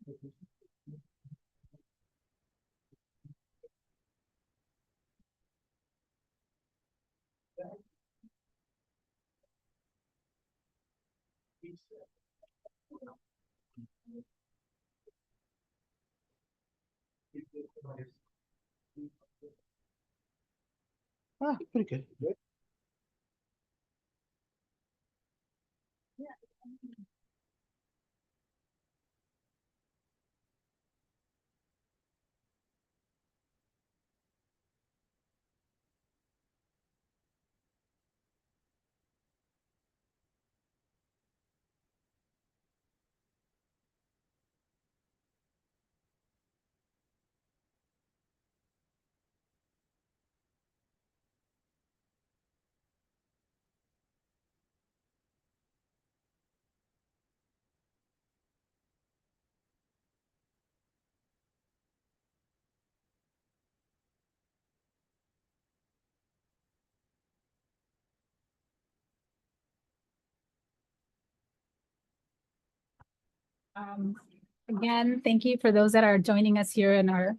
Ah, pretty good. Um, Again, thank you for those that are joining us here in our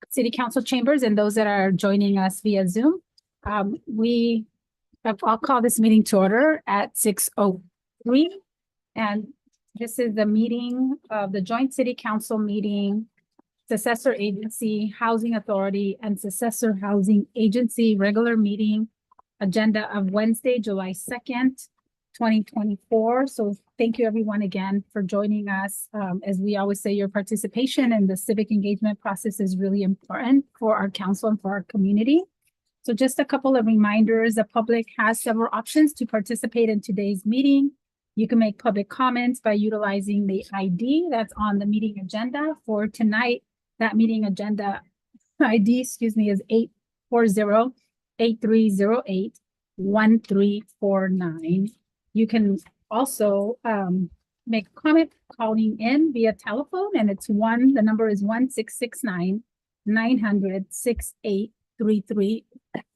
city council chambers and those that are joining us via Zoom. I'll call this meeting to order at 6:03. And this is the meeting of the joint city council meeting, successor agency, housing authority, and successor housing agency regular meeting agenda of Wednesday, July 2nd, 2024. So thank you everyone again for joining us. As we always say, your participation in the civic engagement process is really important for our council and for our community. So just a couple of reminders, the public has several options to participate in today's meeting. You can make public comments by utilizing the ID that's on the meeting agenda for tonight. That meeting agenda ID, is 840-8308-1349. You can also make a comment calling in via telephone, and the number is 1-669-900-6833,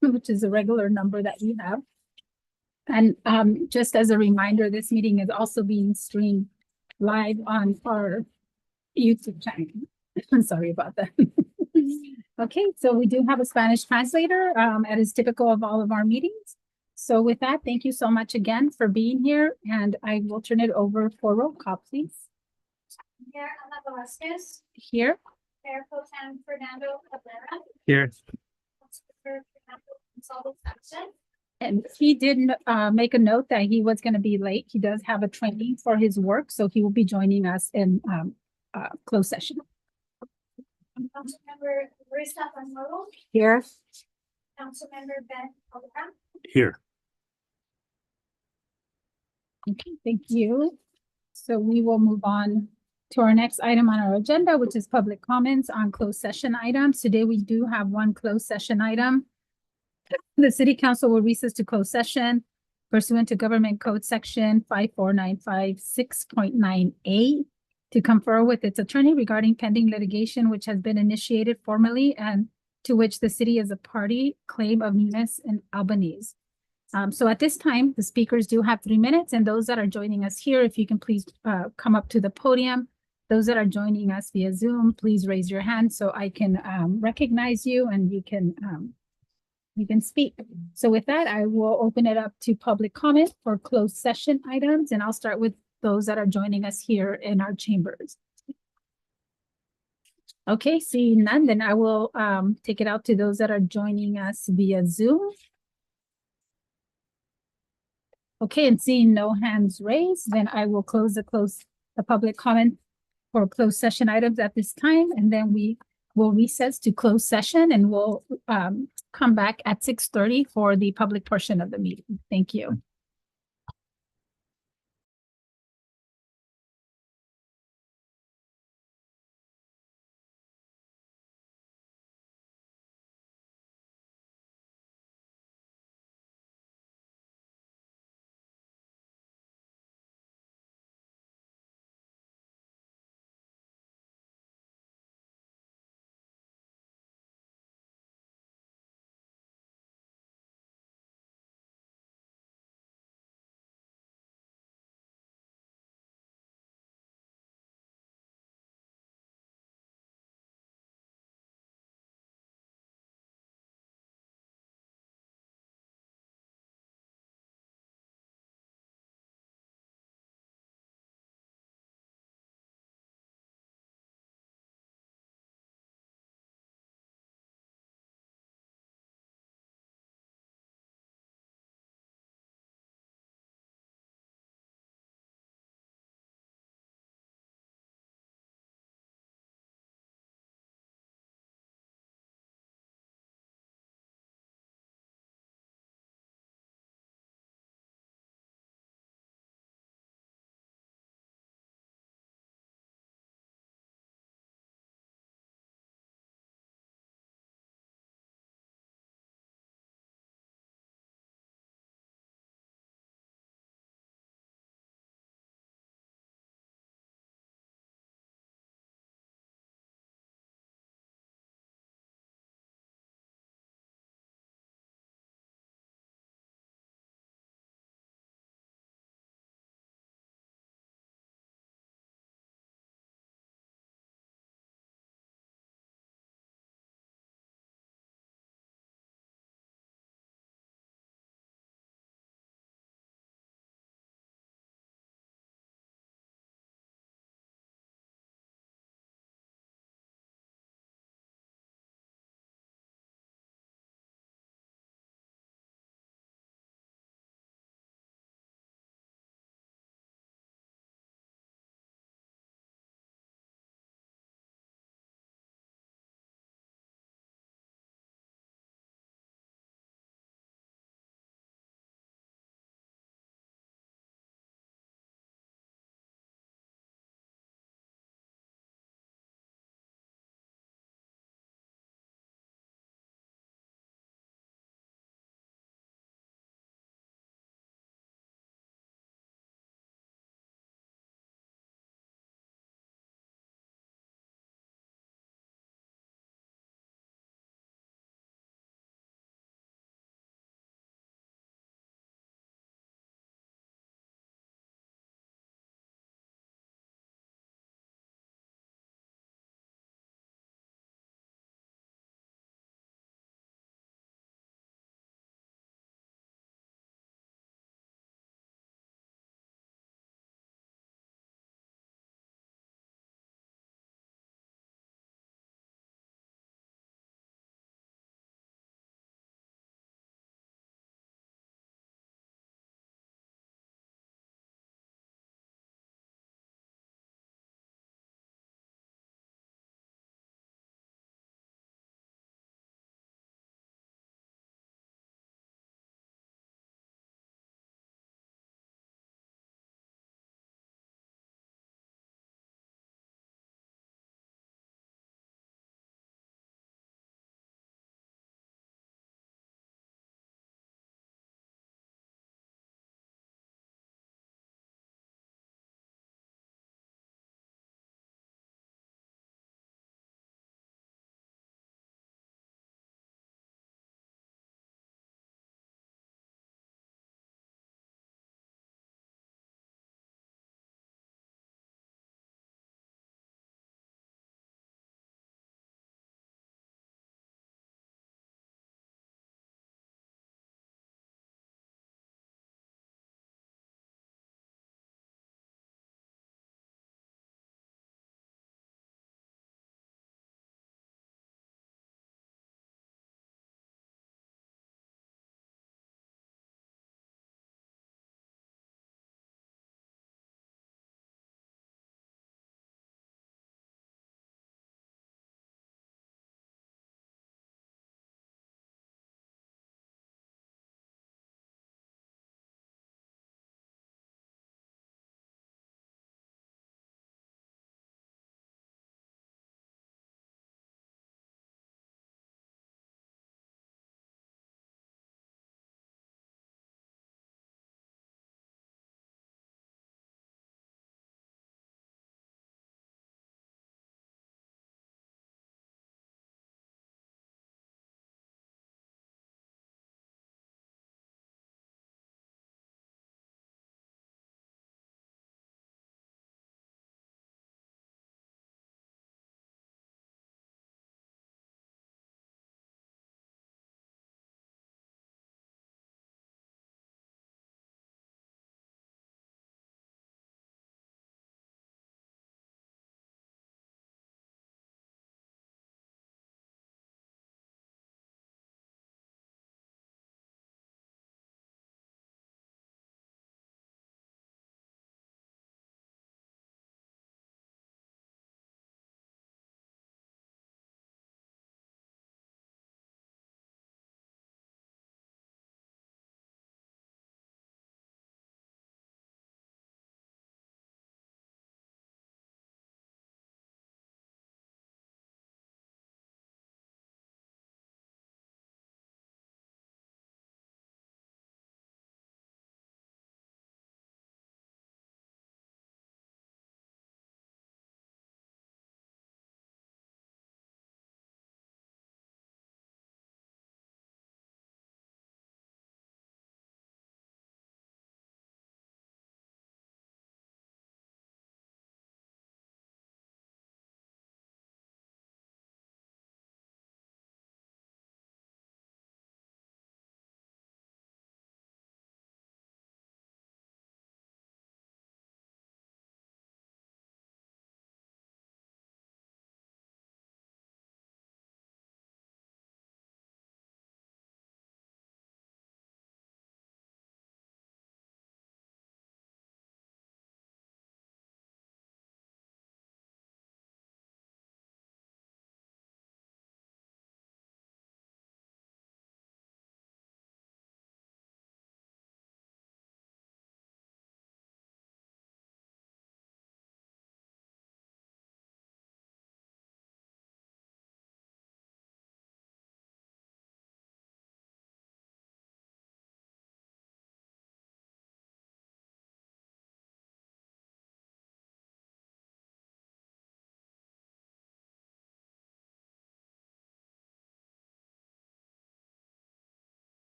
which is a regular number that we have. And just as a reminder, this meeting is also being streamed live on our YouTube channel. I'm sorry about that. Okay, so we do have a Spanish translator, as is typical of all of our meetings. So with that, thank you so much again for being here, and I will turn it over for roll call, please. Mayor Ana Velasquez, Here. Mayor Pro Tem Fernando Cabrera, Here. Councilmember Fernando Gonzalez absent. And he did make a note that he was going to be late. He does have a training for his work, so he will be joining us in closed session. Councilmember Marissa Panmoro, Here. Councilmember Ben Alvarado. Here. Okay, thank you. So we will move on to our next item on our agenda, which is public comments on closed session items. Today, we do have one closed session item. The city council will recess to closed session pursuant to government code section 54956.98 to confer with its attorney regarding pending litigation, which has been initiated formally and to which the city is a party, claim of Nunes and Albanese. So at this time, the speakers do have 3 minutes, and those that are joining us here, if you can please come up to the podium. Those that are joining us via Zoom, please raise your hand so I can recognize you and you can speak. So with that, I will open it up to public comment for closed session items, and I'll start with those that are joining us here in our chambers. Okay, seeing none, then I will take it out to those that are joining us via Zoom. Okay, and seeing no hands raised, then I will close the public comment for closed session items at this time, and then we will recess to closed session, and we'll come back at 6:30 for the public portion of the meeting. Thank you.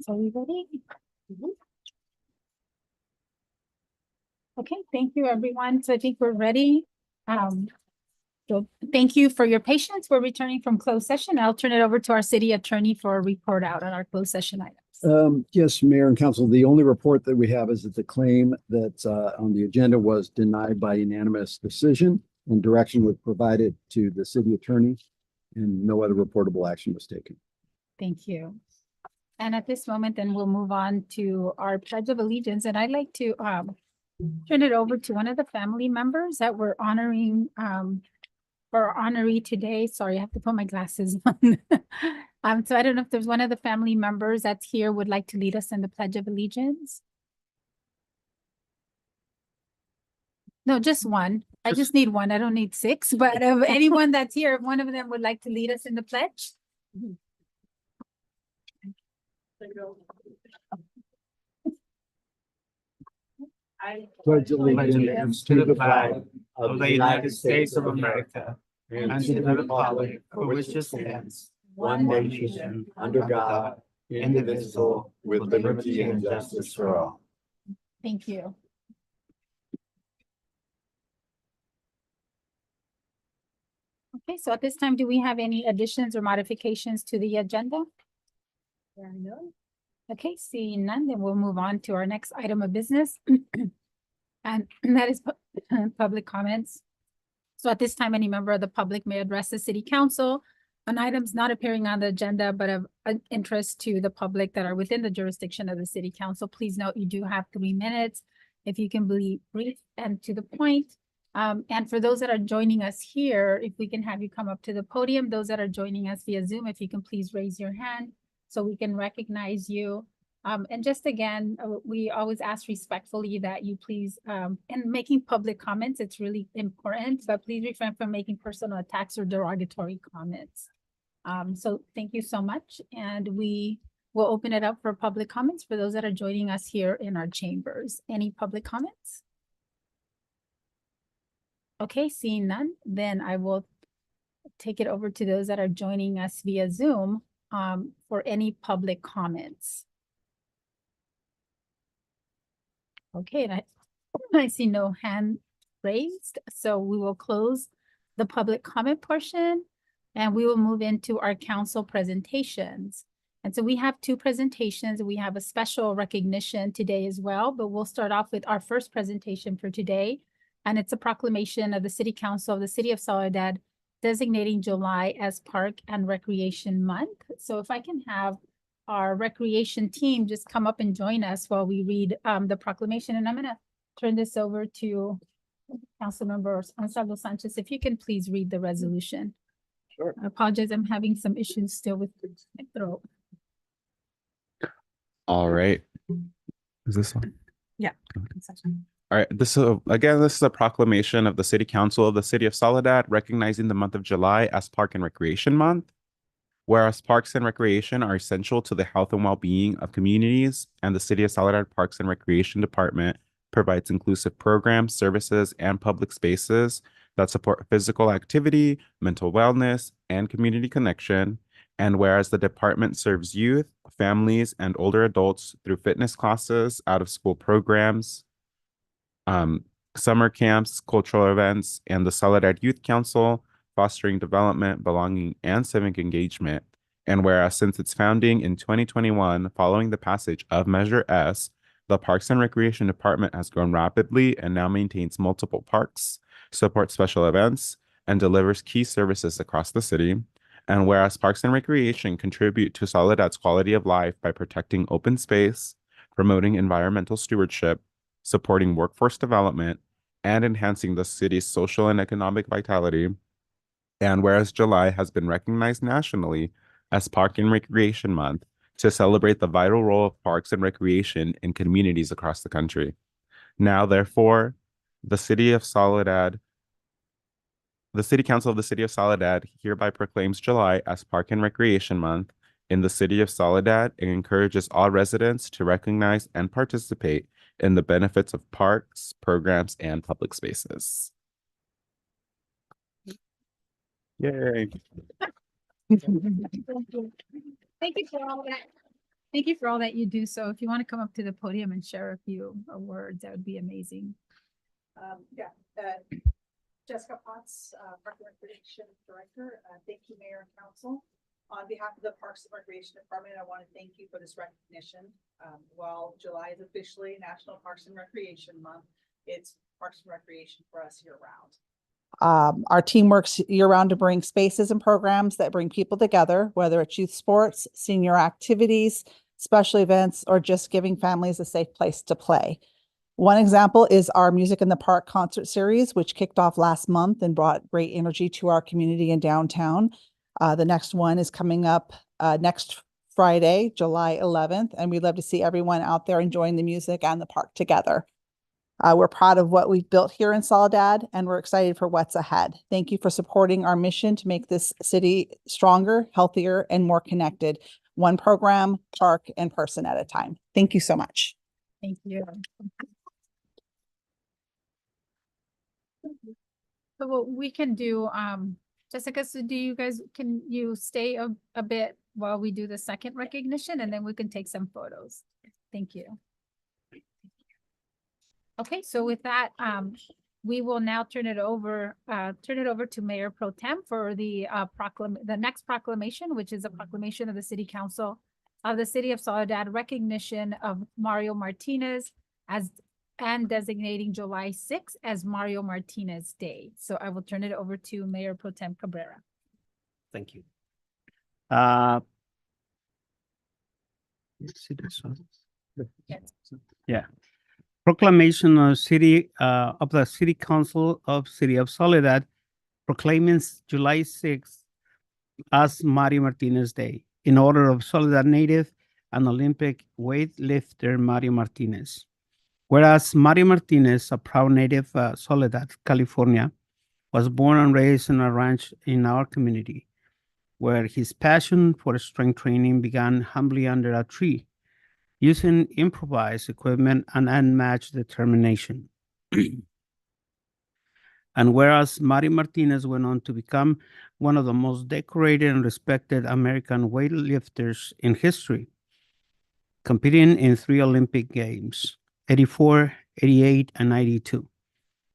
So we ready? Okay, thank you, everyone. So I think we're ready. So thank you for your patience. We're returning from closed session. I'll turn it over to our city attorney for a report out on our closed session items. Yes, Mayor and Council, the only report that we have is that the claim that's on the agenda was denied by unanimous decision, and direction was provided to the city attorney, and no other reportable action was taken. Thank you. And at this moment, then we'll move on to our Pledge of Allegiance, and I'd like to turn it over to one of the family members that we're honoring for our honoree today. Sorry, I have to put my glasses on. So I don't know if there's one of the family members that's here would like to lead us in the Pledge of Allegiance. No, just one. I just need one. I don't need six, but of anyone that's here, if one of them would like to lead us in the pledge. I Pledge allegiance to the flag of the United States of America and to the republic for which it stands, one nation, under God, indivisible, with liberty and justice for all. Thank you. Okay, so at this time, do we have any additions or modifications to the agenda? Okay, seeing none, then we'll move on to our next item of business. And that is public comments. So at this time, any member of the public may address the city council on items not appearing on the agenda, but of interest to the public that are within the jurisdiction of the city council. Please note you do have 3 minutes. If you can be brief and to the point. And for those that are joining us here, if we can have you come up to the podium, those that are joining us via Zoom, if you can please raise your hand so we can recognize you. And just again, we always ask respectfully that you please, in making public comments, it's really important, but please refrain from making personal attacks or derogatory comments. So thank you so much. And we will open it up for public comments for those that are joining us here in our chambers. Any public comments? Okay, seeing none, then I will take it over to those that are joining us via Zoom for any public comments. Okay, and I see no hand raised, so we will close the public comment portion and we will move into our council presentations. And so we have 2 presentations. We have a special recognition today as well, but we'll start off with our first presentation for today. And it's a proclamation of the City Council of the City of Soledad designating July as Park and Recreation Month. So if I can have our recreation team just come up and join us while we read the proclamation. And I'm gonna turn this over to Councilmember Gonzalo Sanchez. If you can please read the resolution. Sure. I apologize, I'm having some issues still with my throat. All right. Is this one? Yeah. All right. This is a proclamation of the City Council of the City of Soledad recognizing the month of July as Park and Recreation Month. Whereas parks and recreation are essential to the health and well-being of communities, and the City of Soledad Parks and Recreation Department provides inclusive programs, services, and public spaces that support physical activity, mental wellness, and community connection. And whereas the department serves youth, families, and older adults through fitness classes, out-of-school programs, summer camps, cultural events, and the Soledad Youth Council, fostering development, belonging, and civic engagement. And whereas since its founding in 2021, following the passage of Measure S, the Parks and Recreation Department has grown rapidly and now maintains multiple parks, supports special events, and delivers key services across the city. And whereas Parks and Recreation contribute to Soledad's quality of life by protecting open space, promoting environmental stewardship, supporting workforce development, and enhancing the city's social and economic vitality. And whereas July has been recognized nationally as Park and Recreation Month to celebrate the vital role of parks and recreation in communities across the country. Now, therefore, the City Council of the City of Soledad hereby proclaims July as Park and Recreation Month in the City of Soledad and encourages all residents to recognize and participate in the benefits of parks, programs, and public spaces. Yay. Thank you for all that. Thank you for all that you do. So if you want to come up to the podium and share a few words, that would be amazing. Jessica Potts, Park and Recreation Director. Thank you, Mayor and Council. On behalf of the Parks and Recreation Department, I want to thank you for this recognition. While July is officially National Parks and Recreation Month, it's Parks and Recreation for us year round. Our team works year-round to bring spaces and programs that bring people together, whether it's youth sports, senior activities, special events, or just giving families a safe place to play. One example is our Music in the Park concert series, which kicked off last month and brought great energy to our community in downtown. The next one is coming up next Friday, July 11th, and we'd love to see everyone out there enjoying the music and the park together. We're proud of what we've built here in Soledad, and we're excited for what's ahead. Thank you for supporting our mission to make this city stronger, healthier, and more connected, one program, park, and person at a time. Thank you so much. Thank you. So what we can do, Jessica, so can you stay a bit while we do the second recognition, and then we can take some photos. Thank you. Okay, so with that, we will now turn it over to Mayor Pro Tem for the next proclamation, which is a proclamation of the City Council of the City of Soledad, recognition of Mario Martinez and designating July 6th as Mario Martinez Day. So I will turn it over to Mayor Pro Tem Cabrera. Thank you. See this one? Yes. Yeah. Proclamation of the City Council of City of Soledad proclaiming July 6th as Mario Martinez Day in honor of Soledad native and Olympic weightlifter Mario Martinez. Whereas Mario Martinez, a proud native of Soledad, California, was born and raised in a ranch in our community, where his passion for strength training began humbly under a tree, using improvised equipment and unmatched determination. And whereas Mario Martinez went on to become one of the most decorated and respected American weightlifters in history, competing in 3 Olympic Games, 84, 88, and 92,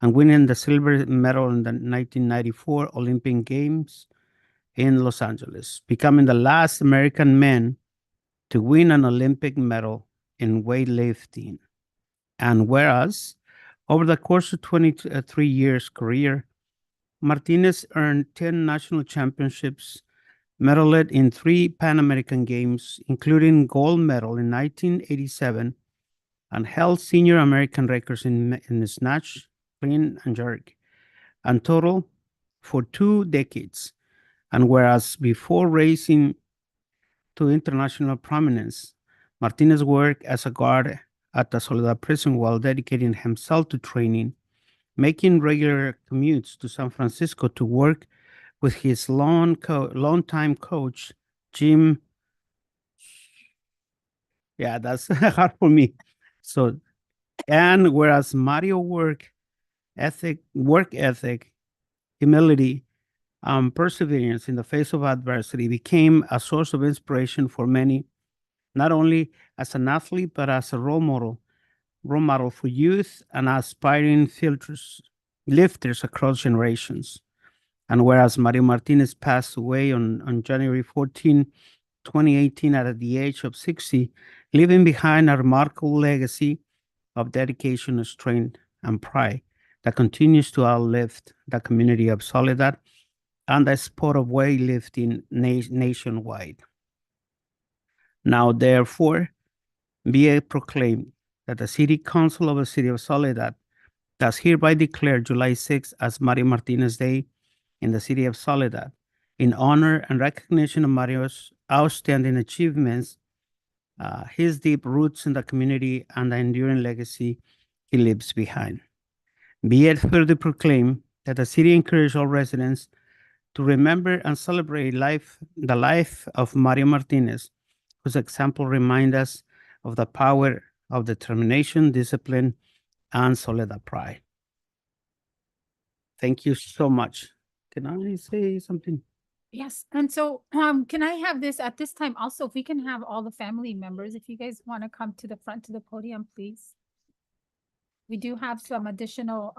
and winning the silver medal in the 1994 Olympic Games in Los Angeles, becoming the last American man to win an Olympic medal in weightlifting. And whereas over the course of 23 years career, Martinez earned 10 national championships, medaled in 3 Pan American Games, including gold medal in 1987, and held senior American records in snatch, clean, and jerk, and total for 2 decades. And whereas before raising to international prominence, Martinez worked as a guard at the Soledad prison while dedicating himself to training, making regular commutes to San Francisco to work with his long-time coach, Jim. Yeah, that's hard for me. So, and whereas Mario work ethic, humility, perseverance in the face of adversity became a source of inspiration for many, not only as an athlete, but as a role model for youth and aspiring lifters across generations. And whereas Mario Martinez passed away on January 14, 2018, at the age of 60, leaving behind a remarkable legacy of dedication, strength, and pride that continues to uplift the community of Soledad and the sport of weightlifting nationwide. Now, therefore, be it proclaimed that the City Council of the City of Soledad does hereby declare July 6th as Mario Martinez Day in the City of Soledad in honor and recognition of Mario's outstanding achievements, his deep roots in the community, and the enduring legacy he leaves behind. Be it further proclaimed that the city encourages all residents to remember and celebrate the life of Mario Martinez, whose example reminds us of the power of determination, discipline, and Soledad pride. Thank you so much. Can I say something? Yes, and so can I have this at this time also, if we can have all the family members, if you guys want to come to the front to the podium, please. We do have some additional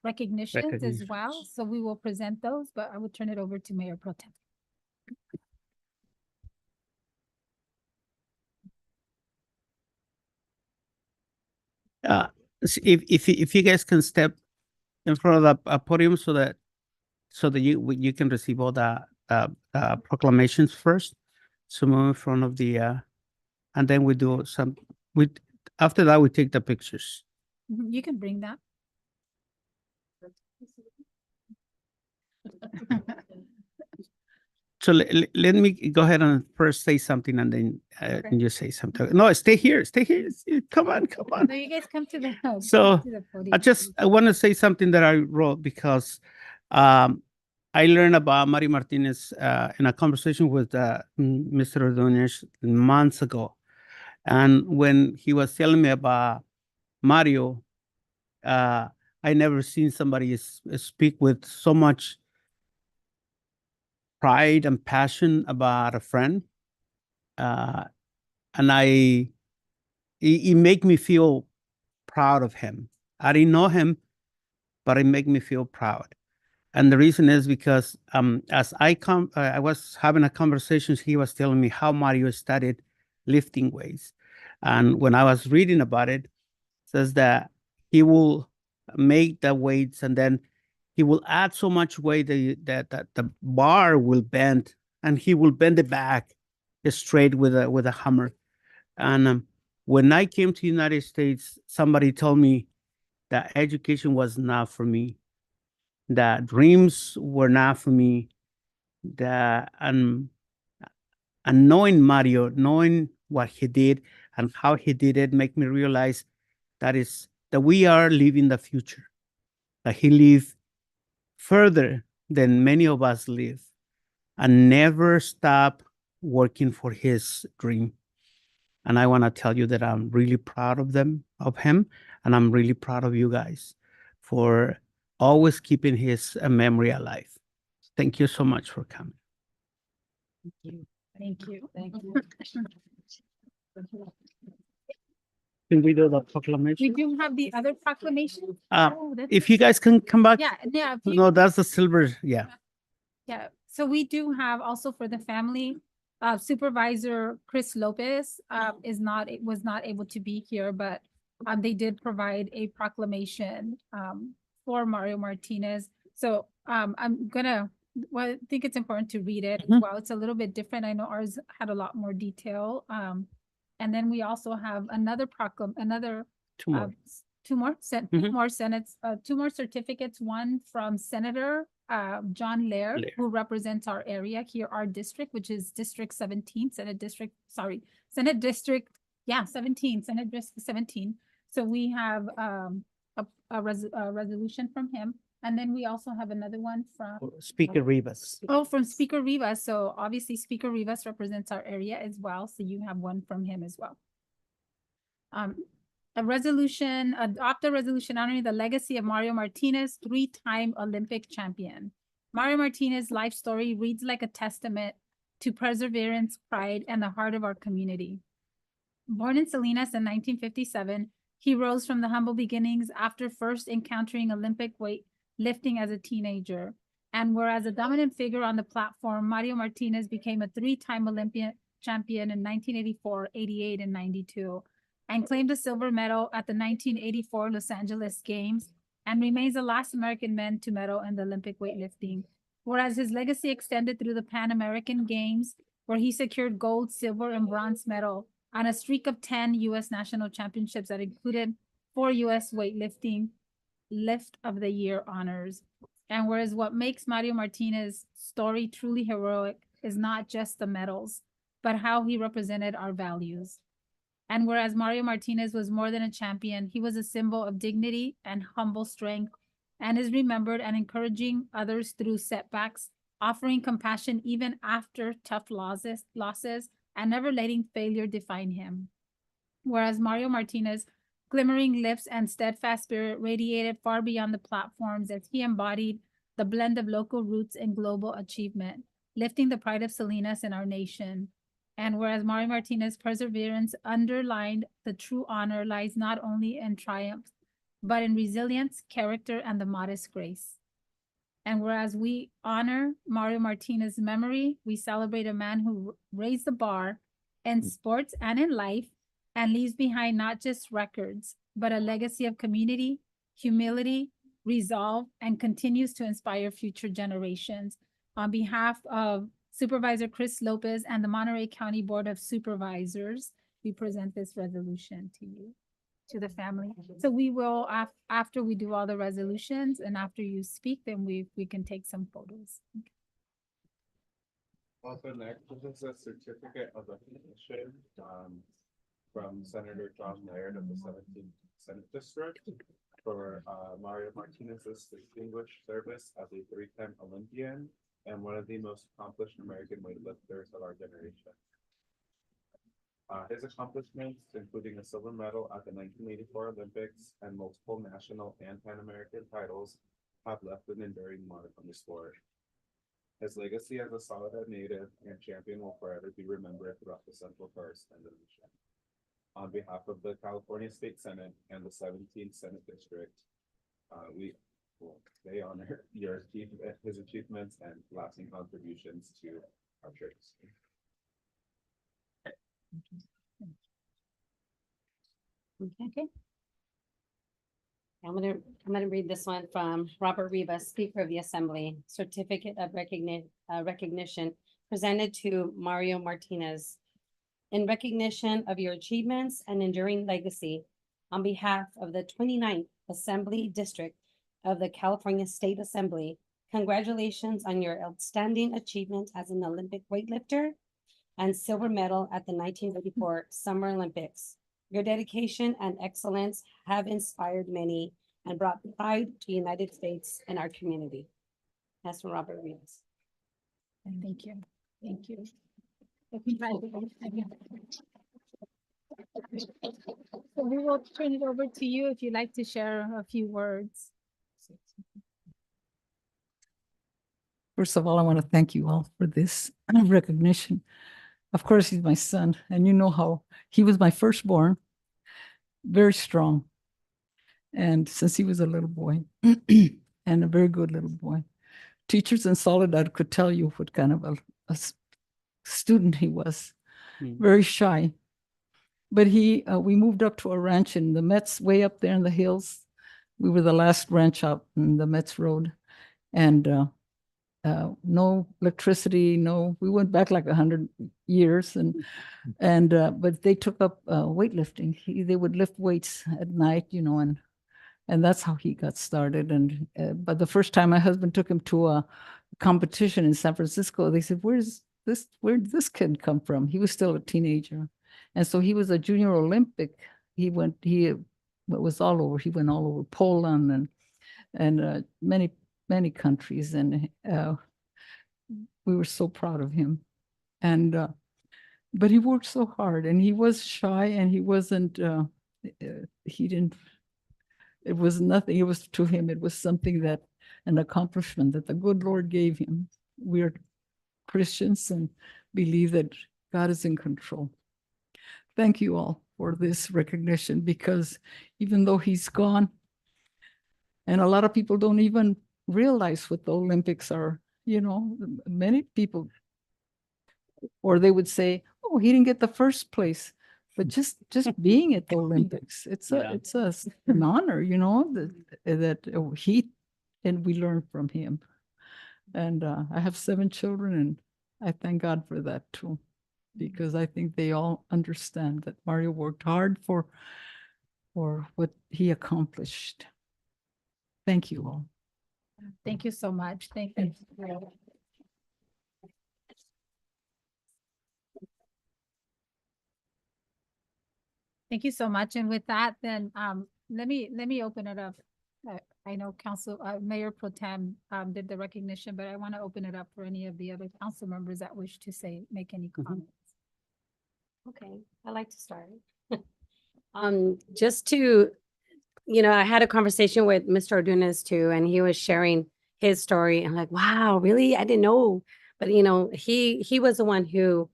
recognitions as Recognitions. well, so we will present those, but I will turn it over to Mayor Pro Tem. If you guys can step in front of the podium so that you can receive all the proclamations first. So move in front of the and then we do some after that we take the pictures. You can bring that. So let me go ahead and first say something and then and you say something. No, stay here. Come on. No, you guys come to the So, to the podium. I want to say something that I wrote because I learned about Mario Martinez in a conversation with Mr. Ordonez months ago. And when he was telling me about Mario, I never seen somebody speak with so much pride and passion about a friend. And it make me feel proud of him. I didn't know him, but it make me feel proud. And the reason is because as I was having a conversation, he was telling me how Mario studied lifting weights. And when I was reading about it, it says that he will make the weights and then he will add so much weight that the bar will bend and he will bend it back straight with a hammer. And when I came to the United States, somebody told me that education was not for me, that dreams were not for me, that and knowing Mario, knowing what he did and how he did it, make me realize that we are living the future, that he lived further than many of us live and never stop working for his dream. And I want to tell you that I'm really proud of him, and I'm really proud of you guys for always keeping his memory alive. Thank you so much for coming. Thank you. Can we do the We proclamation? do have the other proclamation. If you guys can come back. Yeah. if you- No, that's the silver. Yeah. Yeah, so we do have also for the family, Supervisor Chris Lopez, was not able to be here, but they did provide a proclamation, for Mario Martinez. So, I think it's important to read it as Mhm. well. It's a little bit different. I know ours had a lot more detail. And then we also have another Two more. two more Mhm. two more certificates, one from Senator John Laird, Laird. who represents our area here, our district, which is District 17, Senate District 17. So we have a resolution from him. And then we also have another one from Speaker Rivas. from Speaker Rivas. So obviously Speaker Rivas represents our area as well. So you have one from him as well. Adopt a resolution honoring the legacy of Mario Martinez, three-time Olympic champion. Mario Martinez's life story reads like a testament to perseverance, pride, and the heart of our community. Born in Salinas in 1957, he rose from the humble beginnings after first encountering Olympic weightlifting as a teenager. And whereas a dominant figure on the platform, Mario Martinez became a three-time Olympic champion in 1984, 88, and 92, and claimed a silver medal at the 1984 Los Angeles Games, and remains the last American man to medal in the Olympic weightlifting. Whereas his legacy extended through the Pan American Games, where he secured gold, silver, and bronze medal on a streak of 10 U.S. national championships that included 4 U.S. weightlifting Lift of the Year honors. And whereas what makes Mario Martinez's story truly heroic is not just the medals, but how he represented our values. And whereas Mario Martinez was more than a champion, he was a symbol of dignity and humble strength, and is remembered and encouraging others through setbacks, offering compassion even after tough losses, and never letting failure define him. Whereas Mario Martinez, glimmering lips and steadfast spirit radiated far beyond the platforms as he embodied the blend of local roots and global achievement, lifting the pride of Salinas and our nation. And whereas Mario Martinez's perseverance underlined the true honor lies not only in triumph, but in resilience, character, and the modest grace. And whereas we honor Mario Martinez's memory, we celebrate a man who raised the bar in sports and in life and leaves behind not just records, but a legacy of community, humility, resolve, and continues to inspire future generations. On behalf of Supervisor Chris Lopez and the Monterey County Board of Supervisors, we present this resolution to you, to the family. So we will, after we do all the resolutions and after you speak, then we can take some photos. Also next is a certificate of recognition, from Senator John Laird of the 17th Senate District for, Mario Martinez's distinguished service as a three-time Olympian and one of the most accomplished American weightlifters of our generation. His accomplishments, including a silver medal at the 1984 Olympics and multiple national and Pan-American titles, have left an enduring mark on the sport. His legacy as a Soledad native and champion will forever be remembered throughout the Central Coast and the nation. On behalf of the California State Senate and the 17th Senate District, they honor his achievements and lasting contributions to our church. Okay. I'm gonna read this one from Robert Rivas, Speaker of the Assembly, Certificate of Recognition presented to Mario Martinez. In recognition of your achievements and enduring legacy, on behalf of the 29th Assembly District of the California State Assembly, congratulations on your outstanding achievement as an Olympic weightlifter and silver medal at the 1984 Summer Olympics. Your dedication and excellence have inspired many and brought pride to the United States and our community. That's from Robert Rivas. Thank you. Thank you. So we will turn it over to you if you'd like to share a few words. First of all, I want to thank you all for this recognition. Of course, he's my son, and you know how he was my firstborn, very strong. And since he was a little boy, and a very good little boy, teachers in Soledad could tell you what kind of a student he was, very shy. But we moved up to a ranch in the Mets, way up there in the hills. We were the last ranch out in the Mets Road, and no electricity, we went back like 100 years, but they took up weightlifting. They would lift weights at night, and that's how he got started. And but the first time my husband took him to a competition in San Francisco, they said, where did this kid come from? He was still a teenager. And so he was a junior Olympic. He was all over. He went all over Poland and many countries. And we were so proud of him. And but he worked so hard, and he was shy, and he wasn't, it was nothing. It was to him, it was something an accomplishment that the good Lord gave him. We're Christians and believe that God is in control. Thank you all for this recognition, because even though he's gone, and a lot of people don't even realize what the Olympics are, many people, or they would say, oh, he didn't get the first place. But just being at the Olympics, it's an honor, that and we learn from him. And I have 7 children, and I thank God for that too, because I think they all understand that Mario worked hard for what he accomplished. Thank you all. Thank you so much. Thank you. Thank you so much. And with that, then let me open it up. I know Mayor Pro Tem did the recognition, but I want to open it up for any of the other council members that wish to make any comments. Okay, I'd like to start. Just to, I had a conversation with Mr. Ordonez too, and he was sharing his story. I'm like, wow, really? I didn't know But he was the one who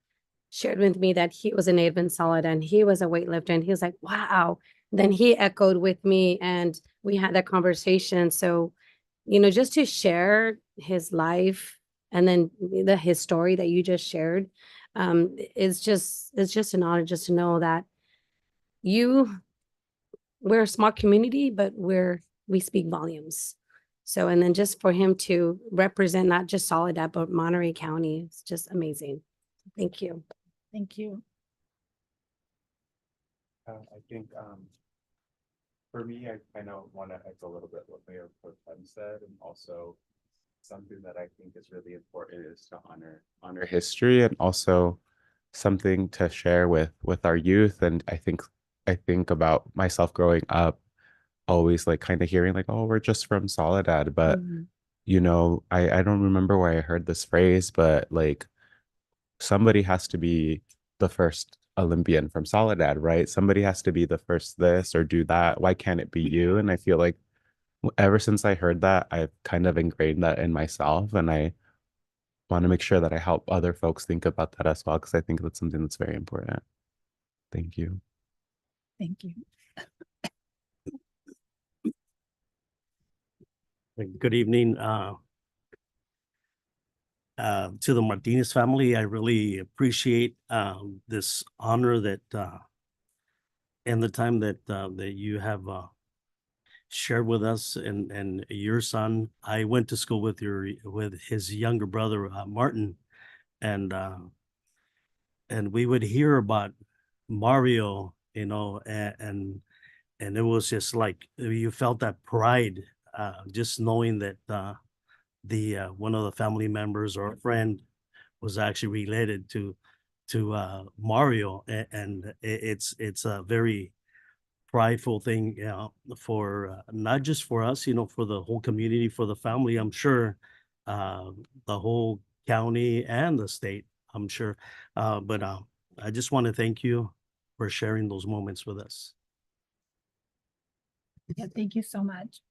shared with me that he was a native in Soledad and he was a weightlifter, and he was like, wow. Then he echoed with me and we had that conversation. So, just to share his life and then his story that you just shared, it's just an honor just to know that we're a small community, but we speak volumes. So, and then just for him to represent not just Soledad, but Monterey County, it's just amazing. Thank you. Thank you. I think for me, I kind of want to echo a little bit what Mayor Pro Tem said, and also something that I think is really important is to honor history, and also something to share with our youth. And I think about myself growing up, always like kind of hearing like, oh, we're just from Soledad, but I don't remember where I heard this phrase, but like somebody has to be the first Olympian from Soledad, right? Somebody has to be the first this or do that. Why can't it be you? And I feel like ever since I heard that, I've kind of ingrained that in myself, and I want to make sure that I help other folks think about that as well, because I think that's something that's very important. Thank you. Thank you. Good evening to the Martinez family. I really appreciate this honor that and the time that you have shared with us and your son. I went to school with his younger brother Martin, and we would hear about Mario, and it was just like you felt that pride, just knowing that the one of the family members or a friend was actually related to Mario, and it's a very prideful thing, for not just for us, for the whole community, for the family, I'm sure, the whole county and the state, I'm sure. But I just want to thank you for sharing those moments with us. Yeah, thank you so much.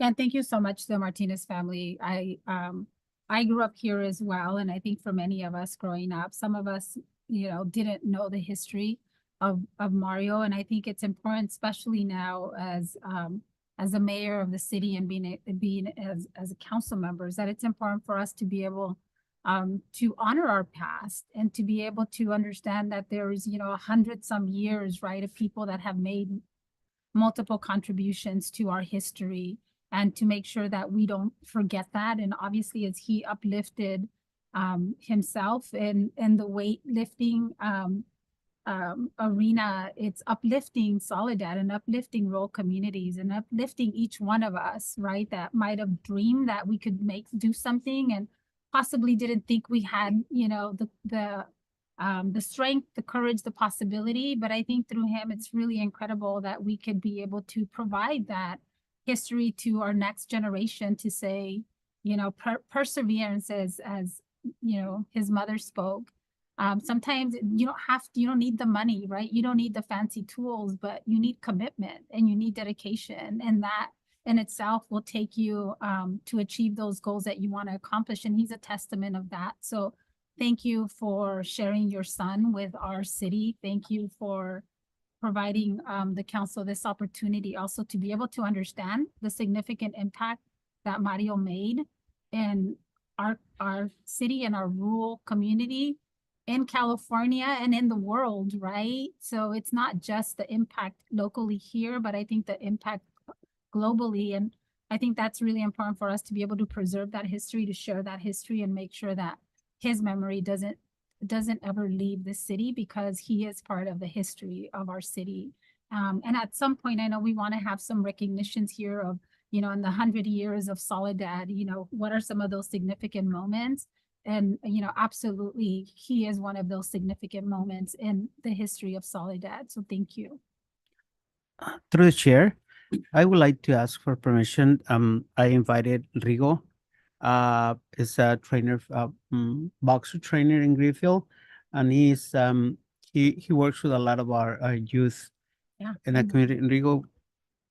And thank you so much to the Martinez family. I grew up here as well, and I think for many of us growing up, some of us, didn't know the history of Mario, and I think it's important, especially now as a mayor of the city and being as a council members, that it's important for us to be able to honor our past and to be able to understand that there's 100-some years, right, of people that have made multiple contributions to our history, and to make sure that we don't forget that. And obviously, as he uplifted himself in the weightlifting arena, it's uplifting Soledad and uplifting rural communities and uplifting each one of us, right, that might have dreamed that we could do something and possibly didn't think we had, the strength, the courage, the possibility. But I think through him, it's really incredible that we could be able to provide that history to our next generation, to say, perseverance, as his mother spoke. Sometimes you don't need the money, right? You don't need the fancy tools, but you need commitment and you need dedication, and that in itself will take you to achieve those goals that you want to accomplish. And he's a testament of that. So thank you for sharing your son with our city. Thank you for providing the council this opportunity also to be able to understand the significant impact that Mario made in our city and our rural community in California and in the world, right? So it's not just the impact locally here, but I think the impact globally. And I think that's really important for us to be able to preserve that history, to share that history, and make sure that his memory doesn't ever leave the city, because he is part of the history of our city. And at some point, I know we want to have some recognitions here of, in the 100 years of Soledad, what are some of those significant moments? And, absolutely, he is one of those significant moments in the history of Soledad. So thank you. Through the chair, I would like to ask for permission. I invited Rigo, is a trainer, boxer trainer in Greenfield, and he's he works with a lot of our youth in the community. And Rigo,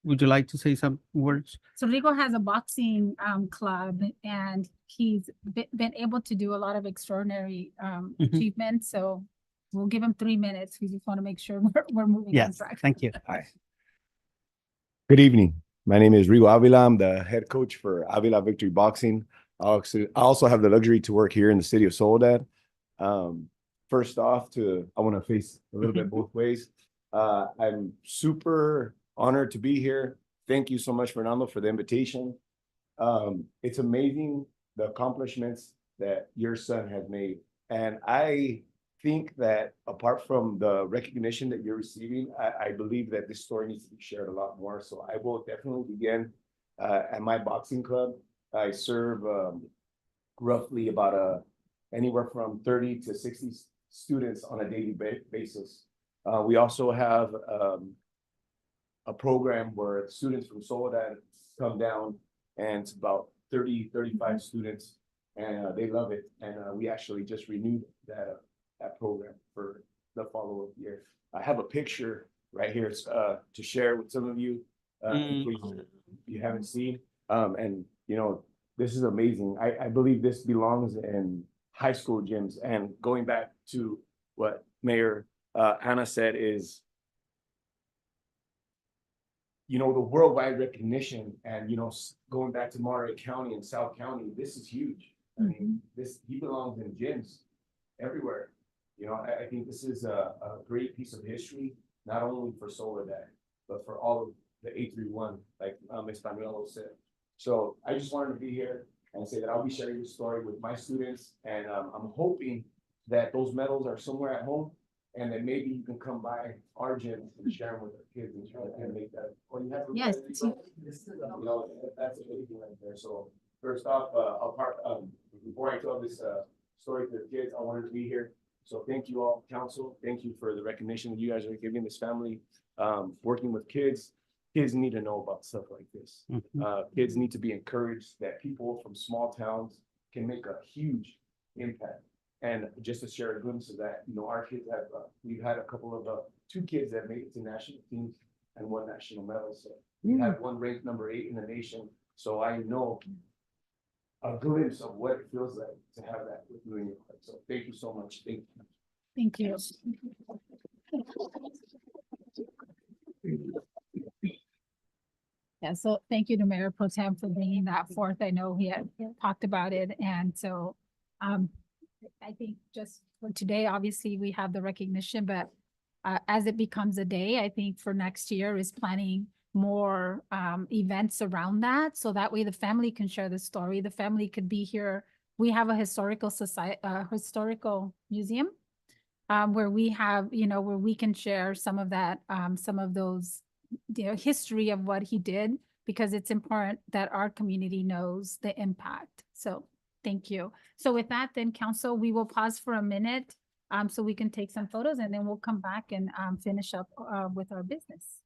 would you like to say some words? So Rigo has a boxing club and he's been able to do a lot of extraordinary Mhm. achievements. So we'll give him 3 minutes. We just want to make sure we're moving on Yes, track. thank you. Hi. Good evening. My name is Rigo Avila. I'm the head coach for Avila Victory Boxing. I also have the luxury to work here in the city of Soledad. First off, I want to face a little bit both ways. I'm super honored to be here. Thank you so much, Fernando, for the invitation. It's amazing the accomplishments that your son has made. And I think that apart from the recognition that you're receiving, I believe that this story needs to be shared a lot more. So I will definitely begin at my boxing club. I serve roughly about anywhere from 30 to 60 students on a daily basis. We also have a program where students from Soledad come down, and it's about 30, 35 students, and they love it. And we actually just renewed that program for the follow-up year. I have a picture right here to share with some of you. In case you haven't seen. And you know, this is amazing. I believe this belongs in high school gyms. And going back to what Mayor Anna said is, you know, the worldwide recognition, and you know, going back to Monterey County and South County, this is huge. I mean, he belongs in gyms everywhere. You know, I think this is a great piece of history, not only for Soledad, but for all of the 831, like Ms. Manuelo said. So I just wanted to be here and say that I'll be sharing the story with my students, and I'm hoping that those medals are somewhere at home, and then maybe you can come by our gym and share them with our kids and try to make that. Or you have Yes. you know, that's amazing right there. So first off, before I tell this story to the kids, I wanted to be here. So thank you all, council. Thank you for the recognition that you guys are giving this family. Working with kids need to know about stuff like this. Kids need to be encouraged that people from small towns can make a huge impact. And just to share a glimpse of that, you know, our kids have, we've had a couple of, 2 kids that made it to national teams and 1 national medal. So we have 1 ranked number 8 in the nation. So I know a glimpse of what it feels like to have that with you in your heart. So thank you so much. Thank you. Thank you. Yeah, so thank you to Mayor Pro Tem for bringing that forth. I know he had talked about it, and so I think just for today, obviously, we have the recognition, but as it becomes a day, I think for next year is planning more events around that, so that way the family can share the story. The family could be here. We have a historical historical museum where we have, you know, where we can share some of that, some of those, you know, history of what he did, because it's important that our community knows the impact. So thank you. So with that, then council, we will pause for a minute so we can take some photos, and then we'll come back and finish up with our business.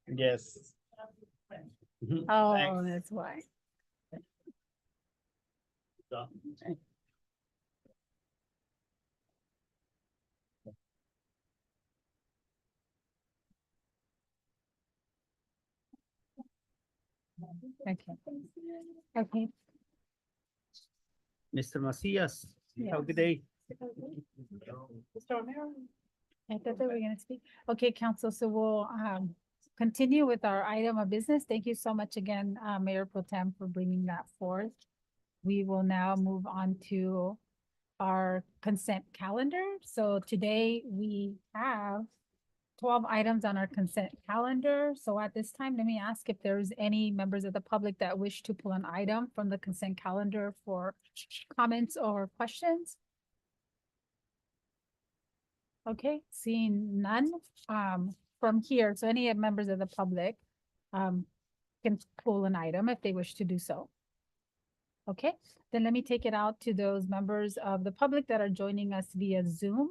Yes. Oh, that's why. Okay. Okay. Mr. Macias, have a good Yes. day. Mr. Romero? I thought they were gonna speak. Okay, council, so we'll continue with our item of business. Thank you so much again, Mayor Pro Tem, for bringing that forth. We will now move on to our consent calendar. So today we have 12 items on our consent calendar. So at this time, let me ask if there's any members of the public that wish to pull an item from the consent calendar for comments or questions. Okay, seeing none, from here, so any members of the public, can pull an item if they wish to do so. Okay, then let me take it out to those members of the public that are joining us via Zoom.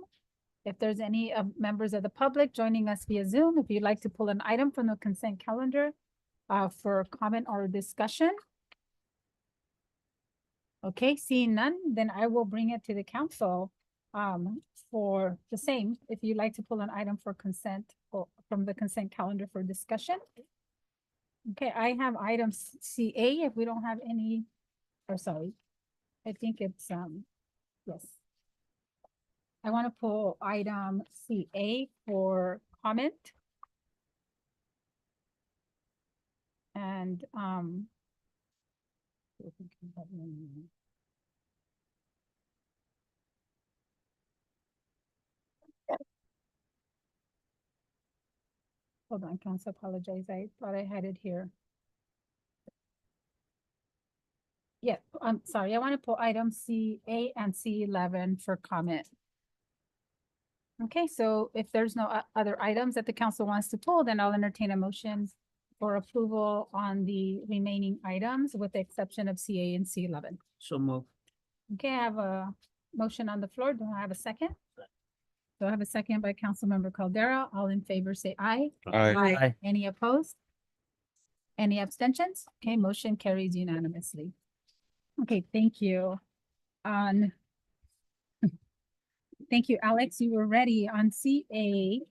If there's any members of the public joining us via Zoom, if you'd like to pull an item from the consent calendar, for comment or discussion. Okay, seeing none, then I will bring it to the council for the same, if you'd like to pull an item for consent or from the consent calendar for discussion. Okay, I have item CA if we don't have any, or sorry, I think it's, yes. I want to pull item CA for comment. And, hold on, council, apologize. I thought I had it here. Yeah, I'm sorry. I want to pull item CA and C11 for comment. Okay, so if there's no other items that the council wants to pull, then I'll entertain a motion for approval on the remaining items with the exception of CA and C11. So move. Okay, I have a motion on the floor. Do I have a second? So I have a second by Councilmember Caldera. All in favor, say aye. Aye. Any opposed? Any abstentions? Okay, motion carries unanimously. Okay, thank you. Thank you, Alex. You were ready on CA.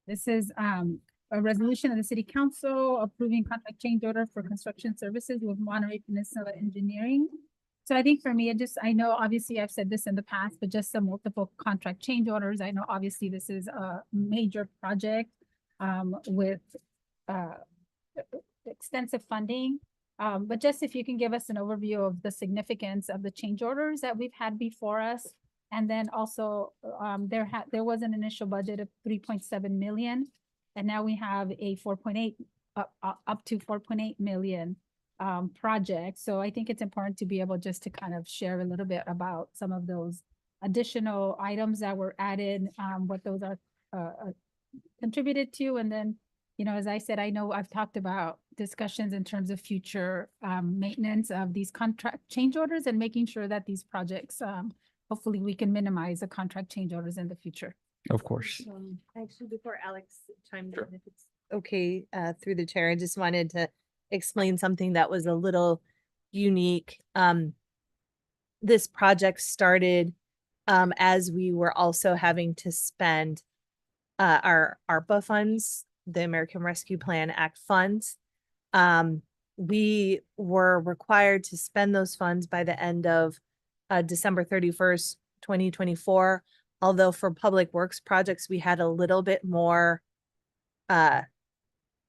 This is a resolution of the City Council approving contract change order for construction services with Monterey Peninsula Engineering. So I think for me, I know obviously I've said this in the past, but just some multiple contract change orders. I know obviously this is a major project with extensive funding. But just if you can give us an overview of the significance of the change orders that we've had before us. And then also there was an initial budget of 3.7 million. And now we have a 4.8 up to 4.8 million project. So I think it's important to be able just to kind of share a little bit about some of those additional items that were added, what those are contributed to. And then, you know, as I said, I know I've talked about discussions in terms of future maintenance of these contract change orders and making sure that these projects, hopefully we can minimize the contract change orders in the future. Of course. Actually, before Alex chimed in, if it's okay, through the chair, I just wanted to explain something that was a little unique. This project started as we were also having to spend our ARPA funds, the American Rescue Plan Act funds. We were required to spend those funds by the end of December 31st, 2024. Although for public works projects, we had a little bit more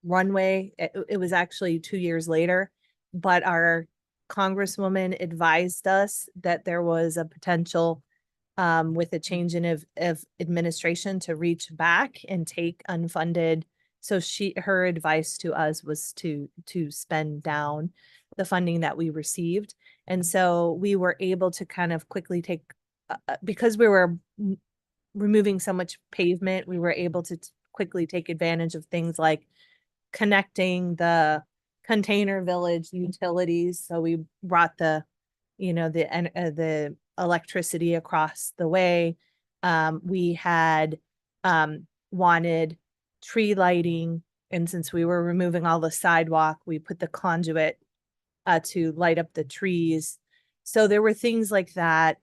runway. It was actually 2 years later, but our congresswoman advised us that there was a potential with a change in of administration to reach back and take unfunded. So her advice to us was to spend down the funding that we received. And so we were able to kind of quickly take, because we were removing so much pavement, we were able to quickly take advantage of things like connecting the container village utilities. So we brought the electricity across the way. We had wanted tree lighting, and since we were removing all the sidewalk, we put the conduit to light up the trees. So there were things like that.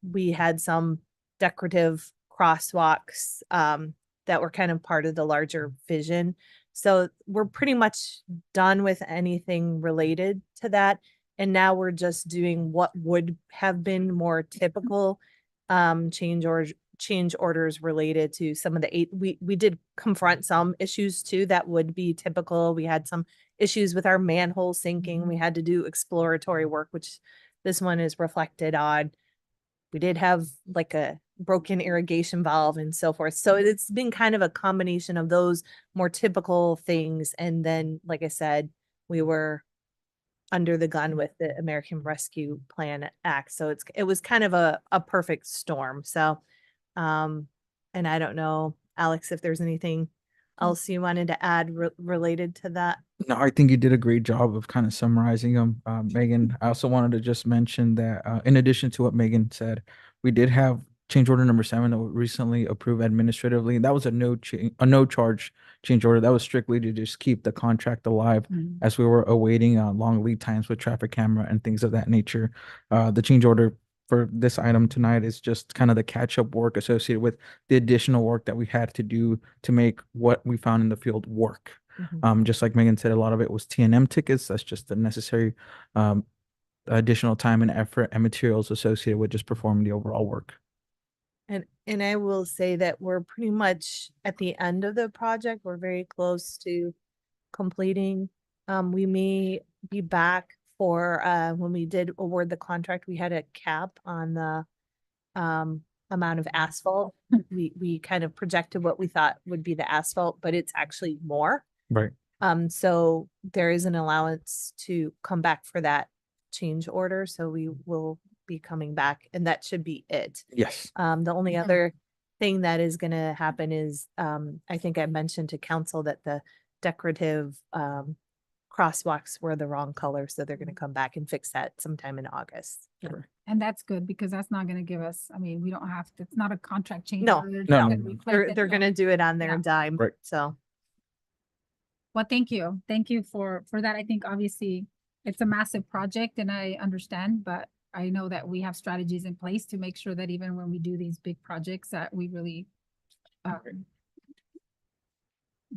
We had some decorative crosswalks that were kind of part of the larger vision. So we're pretty much done with anything related to that. And now we're just doing what would have been more typical change orders related to some of the we did confront some issues too that would be typical. We had some issues with our manhole sinking. We had to do exploratory work, which this one is reflected on. We did have like a broken irrigation valve and so forth. So it's been kind of a combination of those more typical things. And then, like I said, we were under the gun with the American Rescue Plan Act. So it was kind of a perfect storm. So, and I don't know, Alex, if there's anything else you wanted to add related to that. No, I think you did a great job of kind of summarizing them, Megan. I also wanted to just mention that in addition to what Megan said, we did have change order number 7 that was recently approved administratively. That was a no charge change order. That was strictly to just keep the contract alive as we were awaiting long lead times with traffic camera and things of that nature. The change order for this item tonight is just kind of the catch-up work associated with the additional work that we had to do to make what we found in the field work. Just like Megan said, a lot of it was T&M tickets. That's just the necessary additional time and effort and materials associated with just performing the overall work. And I will say that we're pretty much at the end of the project. We're very close to completing. We may be back for when we did award the contract, we had a cap on the amount of asphalt. We kind of projected what we thought would be the asphalt, but it's actually more. Right. So there is an allowance to come back for that change order. So we will be coming back, and that should be it. Yes. The only other thing that is going to happen is I think I mentioned to council that the decorative crosswalks were the wrong color, so they're going to come back and fix that sometime in August. And that's good because that's not going to give us, I mean, we don't have to, it's not a contract change. No, order, no, it's no. reflected, They're no. going to do it on their Yeah. dime. Right. So Well, thank you. Thank you for that. I think obviously it's a massive project and I understand, but I know that we have strategies in place to make sure that even when we do these big projects that we really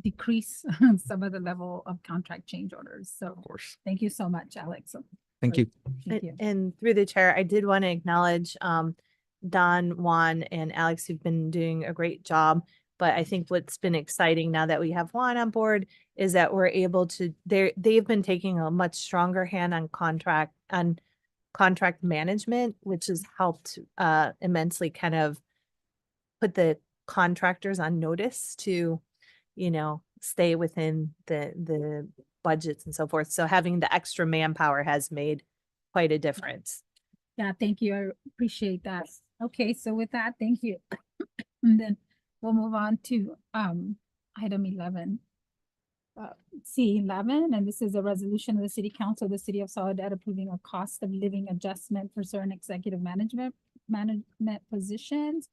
decrease some of the level of contract change orders. So Of course. thank you so much, Alex. Thank you. Thank you. and through the chair, I did want to acknowledge Don, Juan, and Alex, who've been doing a great job. But I think what's been exciting now that we have Juan on board is that we're able to, they've been taking a much stronger hand on contract management, which has helped immensely kind of put the contractors on notice to, stay within the budgets and so forth. So having the extra manpower has made quite a difference. Yeah, thank you. I appreciate that. Okay, so with that, thank you. And then we'll move on to item 11. C11, and this is a resolution of the City Council of the City of Soledad approving a cost of living adjustment for certain executive management positions.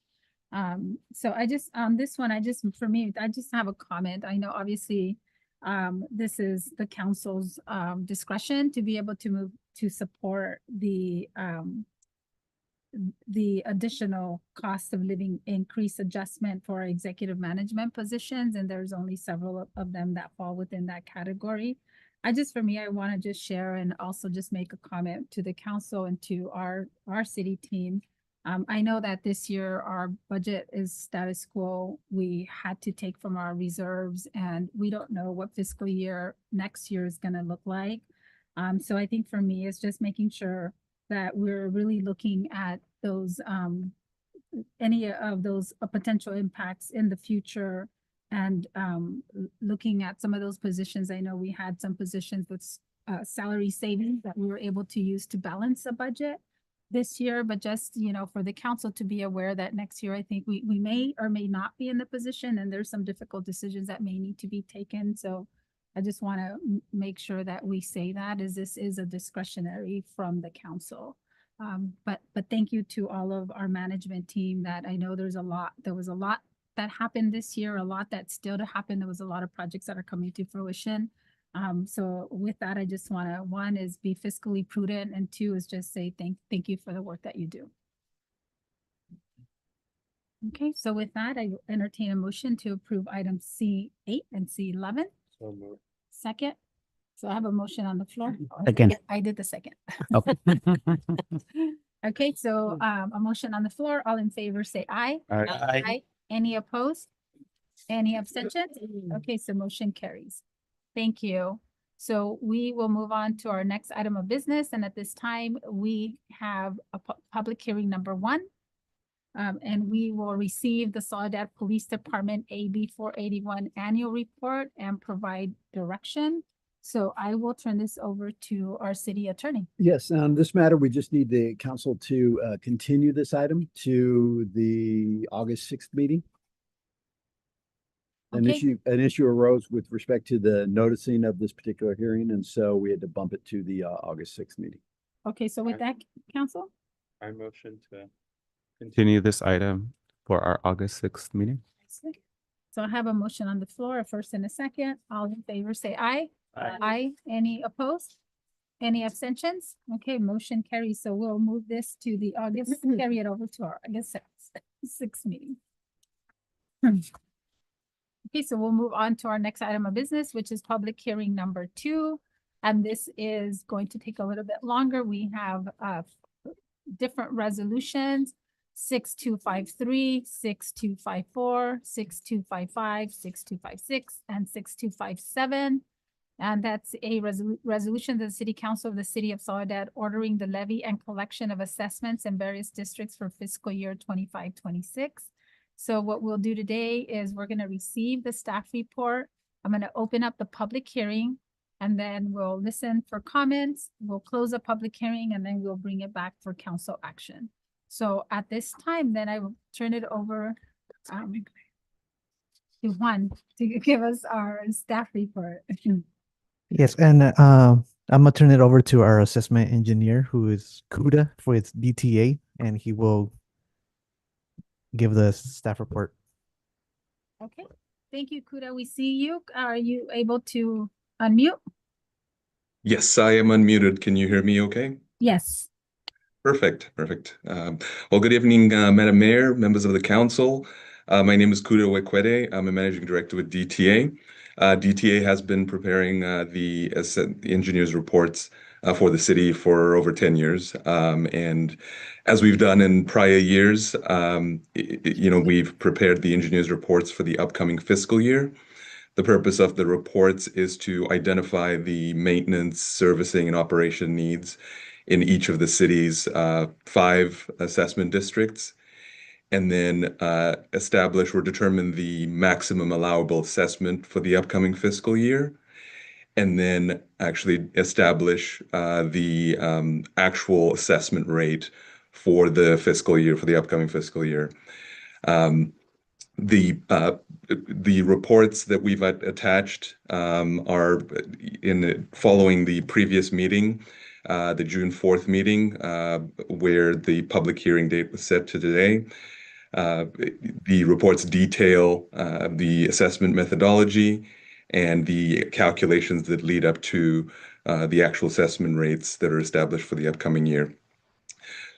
So I just, this one, for me, I just have a comment. I know obviously this is the council's discretion to be able to move to support the additional cost of living increase adjustment for executive management positions, and there's only several of them that fall within that category. I want to just share and also just make a comment to the council and to our city team. I know that this year our budget is status quo. We had to take from our reserves, and we don't know what fiscal year next year is going to look like. So I think for me, it's just making sure that we're really looking at those, any of those potential impacts in the future, and looking at some of those positions. I know we had some positions with salary savings that we were able to use to balance the budget this year, but just, for the council to be aware that next year, I think we may or may not be in the position, and there's some difficult decisions that may need to be taken. So I just want to make sure that we say that this is a discretionary from the council. But thank you to all of our management team that I know there was a lot that happened this year, a lot that's still to happen. There was a lot of projects that are coming to fruition. So with that, I just want to, one is be fiscally prudent, and two is just say thank you for the work that you do. Okay, so with that, I entertain a motion to approve items C8 and C11. Second. So I have a motion on the floor. Second. I did the second. Okay. Okay, so a motion on the floor. All in favor, say aye. Aye. Any opposed? Any abstentions? Okay, so motion carries. Thank you. So we will move on to our next item of business, and at this time, we have a public hearing number 1. And we will receive the Soledad Police Department AB 481 annual report and provide direction. So I will turn this over to our city attorney. Yes, on this matter, we just need the council to continue this item to the August 6th meeting. Okay. An issue arose with respect to the noticing of this particular hearing, and so we had to bump it to the August 6th meeting. Okay, so with that, council? I motion to continue this item for our August 6th meeting. So I have a motion on the floor, a first and a second. All in favor, say aye. Aye. Any opposed? Any abstentions? Okay, motion carries. So we'll move this to the August, carry it over to our August 6th meeting. Okay, so we'll move on to our next item of business, which is public hearing number 2. And this is going to take a little bit longer. We have different resolutions, 6253, 6254, 6255, 6256, and 6257. And that's a resolution of the City Council of the City of Soledad ordering the levy and collection of assessments in various districts for fiscal year 25-26. So what we'll do today is we're going to receive the staff report. I'm going to open up the public hearing, and then we'll listen for comments. We'll close the public hearing, and then we'll bring it back for council action. So at this time, then I will turn it over to Juan to give us our staff report. Yes, and I'm gonna turn it over to our assessment engineer, who is Kuda for its DTA, and he will give the staff report. Okay, thank you, Kuda. We see you. Are you able to unmute? Yes, I am unmuted. Can you hear me okay? Yes. Perfect. Well, good evening, Madam Mayor, members of the council. My name is Kuda Wekwede. I'm a managing director with DTA. DTA has been preparing the engineer's reports for the city for over 10 years. And as we've done in prior years, we've prepared the engineer's reports for the upcoming fiscal year. The purpose of the reports is to identify the maintenance, servicing, and operation needs in each of the city's 5 assessment districts, and then establish or determine the maximum allowable assessment for the upcoming fiscal year, and then actually establish the actual assessment rate for the fiscal year, for the upcoming fiscal year. The reports that we've attached are following the previous meeting, the June 4th meeting, where the public hearing date was set to today. The reports detail the assessment methodology and the calculations that lead up to the actual assessment rates that are established for the upcoming year.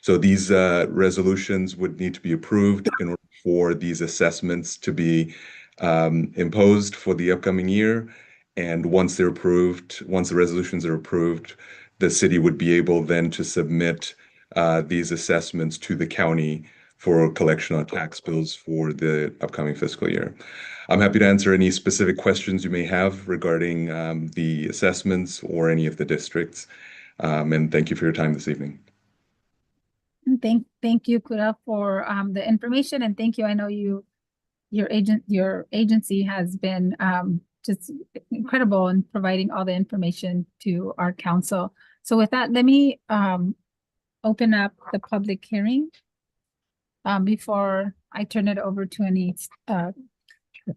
So these resolutions would need to be approved in order for these assessments to be imposed for the upcoming year. And once they're approved, once the resolutions are approved, the city would be able then to submit these assessments to the county for collection on tax bills for the upcoming fiscal year. I'm happy to answer any specific questions you may have regarding the assessments or any of the districts. And thank you for your time this evening. Thank you, Kuda, for the information, and thank you. I know your agency has been just incredible in providing all the information to our council. So with that, let me open up the public hearing before I turn it over to any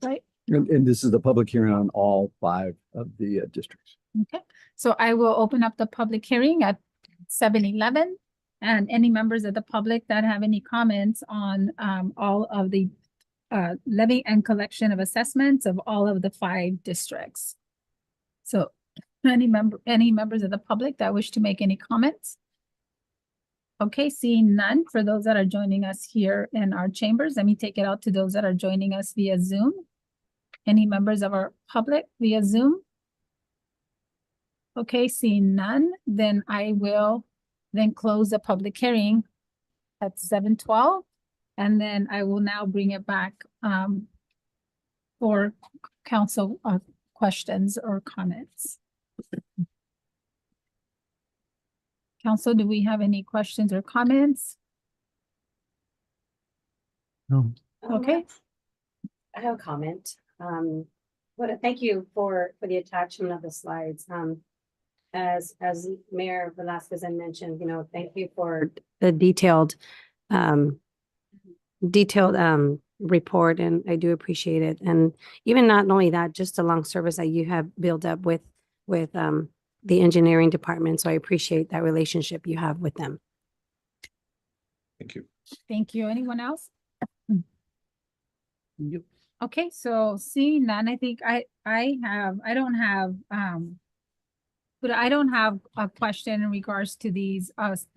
right. And this is the public hearing on all 5 of the districts. Okay, so I will open up the public hearing at 7:11. And any members of the public that have any comments on all of the levy and collection of assessments of all of the 5 districts. So any members of the public that wish to make any comments? Okay, seeing none, for those that are joining us here in our chambers, let me take it out to those that are joining us via Zoom. Any members of our public via Zoom? Okay, seeing none, then I will then close the public hearing at 7:12. And then I will now bring it back for council questions or comments. Council, do we have any questions or comments? No. Okay. I have a comment. Thank you for the attachment of the slides. As Mayor Velasquez had mentioned, thank you for the detailed report, and I do appreciate it. And even not only that, just the long service that you have built up with the engineering department. So I appreciate that relationship you have with them. Thank you. Thank you. Anyone else? Okay, so seeing none, I think I don't have a question in regards to these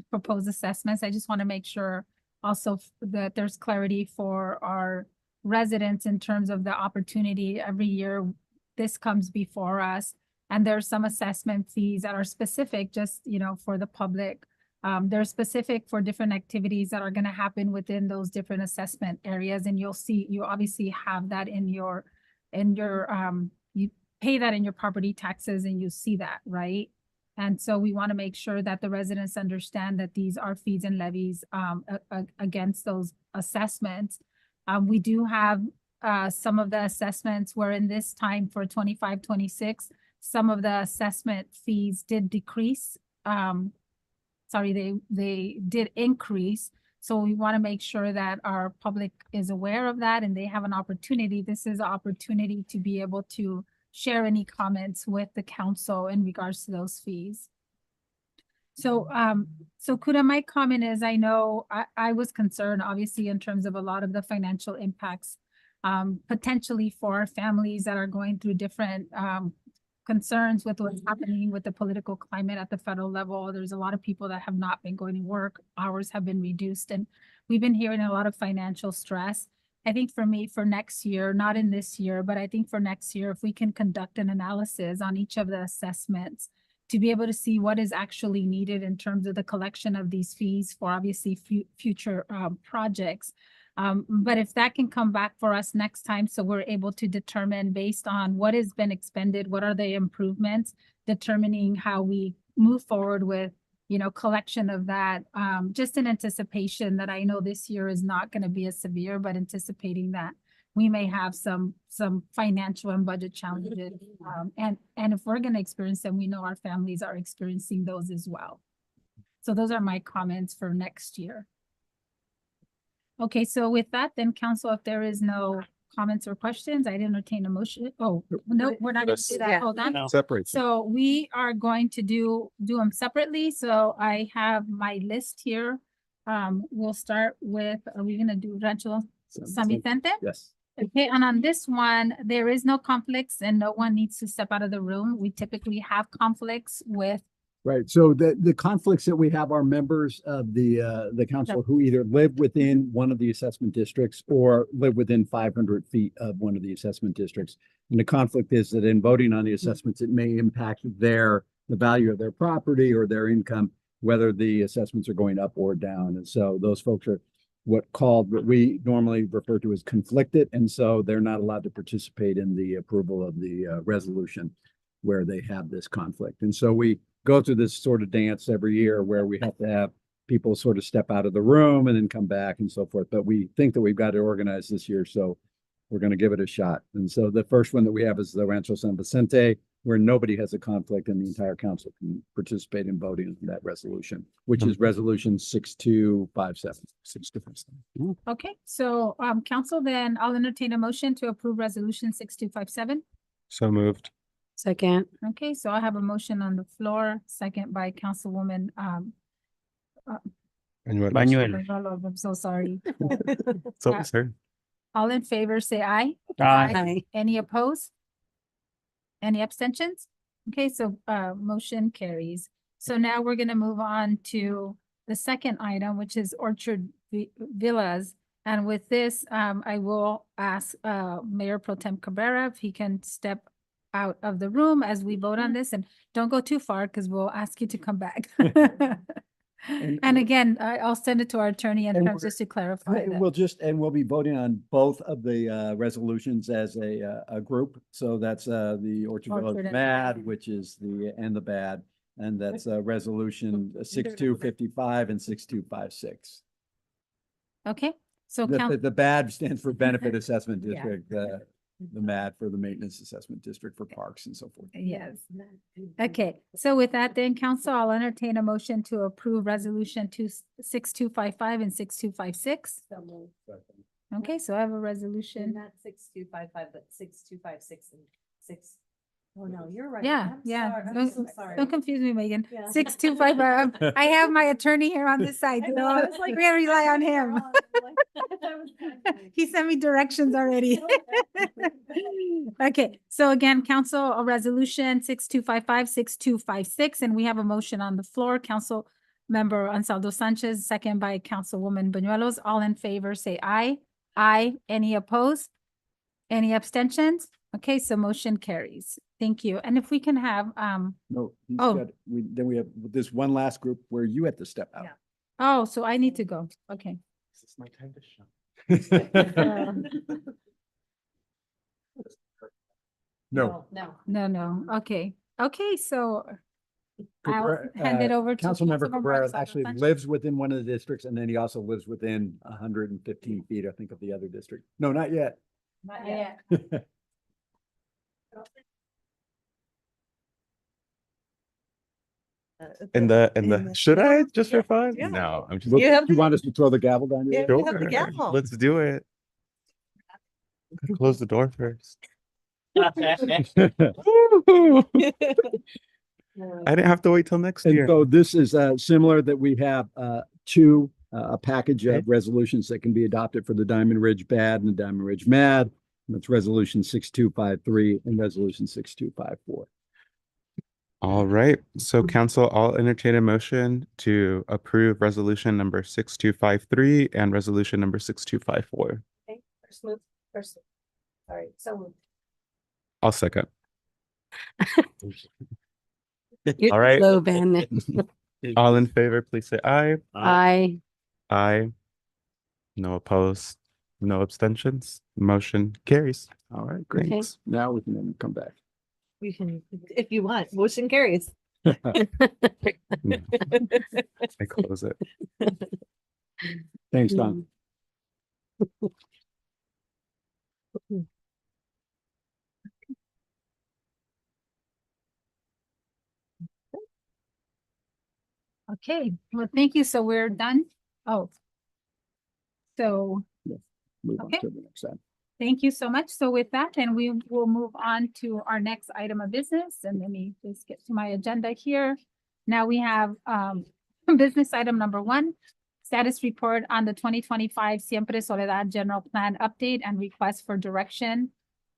proposed assessments. I just want to make sure also that there's clarity for our residents in terms of the opportunity. Every year this comes before us, and there's some assessment fees that are specific just, for the public. They're specific for different activities that are going to happen within those different assessment areas. And you'll see, you obviously have that in your, you pay that in your property taxes and you see that, right? And so we want to make sure that the residents understand that these are fees and levies against those assessments. We do have some of the assessments where in this time for 25-26, some of the assessment fees did decrease. They did increase. So we want to make sure that our public is aware of that and they have an opportunity. This is an opportunity to be able to share any comments with the council in regards to those fees. So, Kuda, my comment is, I know I was concerned, obviously, in terms of a lot of the financial impacts, potentially for our families that are going through different concerns with what's happening with the political climate at the federal level. There's a lot of people that have not been going to work. Hours have been reduced, and we've been hearing a lot of financial stress. I think for me, for next year, not in this year, but I think for next year, if we can conduct an analysis on each of the assessments to be able to see what is actually needed in terms of the collection of these fees for obviously future projects. But if that can come back for us next time, so we're able to determine based on what has been expended, what are the improvements, determining how we move forward with, collection of that, just in anticipation that I know this year is not going to be as severe, but anticipating that we may have some financial and budget challenges. And if we're going to experience them, we know our families are experiencing those as well. So those are my comments for next year. Okay, so with that, then council, if there is no comments or questions, I'd entertain a motion. Oh, no, we're not going to do that. Hold on. Separate. So we are going to do them separately. So I have my list here. We'll start with, are we going to do Rancho San Vicente? Yes. Okay, and on this one, there is no conflicts and no one needs to step out of the room. We typically have conflicts with. Right, so the conflicts that we have are members of the council who either live within one of the assessment districts or live within 500 feet of one of the assessment districts. And the conflict is that in voting on the assessments, it may impact the value of their property or their income, whether the assessments are going up or down. And so those folks are what we normally refer to as conflicted. And so they're not allowed to participate in the approval of the resolution where they have this conflict. And so we go through this sort of dance every year where we have to have people sort of step out of the room and then come back and so forth. But we think that we've got it organized this year, so we're going to give it a shot. And so the first one that we have is the Rancho San Vicente, where nobody has a conflict and the entire council can participate in voting on that resolution, which is resolution 6257. 6257. Okay, so council, then I'll entertain a motion to approve resolution 6257. So moved. Second. Okay, so I have a motion on the floor, second by Councilwoman Bañuelos. I'm so sorry. So, Yeah. sir. All in favor, say aye. Aye. Any opposed? Any abstentions? Okay, so motion carries. So now we're gonna move on to the second item, which is Orchard Villas. And with this, I will ask Mayor Pro Tem Cabrera if he can step out of the room as we vote on this, and don't go too far because we'll ask you to come back. And again, I'll send it to our attorney in And terms we're- just to clarify that. We'll be voting on both of the resolutions as a group. So that's the Orchard Orchard Village and MAD, Bad. which is the bad. And that's resolution 6255 and 6256. Okay, so The bad stands for Benefit Assessment Yeah. District, the MAD for the Maintenance Assessment District for Parks and so forth. Yes. Okay, so with that then, council, I'll entertain a motion to approve resolution 6255 and 6256. Okay, so I have a resolution. Not 6255, but 6256 and 6. Oh, no, you're right. Yeah, I'm yeah. sorry. I'm Don't so sorry. don't confuse me, Megan. Yeah. 6255. I have my attorney here on this side. I know, I was like, We gotta rely on him. I was like- He sent me directions already. Okay, so again, council, a resolution 6255, 6256, and we have a motion on the floor. Council Member Ansaldo Sanchez, second by Councilwoman Banuelos. All in favor, say aye. Aye. Any opposed? Any abstentions? Okay, so motion carries. Thank you. And if we can have, No, he's Oh. got, then we have this one last group where you have to step out. oh, so I need to go. Okay. This is my time to shine. No. No. No. Okay. Okay, so I'll Cabrera- hand it over to. Councilmember Cabrera Ansaldo actually Sanchez. lives within one of the districts, and then he also lives within 115 feet, I think, of the other district. No, not yet. Not yet. Should I just for fun? Yeah. No, I'm just. Look, You have you the- want us to throw the gavel down? Yeah. your you have the gavel. Let's do it. Close the door first. I didn't have to wait till next And year. so this is similar that we have a package of resolutions that can be adopted for the Diamond Ridge Bad and the Diamond Ridge Mad. And that's resolution 6253 and resolution 6254. All right, so council, I'll entertain a motion to approve resolution number 6253 and resolution number 6254. Okay, first, sorry, so moved. I'll second. You're All right. slow, Ben. All in favor, please say aye. Aye. Aye. No opposed, no abstentions. Motion carries. All right, great. Thanks. Now we can then come back. You can, if you want, motion carries. I close it. Thanks, Don. Okay, well, thank you. So we're done. Oh. So Move on Okay. to the next side. thank you so much. So with that, then we will move on to our next item of business, and let me just get to my agenda here. Now we have business item number 1, status report on the 2025 Siempre Soledad General Plan update and request for direction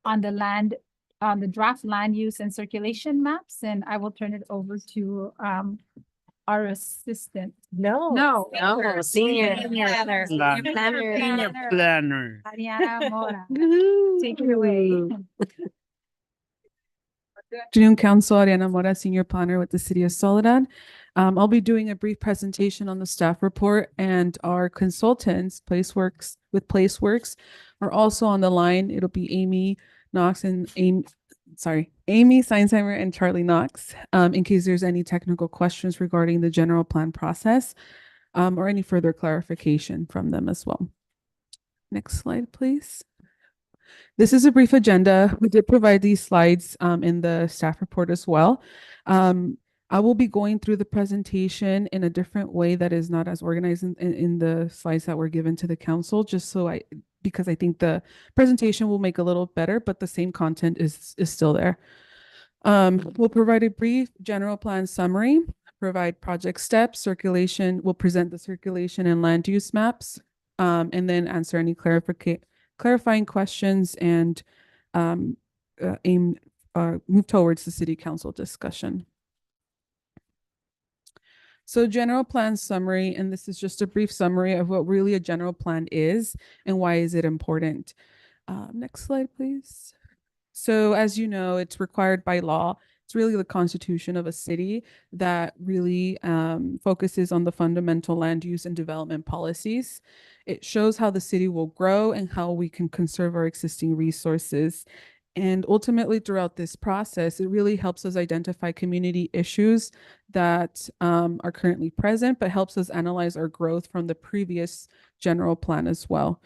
on the draft land use and circulation maps, and I will turn it over to our assistant. No. No. No, senior. Planner. Senior planner. Ariana Mora. Take it away. Good afternoon, Council. Ariana Mora, Senior Planner with the City of Soledad. I'll be doing a brief presentation on the staff report, and our consultants, PlaceWorks, are also on the line. It'll be Amy Knox and Amy Seinsheimer and Charlie Knox, in case there's any technical questions regarding the general plan process, or any further clarification from them as well. Next slide, please. This is a brief agenda. We did provide these slides in the staff report as well. I will be going through the presentation in a different way that is not as organized in the slides that were given to the council, because I think the presentation will make a little better, but the same content is still there. We'll provide a brief general plan summary, provide project steps, circulation, we'll present the circulation and land use maps, and then answer any clarifying questions and move towards the city council discussion. So general plan summary, and this is just a brief summary of what really a general plan is and why is it important. Next slide, please. So as you know, it's required by law. It's really the constitution of a city that really focuses on the fundamental land use and development policies. It shows how the city will grow and how we can conserve our existing resources. And ultimately, throughout this process, it really helps us identify community issues that are currently present, but helps us analyze our growth from the previous general plan as well.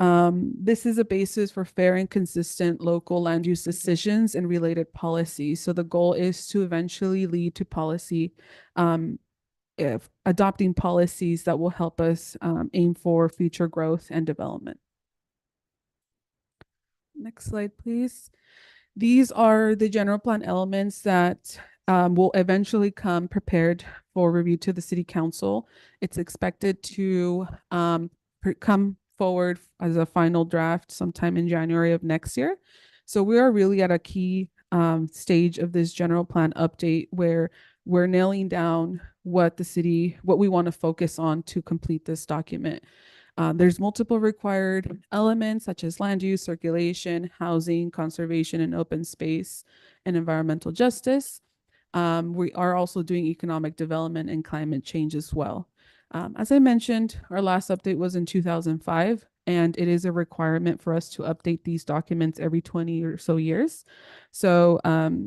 This is a basis for fair and consistent local land use decisions and related policies. So the goal is to eventually lead to policy, adopting policies that will help us aim for future growth and development. Next slide, please. These are the general plan elements that will eventually come prepared for review to the city council. It's expected to come forward as a final draft sometime in January of next year. So we are really at a key stage of this general plan update where we're nailing down what we want to focus on to complete this document. There's multiple required elements such as land use, circulation, housing, conservation and open space, and environmental justice. We are also doing economic development and climate change as well. As I mentioned, our last update was in 2005, and it is a requirement for us to update these documents every 20 or so years. So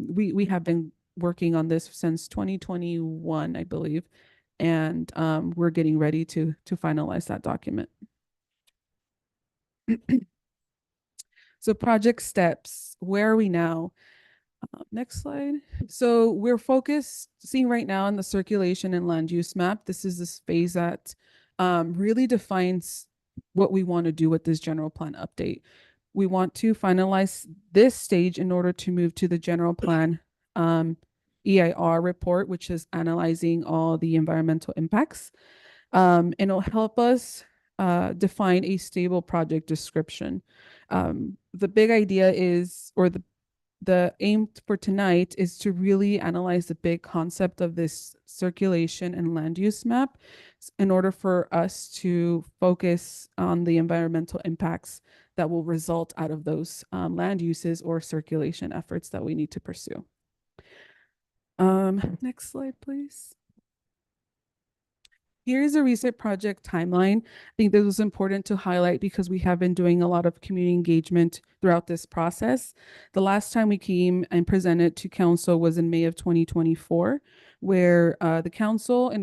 we have been working on this since 2021, I believe, and we're getting ready to finalize that document. So project steps, where are we now? Next slide. So we're focusing right now on the circulation and land use map. This is this phase that really defines what we want to do with this general plan update. We want to finalize this stage in order to move to the general plan EIR report, which is analyzing all the environmental impacts. And it'll help us define a stable project description. The big idea is, or the aim for tonight is to really analyze the big concept of this circulation and land use map in order for us to focus on the environmental impacts that will result out of those land uses or circulation efforts that we need to pursue. Next slide, please. Here's a recent project timeline. I think this was important to highlight because we have been doing a lot of community engagement throughout this process. The last time we came and presented to council was in May of 2024, where the council,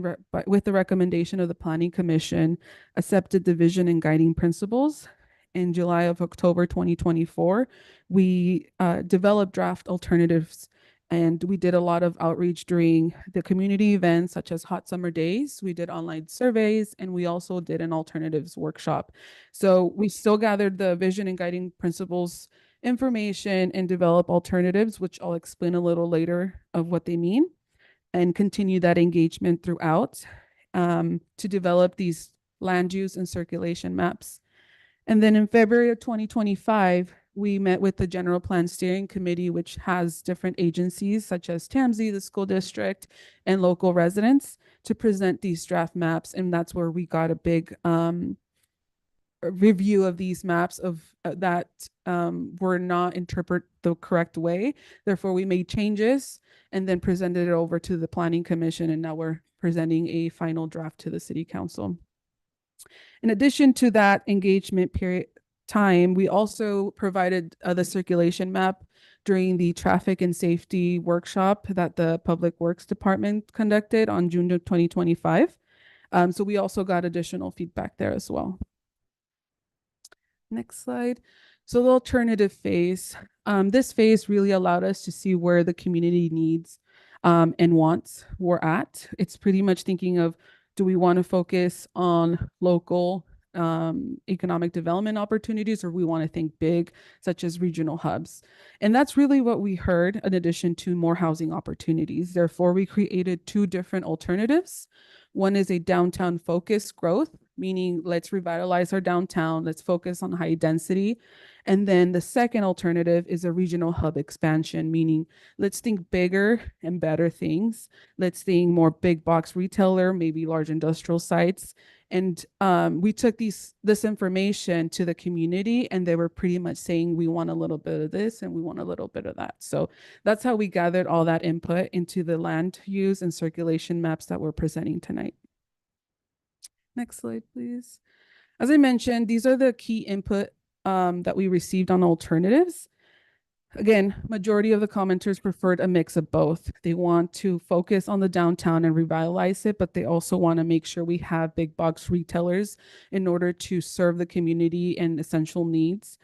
with the recommendation of the Planning Commission, accepted the vision and guiding principles. In July of October 2024, we developed draft alternatives. And we did a lot of outreach during the community events such as Hot Summer Days. We did online surveys, and we also did an alternatives workshop. So we still gathered the vision and guiding principles information and develop alternatives, which I'll explain a little later of what they mean, and continue that engagement throughout to develop these land use and circulation maps. And then in February of 2025, we met with the General Plan Steering Committee, which has different agencies such as TAMSI, the school district, and local residents to present these draft maps. And that's where we got a big review of these maps that were not interpreted the correct way. Therefore, we made changes and then presented it over to the Planning Commission. And now we're presenting a final draft to the City Council. In addition to that engagement period time, we also provided the circulation map during the traffic and safety workshop that the Public Works Department conducted on June of 2025. So we also got additional feedback there as well. Next slide. So the alternative phase. This phase really allowed us to see where the community needs and wants were at. It's pretty much thinking of, do we want to focus on local economic development opportunities, or we want to think big, such as regional hubs. And that's really what we heard in addition to more housing opportunities. Therefore, we created two different alternatives. One is a downtown focused growth, meaning let's revitalize our downtown, let's focus on high density. And then the second alternative is a regional hub expansion, meaning let's think bigger and better things. Let's think more big box retailer, maybe large industrial sites. And we took this information to the community, and they were pretty much saying, we want a little bit of this and we want a little bit of that. So that's how we gathered all that input into the land use and circulation maps that we're presenting tonight. Next slide, please. As I mentioned, these are the key input that we received on alternatives. Again, majority of the commenters preferred a mix of both. They want to focus on the downtown and revitalize it, but they also want to make sure we have big box retailers in order to serve the community and essential needs.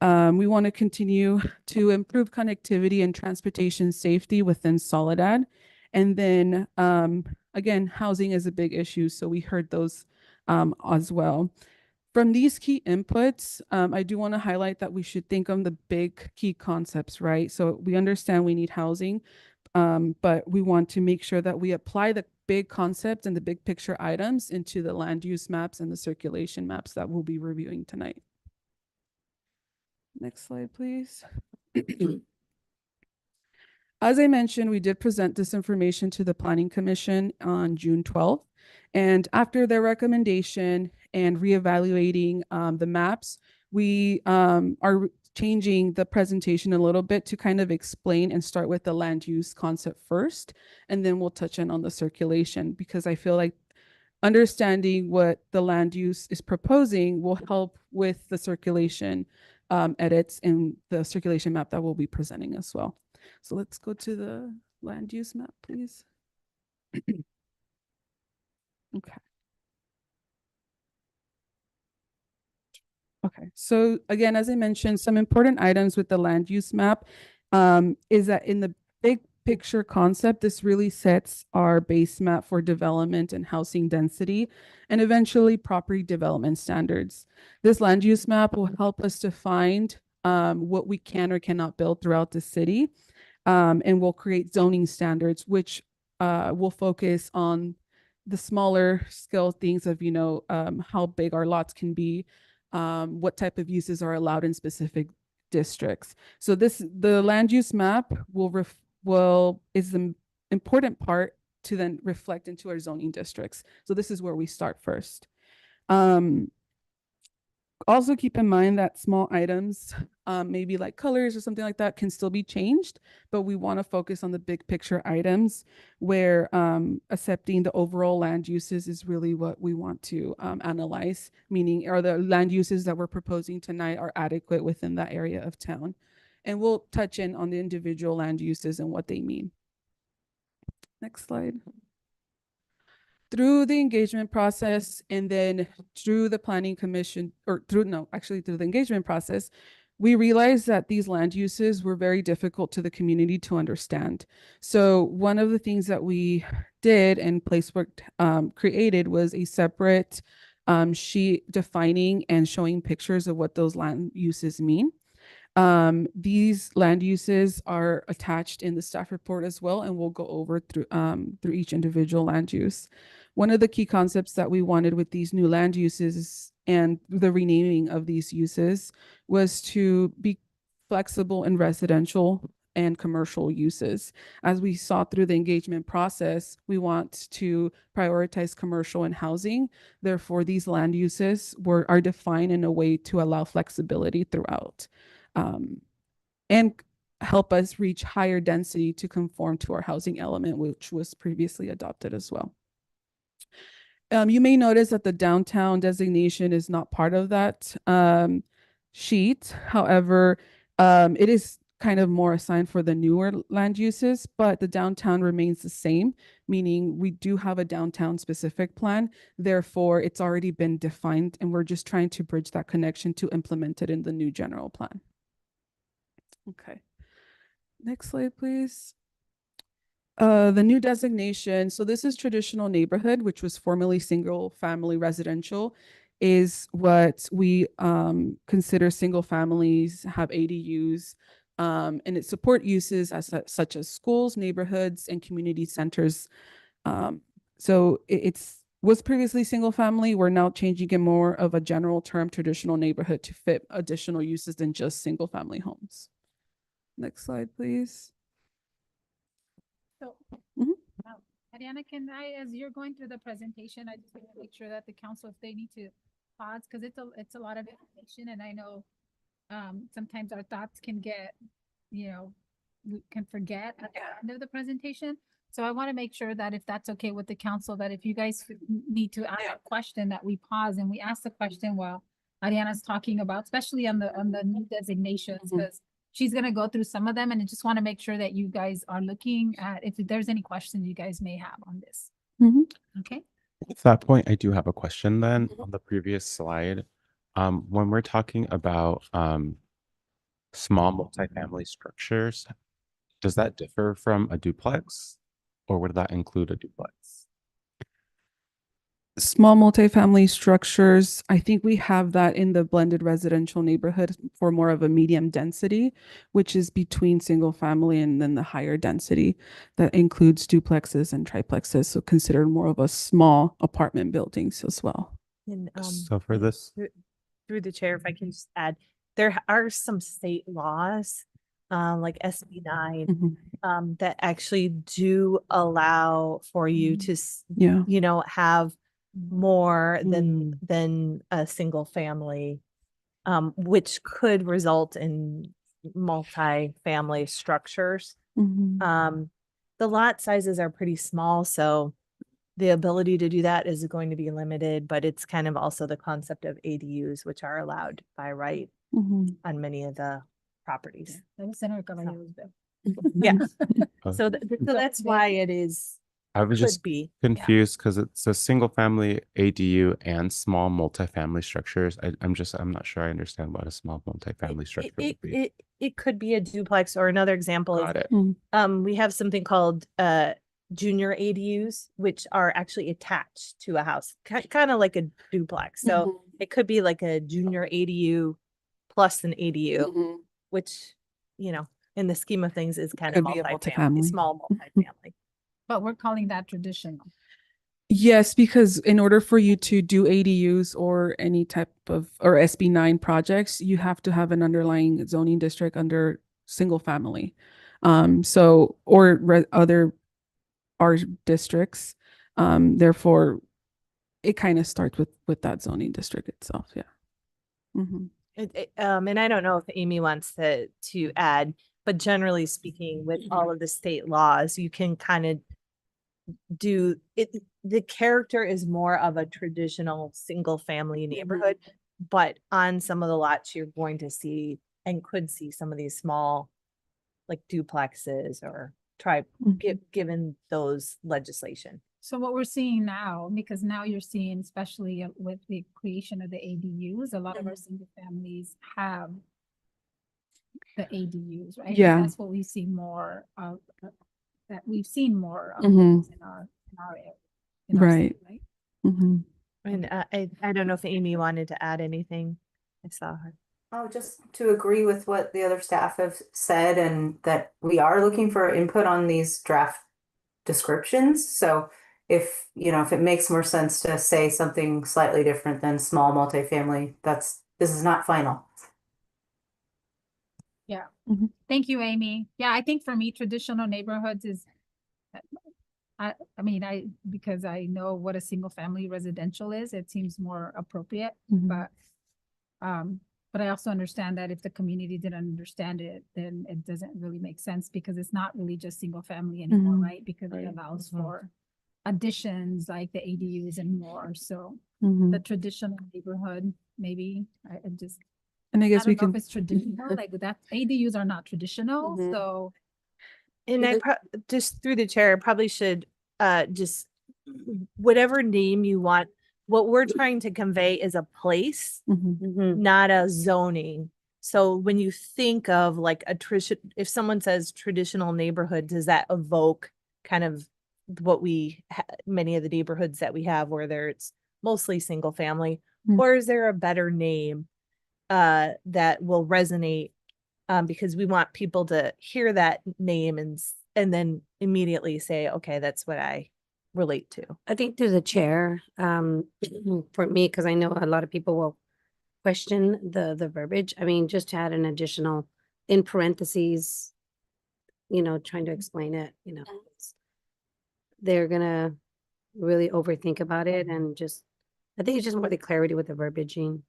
We want to continue to improve connectivity and transportation safety within Soledad. And then, again, housing is a big issue, so we heard those as well. From these key inputs, I do want to highlight that we should think on the big key concepts, right? So we understand we need housing, but we want to make sure that we apply the big concepts and the big picture items into the land use maps and the circulation maps that we'll be reviewing tonight. Next slide, please. As I mentioned, we did present this information to the Planning Commission on June 12th. And after their recommendation and reevaluating the maps, we are changing the presentation a little bit to kind of explain and start with the land use concept first, and then we'll touch in on the circulation, because I feel like understanding what the land use is proposing will help with the circulation edits in the circulation map that we'll be presenting as well. So let's go to the land use map, please. Okay. Okay, so again, as I mentioned, some important items with the land use map is that in the big picture concept, this really sets our base map for development and housing density, and eventually property development standards. This land use map will help us define what we can or cannot build throughout the city, and we'll create zoning standards, which will focus on the smaller scale things of, you know, how big our lots can be, what type of uses are allowed in specific districts. So the land use map is the important part to then reflect into our zoning districts. So this is where we start first. Also keep in mind that small items, maybe like colors or something like that, can still be changed, but we want to focus on the big picture items where accepting the overall land uses is really what we want to analyze, meaning are the land uses that we're proposing tonight are adequate within that area of town. And we'll touch in on the individual land uses and what they mean. Next slide. Through the engagement process and then through the Planning Commission, or through the engagement process, we realized that these land uses were very difficult to the community to understand. So one of the things that we did and Placework created was a separate sheet defining and showing pictures of what those land uses mean. These land uses are attached in the staff report as well, and we'll go over through each individual land use. One of the key concepts that we wanted with these new land uses and the renaming of these uses was to be flexible in residential and commercial uses. As we saw through the engagement process, we want to prioritize commercial and housing. Therefore, these land uses are defined in a way to allow flexibility throughout. And help us reach higher density to conform to our housing element, which was previously adopted as well. You may notice that the downtown designation is not part of that sheet. However, it is kind of more assigned for the newer land uses, but the downtown remains the same, meaning we do have a downtown specific plan. Therefore, it's already been defined, and we're just trying to bridge that connection to implement it in the new general plan. Okay, next slide, please. The new designation. So this is traditional neighborhood, which was formerly single family residential. is what we consider single families have ADUs. And its support uses such as schools, neighborhoods, and community centers. So it's was previously single family. We're now changing it more of a general term, traditional neighborhood, to fit additional uses than just single family homes. Next slide, please. So, Mhm. Ariana, can I, as you're going through the presentation, I just want to make sure that the council, if they need to pause, because it's a lot of information, and I know sometimes our thoughts can get, we can forget at the end of the presentation. So I want to make sure that if that's okay with the council, that if you guys need to ask a question, that we pause and we ask the question while Ariana's talking about, especially on the new designations, because she's gonna go through some of them, and I just want to make sure that you guys are looking at if there's any questions you guys may have on this. Okay. At that point, I do have a question then on the previous slide. When we're talking about small multifamily structures, does that differ from a duplex, or would that include a duplex? Small multifamily structures, I think we have that in the blended residential neighborhood for more of a medium density, which is between single family and then the higher density that includes duplexes and triplexes. So considered more of a small apartment buildings as well. And, So for this, through the chair, if I can just add, there are some state laws, like SB 9, that actually do allow for you to, Yeah. have more than a single family, which could result in multi-family structures. The lot sizes are pretty small, so the ability to do that is going to be limited, but it's kind of also the concept of ADUs, which are allowed by right on many of the properties. That was Senator Caballero's bill. Yeah. So that's why it is. I was could just be. confused because it's a single family ADU and small multifamily structures. I'm not sure I understand what a small multifamily structure would be. It could be a duplex, or another example Got is it. we have something called junior ADUs, which are actually attached to a house, kind of like a duplex. So it could be like a junior ADU plus an ADU, which, in the scheme of things is kind of Could be a multifamily, small multifamily. But we're calling that traditional. Yes, because in order for you to do ADUs or any type of, or SB 9 projects, you have to have an underlying zoning district under single family. So, or other R districts. Therefore, it kind of starts with that zoning district itself. Yeah. And I don't know if Amy wants to add, but generally speaking, with all of the state laws, you can kind of do it. The character is more of a traditional single family neighborhood, but on some of the lots, you're going to see and could see some of these small, like duplexes or given those legislation. So what we're seeing now, because now you're seeing, especially with the creation of the ADUs, a lot of our single families have the ADUs, right? Yeah. That's what we see more of, that we've seen more of Mhm. in our area. Right. Right? And I don't know if Amy wanted to add anything. I saw her. Oh, just to agree with what the other staff have said, and that we are looking for input on these draft descriptions. So if it makes more sense to say something slightly different than small multifamily, this is not final. Yeah. Thank you, Amy. Yeah, I think for me, traditional neighborhoods is, because I know what a single family residential is, it seems more appropriate, but I also understand that if the community didn't understand it, then it doesn't really make sense, because it's not really just single family anymore, right? Because it allows for additions like the ADUs and more. So the traditional neighborhood, maybe and I guess we don't know can. if it's traditional, like that ADUs are not traditional. So, And I just through the chair, probably should just whatever name you want. What we're trying to convey is a place, not a zoning. So when you think of like if someone says traditional neighborhood, does that evoke kind of what many of the neighborhoods that we have, where it's mostly single family, Mm. Or is there a better name that will resonate? Because we want people to hear that name and then immediately say, okay, that's what I relate to. I think through the chair, for me, because I know a lot of people will question the verbiage. I mean, just to add an additional in parentheses, trying to explain it, they're gonna really overthink about it and I think it's just more the clarity with the verbiaging.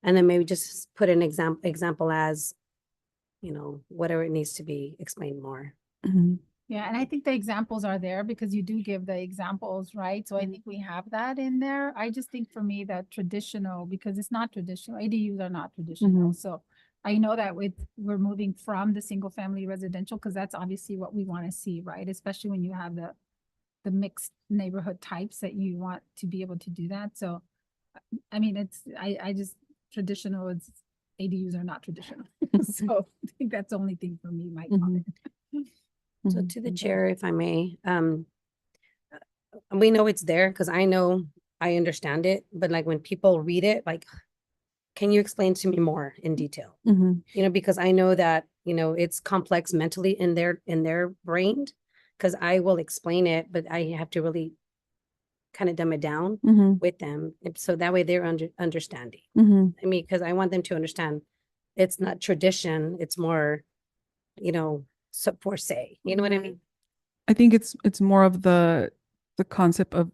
And then maybe just put an example as, whatever it needs to be explained more. Mhm. Yeah, and I think the examples are there because you do give the examples, right? So I think we have that in there. I just think for me that traditional, because it's not traditional, ADUs are not traditional. Mhm. So I know that we're moving from the single family residential because that's obviously what we want to see, right? Especially when you have the mixed neighborhood types that you want to be able to do that. So I mean, I just traditional, ADUs are not traditional. So I think that's the only thing for me, my comment. So to the chair, if I may, we know it's there because I know I understand it, but like when people read it, like, can you explain to me more in detail? Mhm. Because I know that, it's complex mentally in their brain, because I will explain it, but I have to really kind of dumb it down Mhm. with them. So that way they're understanding. Mhm. I mean, because I want them to understand it's not tradition, it's more, per se, you know what I mean? I think it's more of the concept of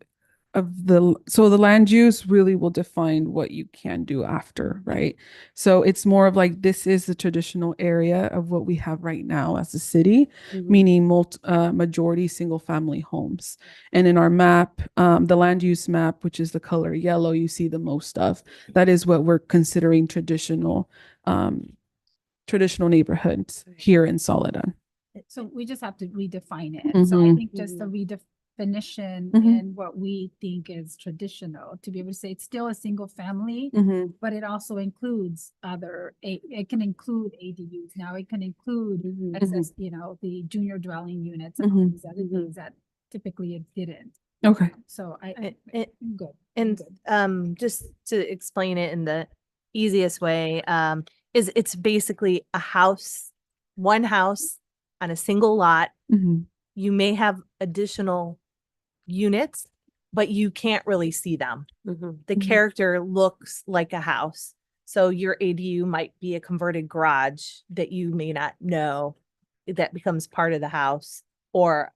so the land use really will define what you can do after, right? So it's more of like this is the traditional area of what we have right now as a city, Mhm. meaning majority single family homes. And in our map, the land use map, which is the color yellow, you see the most of, that is what we're considering traditional neighborhoods here in Soledad. So we just have to redefine it. So I Mhm. think just the redefinition Mhm. and what we think is traditional, to be able to say it's still a single family, Mhm. but it also includes it can include ADUs. Now it can include access, the junior dwelling units and all Mhm. these other things that typically it didn't. Okay. So good. And good. just to explain it in the easiest way, is it's basically one house on a single lot. Mhm. You may have additional units, but you can't really see them. The Mhm. character looks like a house. So your ADU might be a converted garage that you may not know that becomes part of the house, or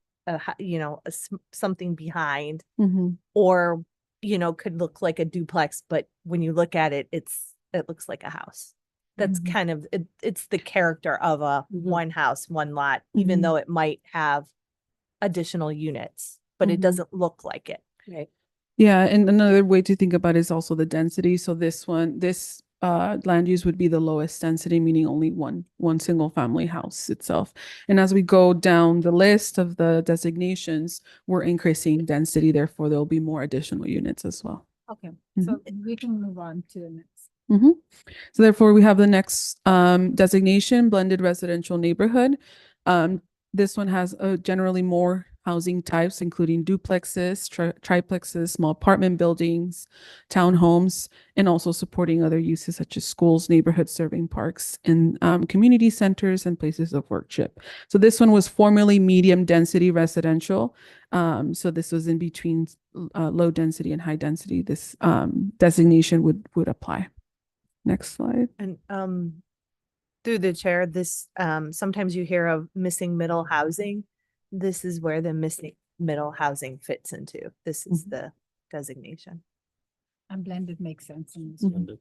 something behind, Mhm. or could look like a duplex, but when you look at it, it looks like a house. That's Mhm. kind of it's the character of a one house, one lot, even Mhm. though it might have additional units, but it Mhm. doesn't look like it. Right. Yeah, and another way to think about it is also the density. So this land use would be the lowest density, meaning only one single family house itself. And as we go down the list of the designations, we're increasing density, therefore there'll be more additional units as well. Okay, so we can move on to the next. Mhm. So therefore, we have the next designation, blended residential neighborhood. This one has generally more housing types, including duplexes, triplexes, small apartment buildings, townhomes, and also supporting other uses such as schools, neighborhood serving parks, and community centers and places of worship. So this one was formerly medium density residential. So this was in between low density and high density. This designation would apply. Next slide. And through the chair, this sometimes you hear of missing middle housing. This is where the missing middle housing fits into. This is the designation. And blended makes sense in this Mhm.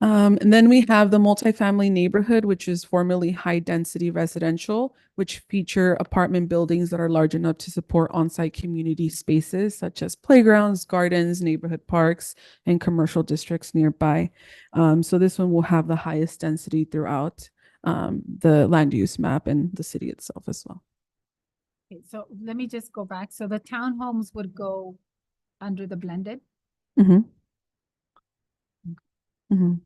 And then we have the multifamily neighborhood, which is formerly high density residential, which feature apartment buildings that are large enough to support on-site community spaces such as playgrounds, gardens, neighborhood parks, and commercial districts nearby. So this one will have the highest density throughout the land use map and the city itself as well. Okay, so let me just go back. So the townhomes would go under the blended. Mhm. Mhm.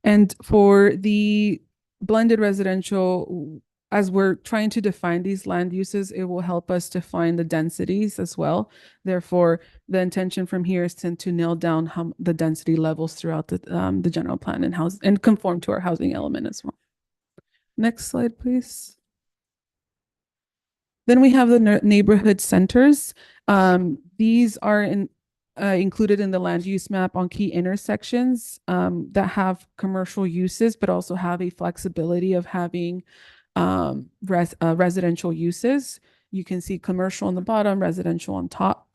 And for the blended residential, as we're trying to define these land uses, it will help us define the densities as well. Therefore, the intention from here is to nail down how the density levels throughout the general plan and house and conform to our housing element as well. Next slide, please. Then we have the neighborhood centers. These are included in the land use map on key intersections that have commercial uses, but also have a flexibility of having residential uses. You can see commercial on the bottom, residential on top.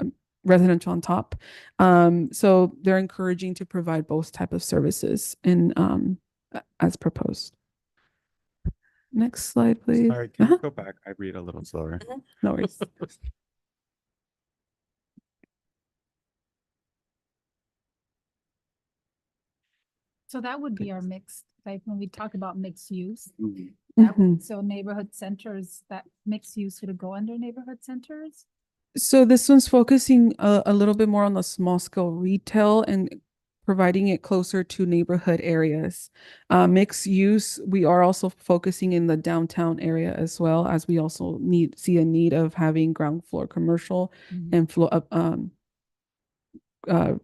So they're encouraging to provide both type of services in as proposed. Next slide, please. Sorry, can you go back? I read a little slower. No worries. So that would be our mixed, like when we talk about mixed use. Mm-hmm. So neighborhood centers, that mixed use would go under neighborhood centers? So this one's focusing a little bit more on the small scale retail and providing it closer to neighborhood areas. Mixed use, we are also focusing in the downtown area as well, as we also see a need of having ground floor commercial and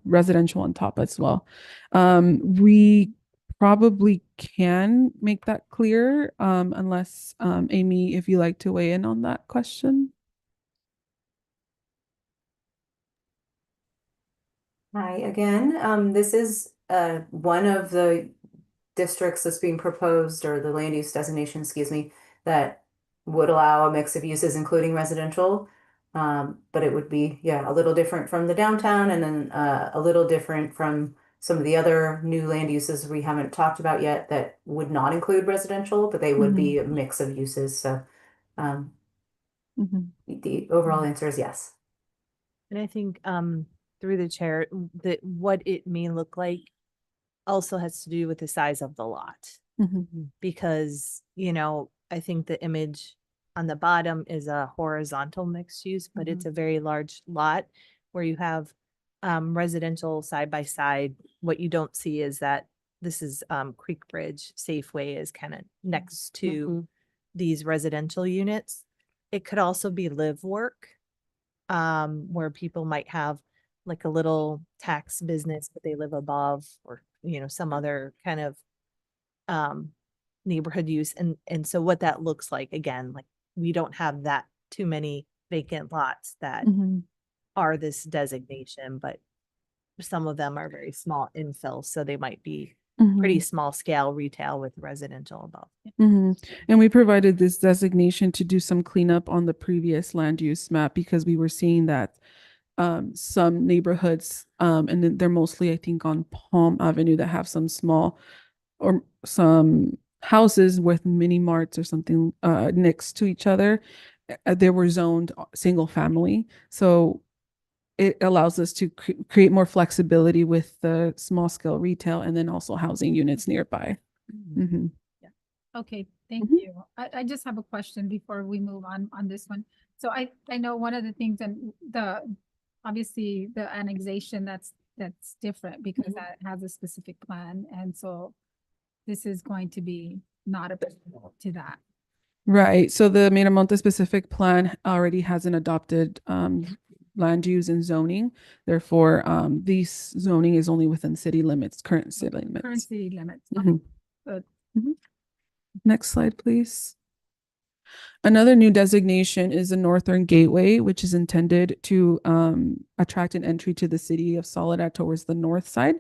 residential on top as well. We probably can make that clear, unless Amy, if you like to weigh in on that question. Hi again. This is one of the districts that's being proposed, or the land use designation, excuse me, that would allow a mix of uses, including residential. But it would be, yeah, a little different from the downtown, and then a little different from some of the other new land uses we haven't talked about yet that would not include residential, but they would be a mix of uses. So the overall answer is yes. And I think through the chair, that what it may look like also has to do with the size of the lot. Because, you know, I think the image on the bottom is a horizontal mixed use, but it's a very large lot where you have residential side by side. What you don't see is that this is Creek Bridge Safeway is kind of next to these residential units. It could also be live work, where people might have like a little tax business, but they live above, or, you know, some other kind of neighborhood use. And so what that looks like, again, like we don't have that too many vacant lots that are this designation, but some of them are very small infill. So they might be pretty small scale retail with residential above. And we provided this designation to do some cleanup on the previous land use map, because we were seeing that some neighborhoods, and then they're mostly, I think, on Palm Avenue, that have some small or some houses with mini marts or something next to each other. They were zoned single family. So it allows us to create more flexibility with the small scale retail and then also housing units nearby. Okay, thank you. I just have a question before we move on this one. So I know one of the things, and obviously the annexation, that's different because that has a specific plan. And so this is going to be not applicable to that. Right. So the Miramonte specific plan already has an adopted land use and zoning. Therefore, this zoning is only within city limits, current city limits. Current city limits. Good. Next slide, please. Another new designation is the Northern Gateway, which is intended to attract an entry to the city of Soledad towards the north side,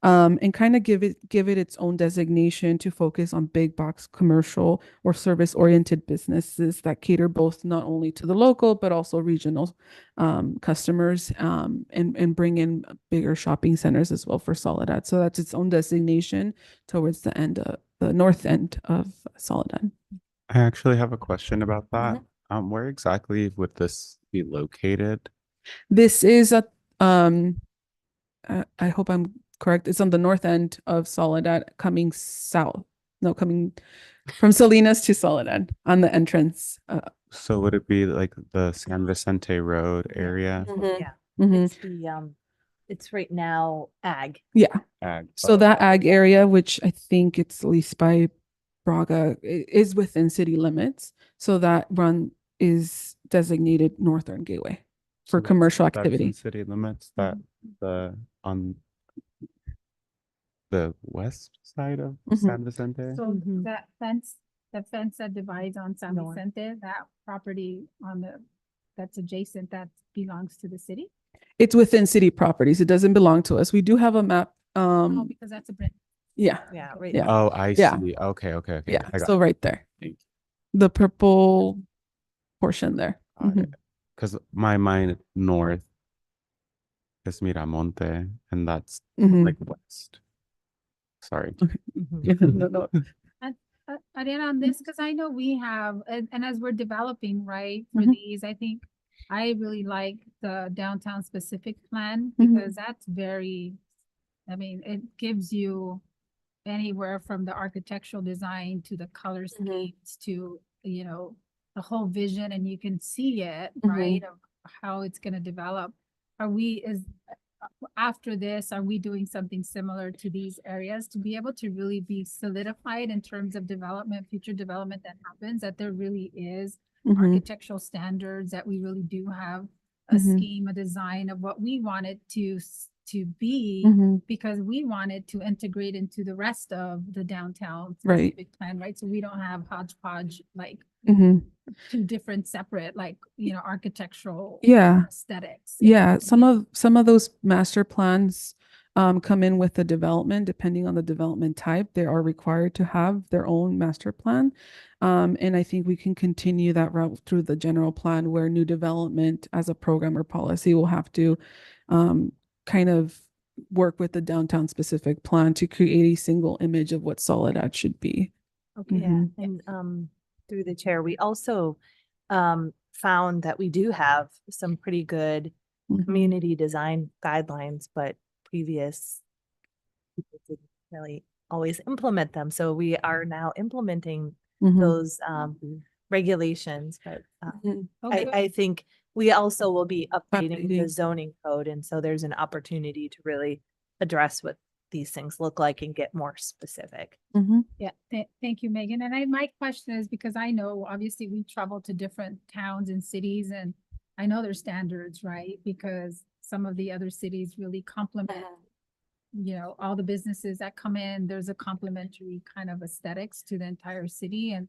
and kind of give it its own designation to focus on big box commercial or service oriented businesses that cater both not only to the local but also regional customers, and bring in bigger shopping centers as well for Soledad. So that's its own designation towards the north end of Soledad. I actually have a question about that. Where exactly would this be located? This is I hope I'm correct. It's on the north end of Soledad, coming south. No, coming from Salinas to Soledad on the entrance. So would it be like the San Vicente Road area? Yeah. It's it's right now ag. Yeah. Ag. So that ag area, which I think it's leased by Braga is within city limits. So that run is designated Northern Gateway for commercial That's in activity. city limits, that on the west side of San Vicente. So that fence, the fence that divides on San North. Vicente, that property that's adjacent, that belongs to the city? It's within city properties. It doesn't belong to us. We do have a map. Oh, because that's a Brit. Yeah. Yeah, right. Yeah. Oh, I Yeah. see. Okay, okay, okay. Yeah. I got So it. right there, the purple portion there. Mhm. Because my mind north is Miramonte, and that's Mhm. like west. Sorry. Yeah, no, no. Ariana, on this, because I know we have, and as we're developing, right, for Mhm. these, I think I really like the downtown specific plan Mhm. because that's very, I mean, it gives you anywhere from the architectural design to the color schemes to, you know, the whole vision, and you can see it, right, of how it's gonna develop. After this, are we doing something similar to these areas to be able to really be solidified in terms of development, future development that happens, that there really is architectural standards, that we really do have a scheme, a design of what we want it to be, because we want it to integrate into the rest of the downtown Right. specific plan, right? So we don't have hodgepodge, like Mhm. two different separate, like, you know, architectural Yeah. aesthetics. Yeah, some of those master plans come in with the development, depending on the development type. They are required to have their own master plan. And I think we can continue that route through the general plan where new development as a program or policy will have to kind of work with the downtown specific plan to create a single image of what Soledad should be. Okay, Mhm. and through the chair, we also found that we do have some pretty good Mhm. community design guidelines, but previous people didn't really always implement them. So we are now implementing Mhm. those regulations, but Mhm. I think we also will be updating the Updating. zoning code, and so there's an opportunity to really address what these things look like and get more specific. Mhm. Yeah, thank you, Megan. And my question is, because I know obviously we travel to different towns and cities, and I know their standards, right? Because some of the other cities really complement, you know, all the businesses that come in, there's a complementary kind of aesthetics to the entire city. And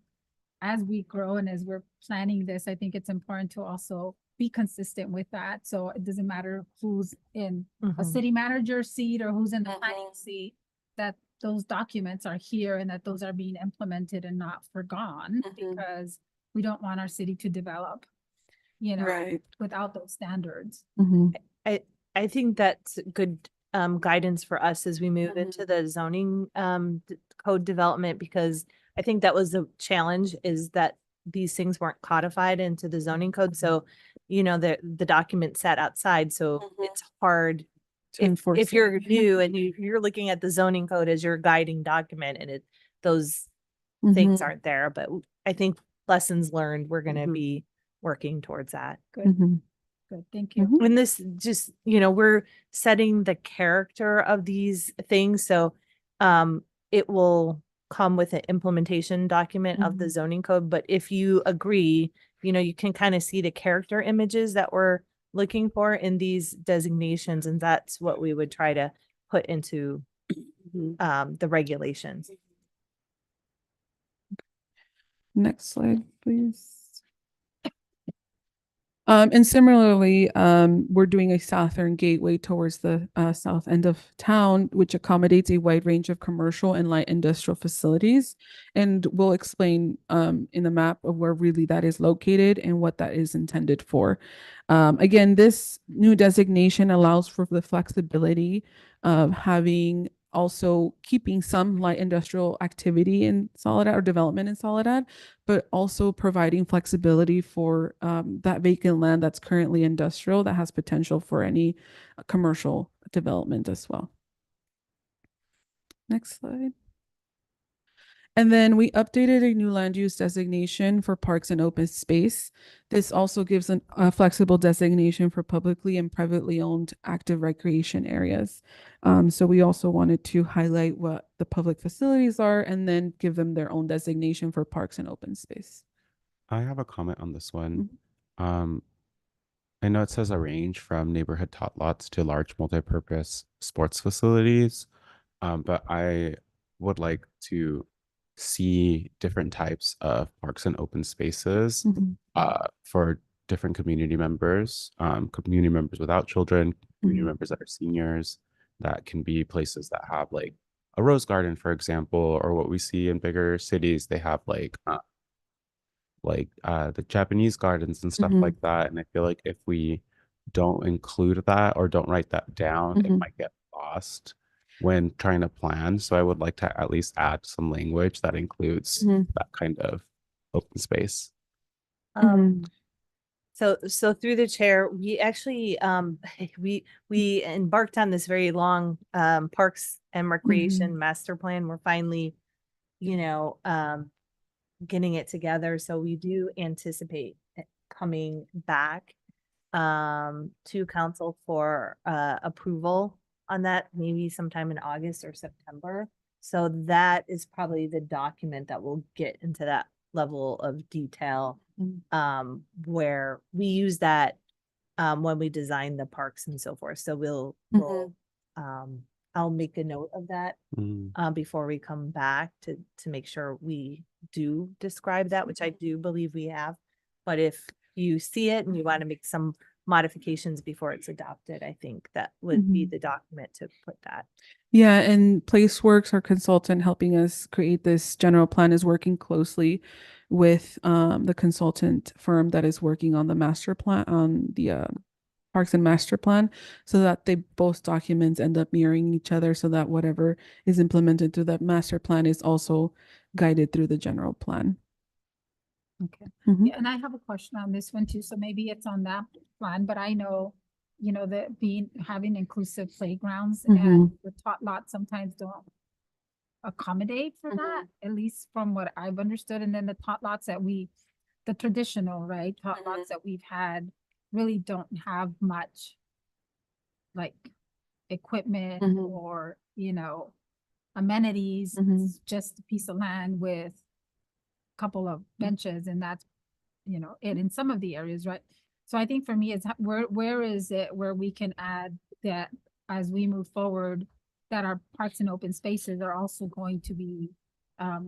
as we grow and as we're planning this, I think it's important to also be consistent with that. So it doesn't matter who's in a Mhm. city manager seat or who's in the planning seat, that those documents are here and that those are being implemented and not forgone, because we don't want our city to develop, you know, Right. without those standards. Mhm. I think that's good guidance for us as we move into the zoning code development, because I think that was the challenge, is that these things weren't codified into the zoning code. So, you know, the document sat outside, so it's hard To enforce if it. you're new and you're looking at the zoning code as your guiding document, and those things Mhm. aren't there. But I think lessons learned, we're going to be working towards that. Good, Mhm. good, thank you. And this just, you know, we're setting the character of these things. So it will come with an implementation document of the zoning code. But if you agree, you know, you can kind of see the character images that we're looking for in these designations. And that's what we would try to put into the regulations. Next slide, please. And similarly, we're doing a southern gateway towards the south end of town, which accommodates a wide range of commercial and light industrial facilities. And we'll explain in the map of where really that is located and what that is intended for. Again, this new designation allows for the flexibility of having also keeping some light industrial activity in Soledad or development in Soledad, but also providing flexibility for that vacant land that's currently industrial that has potential for any commercial development as well. Next slide. And then we updated a new land use designation for parks and open space. This also gives a flexible designation for publicly and privately owned active recreation areas. So we also wanted to highlight what the public facilities are and then give them their own designation for parks and open space. I have a comment on this one. I know it says a range from neighborhood tot lots to large multipurpose sports facilities, but I would like to see different types of parks and open spaces for different community members without children, community members that are seniors, that can be places that have like a rose garden, for example, or what we see in bigger cities, they have like the Japanese gardens and stuff like that. And I feel like if we don't include that or don't write that down, it might get lost when trying to plan. So I would like to at least add some language that includes that kind of open space. So through the chair, we actually we embarked on this very long parks and recreation master plan. We're finally, getting it together. So we do anticipate it coming back to council for approval on that, maybe sometime in August or September. So that is probably the document that will get into that level of detail, where we use that when we design the parks and so forth. So we'll I'll make a note of that before we come back to make sure we do describe that, which I do believe we have. But if you see it and you want to make some modifications before it's adopted, I think that would be the document to put that. Yeah, and PlaceWorks, our consultant helping us create this general plan, is working closely with the consultant firm that is working on the master plan, on the Parks and Master Plan, so that they both documents end up mirroring each other, so that whatever is implemented through that master plan is also guided through the general plan. Okay. Yeah, and I have a question on this one too. So maybe it's on that plan, but I know, that having inclusive playgrounds and the tot lots sometimes don't accommodate for that, at least from what I've understood. And then the tot lots that the traditional, right, tot lots that we've had really don't have much like equipment or, amenities. It's just a piece of land with a couple of benches, and that's, it in some of the areas, right? So I think for me, it's where is it where we can add that as we move forward, that our parks and open spaces are also going to be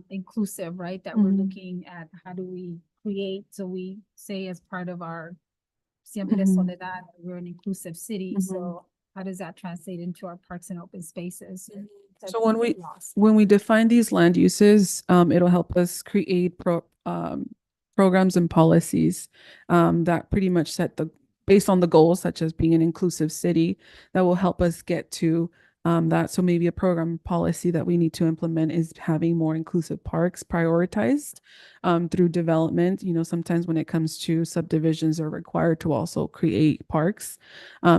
inclusive, right? That we're looking at how do we create, so we say as part of our Siempre Soledad, we're an inclusive city. So how does that translate into our parks and open spaces? So when we define these land uses, it'll help us create programs and policies that pretty much based on the goals, such as being an inclusive city, that will help us get to that. So maybe a program policy that we need to implement is having more inclusive parks prioritized through development. Sometimes when it comes to subdivisions, they're required to also create parks.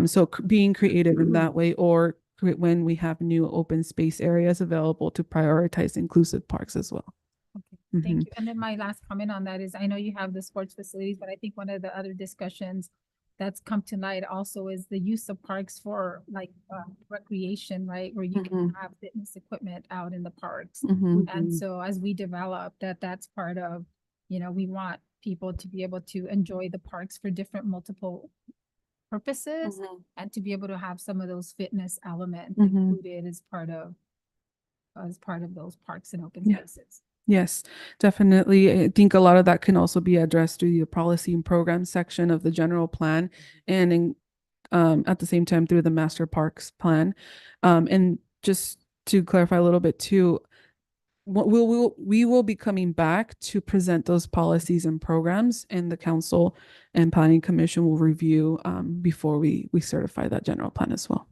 So being creative in that way, or when we have new open space areas available, to prioritize inclusive parks as well. Okay, thank you. And then my last comment on that is, I know you have the sports facilities, but I think one of the other discussions that's come to light also is the use of parks for like recreation, right? Where you can have fitness equipment out in the parks. And so as we develop that's part of, we want people to be able to enjoy the parks for different multiple purposes, and to be able to have some of those fitness elements included as part of those parks and open spaces. Yes, definitely. I think a lot of that can also be addressed through the policy and program section of the general plan, and at the same time through the master parks plan. And just to clarify a little bit too, we will be coming back to present those policies and programs, and the council and planning commission will review before we certify that general plan as well.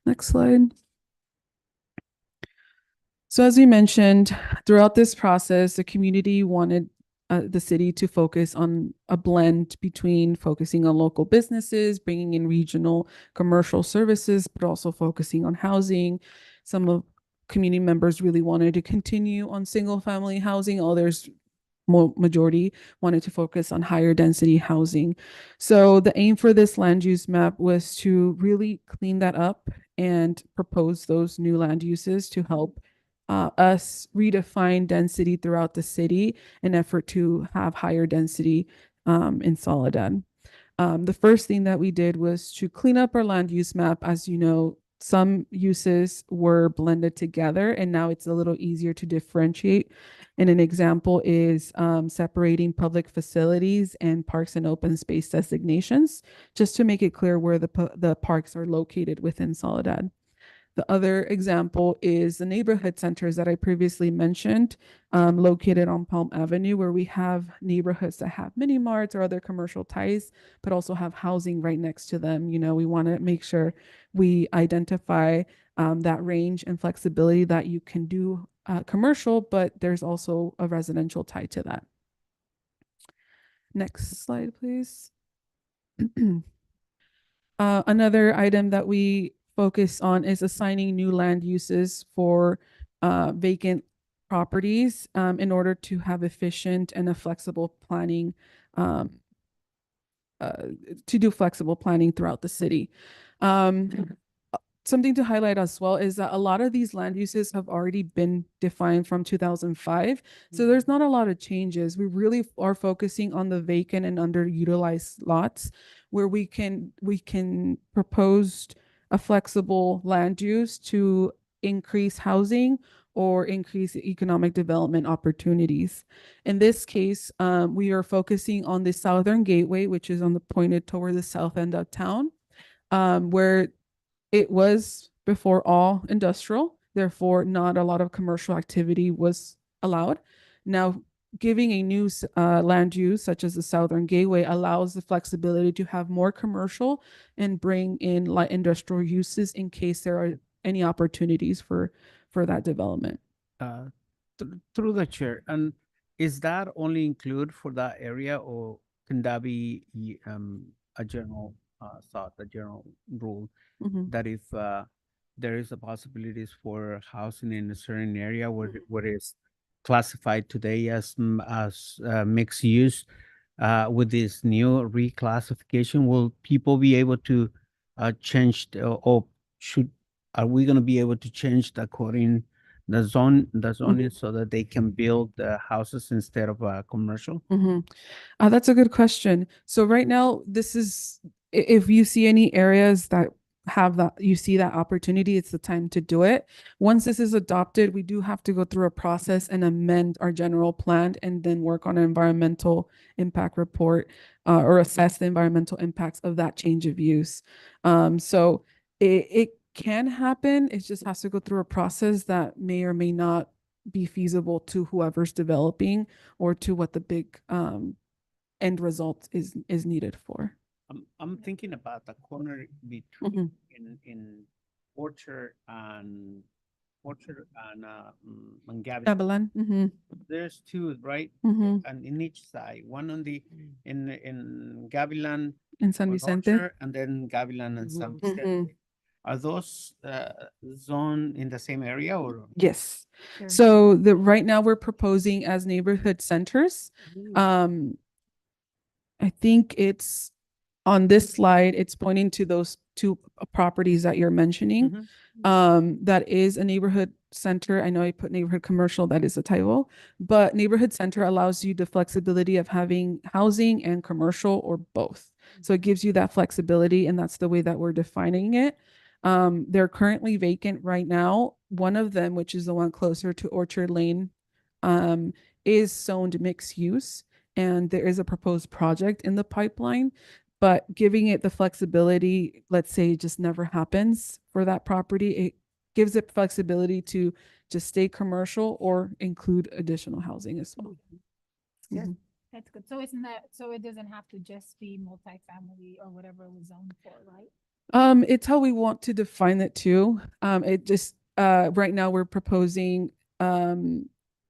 Next slide. So as we mentioned, throughout this process, the community wanted the city to focus on a blend between focusing on local businesses, bringing in regional commercial services, but also focusing on housing, some of community members really wanted to continue on single family housing. Others, majority, wanted to focus on higher density housing. So the aim for this land use map was to really clean that up and propose those new land uses to help us redefine density throughout the city in effort to have higher density in Soledad. The first thing that we did was to clean up our land use map. As you know, some uses were blended together and now it's a little easier to differentiate. And an example is separating public facilities and parks and open space designations, just to make it clear where the parks are located within Soledad. The other example is the neighborhood centers that I previously mentioned, located on Palm Avenue, where we have neighborhoods that have mini marts or other commercial ties, but also have housing right next to them. You know, we want to make sure we identify that range and flexibility that you can do commercial, but there's also a residential tie to that. Next slide, please. Another item that we focus on is assigning new land uses for vacant properties in order to have efficient and a flexible planning, to do flexible planning throughout the city. Something to highlight as well is that a lot of these land uses have already been defined from 2005. So there's not a lot of changes. We really are focusing on the vacant and underutilized lots where we can propose a flexible land use to increase housing or increase economic development opportunities. In this case, we are focusing on the Southern Gateway, which is pointed toward the south end of town, where it was before all industrial, therefore not a lot of commercial activity was allowed. Now, giving a new land use such as the Southern Gateway allows the flexibility to have more commercial and bring in light industrial uses in case there are any opportunities for that development. Through the chair, and is that only include for that area, or can that be a general thought, a general rule that if there is a possibilities for housing in a certain area where it's classified today as mixed use, with this new reclassification, will people be able to change or are we going to be able to change according the zoning so that they can build houses instead of commercial? That's a good question. So right now, this is, if you see any areas that have that, you see that opportunity, it's the time to do it. Once this is adopted, we do have to go through a process and amend our general plan and then work on an environmental impact report or assess the environmental impacts of that change of use. So it can happen. It just has to go through a process that may or may not be feasible to whoever's developing or to what the big end result is needed for. I'm thinking about the corner between in Orchard and Gavilan. There's two, right? Mhm. And in each side, one on the in Gavilan In San on Vicente. Orchard, and then Gavilan and San Vicente. Are those zone in the same area or? Yes. So right now we're proposing as neighborhood centers. I think it's on this slide, it's pointing to those two properties that you're mentioning. That is a neighborhood center. I know I put neighborhood commercial, that is a typo, but neighborhood center allows you the flexibility of having housing and commercial or both. So it gives you that flexibility, and that's the way that we're defining it. They're currently vacant right now. One of them, which is the one closer to Orchard Lane, is zoned mixed use, and there is a proposed project in the pipeline. But giving it the flexibility, let's say it just never happens for that property, it gives it flexibility to just stay commercial or include additional housing as well. That's good. So isn't that, so it doesn't have to just be multifamily or whatever it was zoned for, right? It's how we want to define it too. It just, right now we're proposing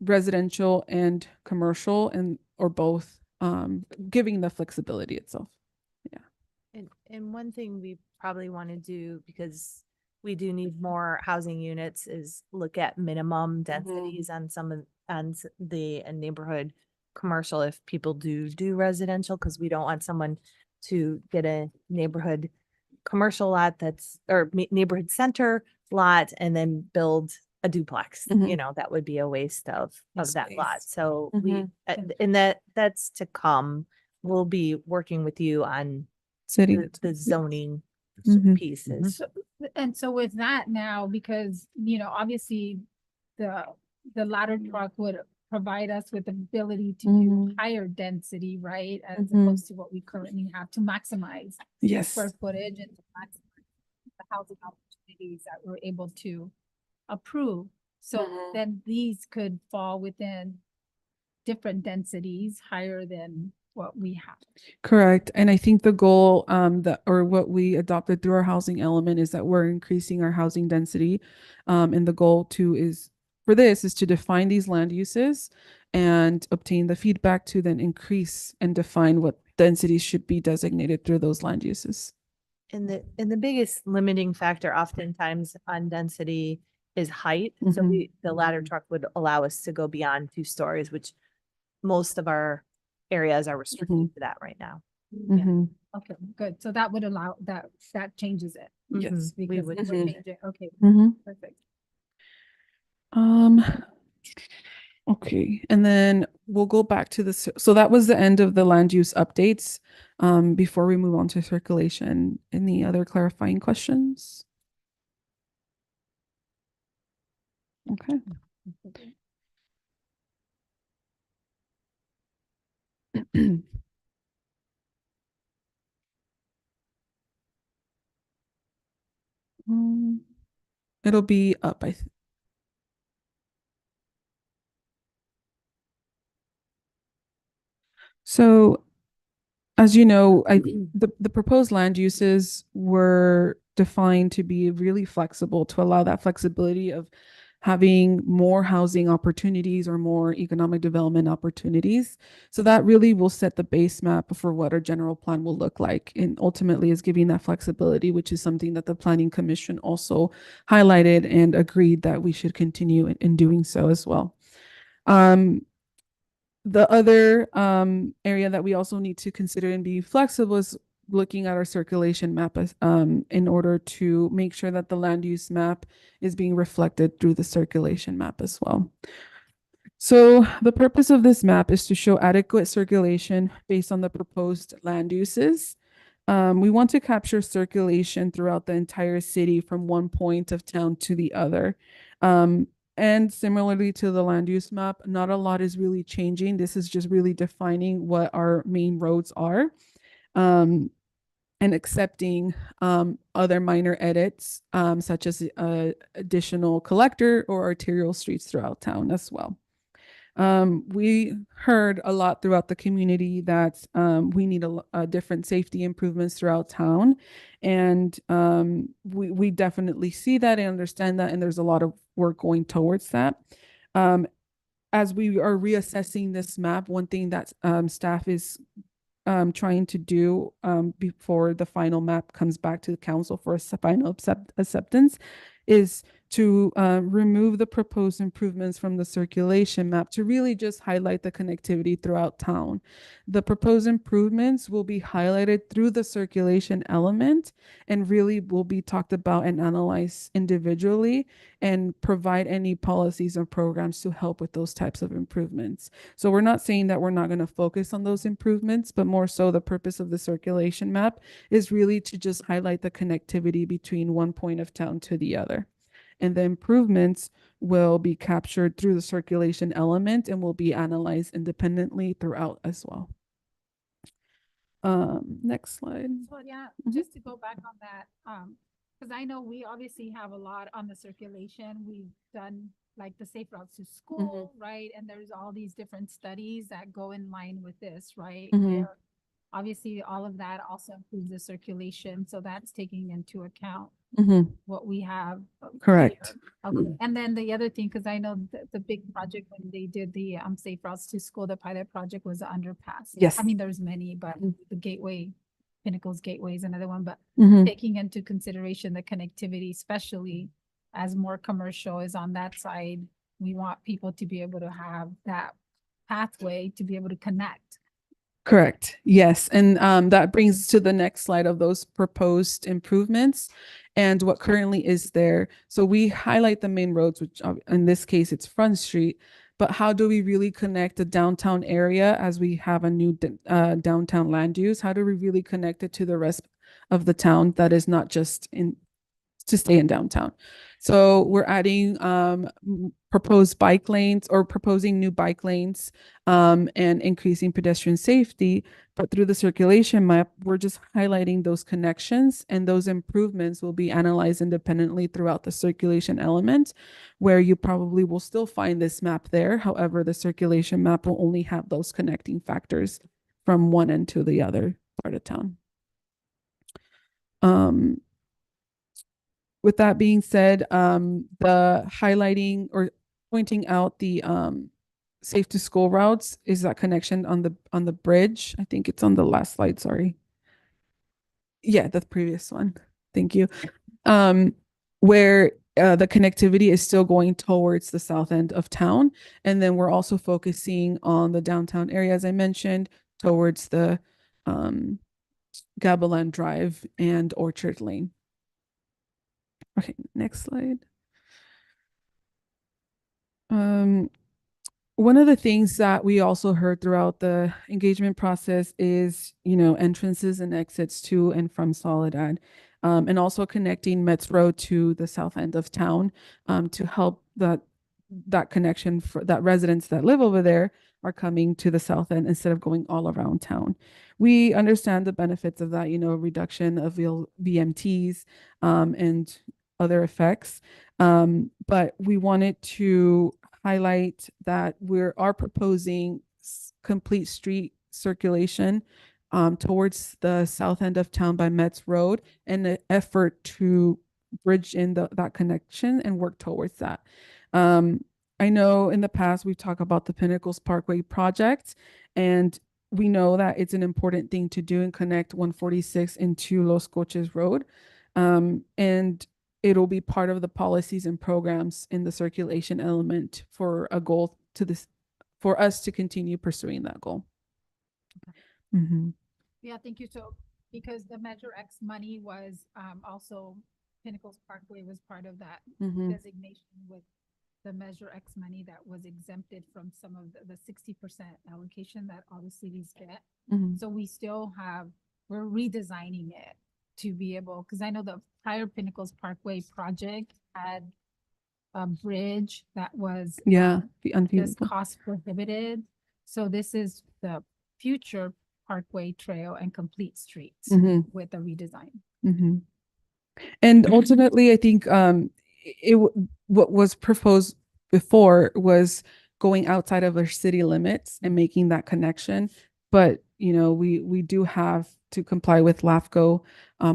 residential and commercial or both, giving the flexibility itself. And one thing we probably want to do, because we do need more housing units is look at minimum densities on some of, the neighborhood commercial if people do residential, because we don't want someone to get a neighborhood commercial lot that's, or neighborhood center lot and then build a duplex. You know, that would be a waste of that lot. So we, and that's to come. We'll be working with you on City. the zoning Mhm. pieces. And so with that now, because, you know, obviously the ladder truck would provide us with the ability to do higher density, right? As opposed to what we currently have to maximize Yes. square footage and to maximize the housing opportunities that we're able to approve. So then these could fall within different densities higher than what we have. Correct. And I think the goal that or what we adopted through our housing element is that we're increasing our housing density. And the goal too is for this is to define these land uses and obtain the feedback to then increase and define what densities should be designated through those land uses. And the biggest limiting factor oftentimes on density is height. So the ladder truck would allow us to go beyond 2 stories, which most of our areas are restricted to that right now. Okay, good. So that would allow that changes it. Yes. We would change it. Okay, perfect. Okay, and then we'll go back to this. So that was the end of the land use updates. Before we move on to circulation, any other clarifying questions? Okay. It'll be up, So, as you know, the proposed land uses were defined to be really flexible to allow that flexibility of having more housing opportunities or more economic development opportunities. So that really will set the base map for what our general plan will look like, and ultimately is giving that flexibility, which is something that the Planning Commission also highlighted and agreed that we should continue in doing so as well. The other area that we also need to consider and be flexible is looking at our circulation map as, in order to make sure that the land use map is being reflected through the circulation map as well. So the purpose of this map is to show adequate circulation based on the proposed land uses. We want to capture circulation throughout the entire city from one point of town to the other. And similarly to the land use map, not a lot is really changing. This is just really defining what our main roads are, and accepting other minor edits, such as additional collector or arterial streets throughout town as well. We heard a lot throughout the community that we need a different safety improvements throughout town. And we definitely see that and understand that, and there's a lot of work going towards that. As we are reassessing this map, one thing that staff is trying to do before the final map comes back to the council for a final acceptance is to remove the proposed improvements from the circulation map to really just highlight the connectivity throughout town. The proposed improvements will be highlighted through the circulation element and really will be talked about and analyzed individually and provide any policies and programs to help with those types of improvements. So we're not saying that we're not going to focus on those improvements, but more so the purpose of the circulation map is really to just highlight the connectivity between one point of town to the other. And the improvements will be captured through the circulation element and will be analyzed independently throughout as well. Next slide. So yeah, just to go back on that, because I know we obviously have a lot on the circulation. We've done like the safe routes to school, right? And there's all these different studies that go in line with this, right? Where obviously all of that also includes the circulation. So that's taking into account what we have. Correct. Okay. And then the other thing, because I know the big project when they did the safe routes to school, the pilot project was the underpass. Yes. I mean, there's many, but the gateway Pinnacles Gateway is another one, but Mhm. taking into consideration the connectivity, especially as more commercial is on that side, we want people to be able to have that pathway to be able to connect. Correct. Yes. And that brings us to the next slide of those proposed improvements and what currently is there. So we highlight the main roads, which in this case, it's Front Street. But how do we really connect the downtown area as we have a new downtown land use? How do we really connect it to the rest of the town that is not just to stay in downtown? So we're adding proposed bike lanes or proposing new bike lanes and increasing pedestrian safety. But through the circulation map, we're just highlighting those connections, and those improvements will be analyzed independently throughout the circulation element, where you probably will still find this map there. However, the circulation map will only have those connecting factors from one end to the other part of town. With that being said, the highlighting or pointing out the safe to school routes is that connection on the bridge. I think it's on the last slide, sorry. Yeah, the previous one. Thank you. Where the connectivity is still going towards the south end of town. And then we're also focusing on the downtown area, as I mentioned, towards the Gavilan Drive and Orchard Lane. Okay, next slide. One of the things that we also heard throughout the engagement process is, entrances and exits to and from Soledad, and also connecting Metz Road to the south end of town to help that connection for that residents that live over there are coming to the south end instead of going all around town. We understand the benefits of that, reduction of VMTs and other effects. But we wanted to highlight that we are proposing complete street circulation towards the south end of town by Metz Road in an effort to bridge in that connection and work towards that. I know in the past we've talked about the Pinnacles Parkway project, and we know that it's an important thing to do and connect 146 into Los Coches Road. And it'll be part of the policies and programs in the circulation element for a goal to this, for us to continue pursuing that goal. Yeah, thank you. So because the Measure X money was also Pinnacles Parkway was part of that designation with the Measure X money that was exempted from some of the 60% allocation that all the cities get. So we still we're redesigning it to be able, because I know the prior Pinnacles Parkway project had a bridge that was just cost prohibited. So this is the future Parkway Trail and complete streets with a redesign. And ultimately, I think what was proposed before was going outside of our city limits and making that connection. But we do have to comply with LAFCO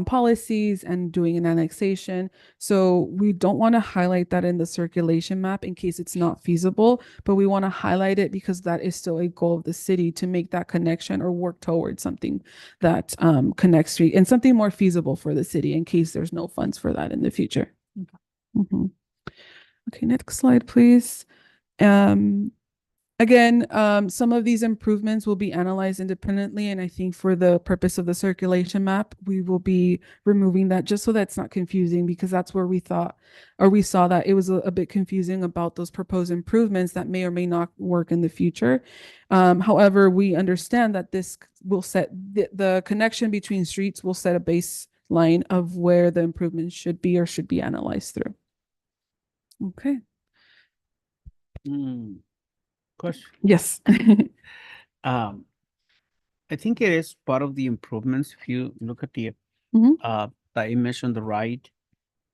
policies and doing an annexation. So we don't want to highlight that in the circulation map in case it's not feasible, but we want to highlight it because that is still a goal of the city to make that connection or work towards something that connects street and something more feasible for the city in case there's no funds for that in the future. Okay, next slide, please. Again, some of these improvements will be analyzed independently, and I think for the purpose of the circulation map, we will be removing that just so that's not confusing, because that's where we thought, or we saw that it was a bit confusing about those proposed improvements that may or may not work in the future. However, we understand that this will set the connection between streets will set a baseline of where the improvements should be or should be analyzed through. Okay. Question. Yes. I think it is part of the improvements. If you look at the the image on the right,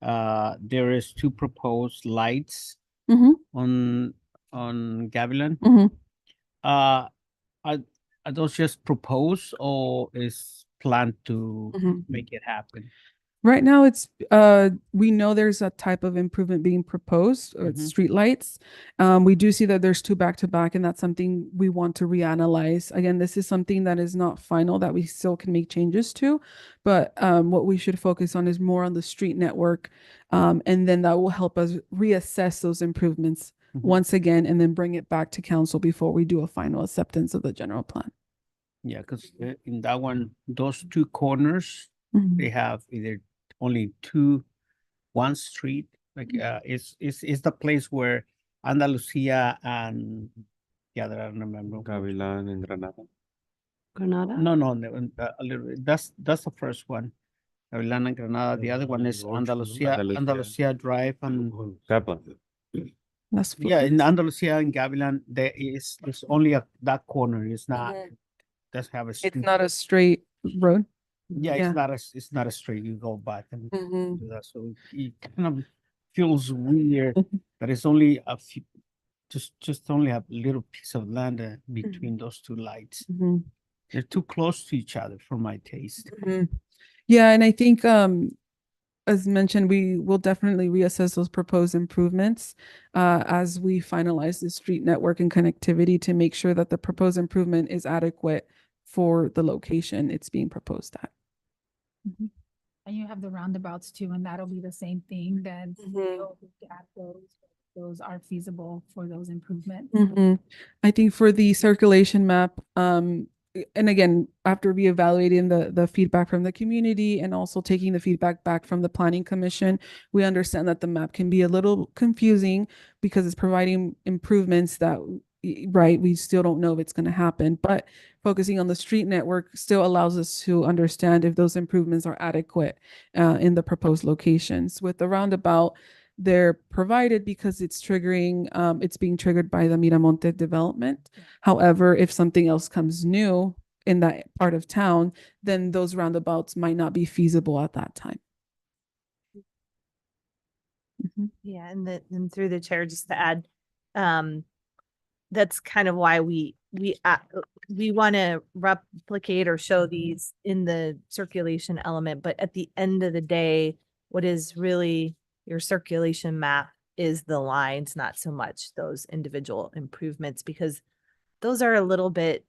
there is 2 proposed lights on Gavilan. Are those just proposed or is planned to make it happen? Right now, it's we know there's a type of improvement being proposed, or it's streetlights. We do see that there's two back to back, and that's something we want to reanalyze. Again, this is something that is not final, that we still can make changes to, but what we should focus on is more on the street network, and then that will help us reassess those improvements once again, and then bring it back to council before we do a final acceptance of the general plan. Yeah, because in that one, those two corners, they have either only one street, like it's the place where Andalusia and the other, I don't remember. Gavilan and Granada. Granada? No, a little bit. That's the first one. Gavilan and Granada. The other one is Andalusia Drive and That's yeah, in Andalusia and Gavilan, there's only that corner. It's not doesn't have a It's street. not a straight road. Yeah, Yeah. it's not a straight. You go back and do that. So it kind of feels weird that it's only a few, just only a little piece of land between those two lights. They're too close to each other for my taste. Yeah, and I think as mentioned, we will definitely reassess those proposed improvements as we finalize the street network and connectivity to make sure that the proposed improvement is adequate for the location it's being proposed at. And you have the roundabouts too, and that'll be the same thing, then we'll look at those are feasible for those improvements. I think for the circulation map, and again, after reevaluating the feedback from the community and also taking the feedback back from the planning commission, we understand that the map can be a little confusing because it's providing improvements that, right, we still don't know if it's going to happen, but focusing on the street network still allows us to understand if those improvements are adequate in the proposed locations. With the roundabout, they're provided because it's triggering, it's being triggered by the Miramonte development. However, if something else comes new in that part of town, then those roundabouts might not be feasible at that time. Yeah, and through the chair, just to add, that's kind of why we want to replicate or show these in the circulation element, but at the end of the day, what is really your circulation map is the lines, not so much those individual improvements, because those are a little bit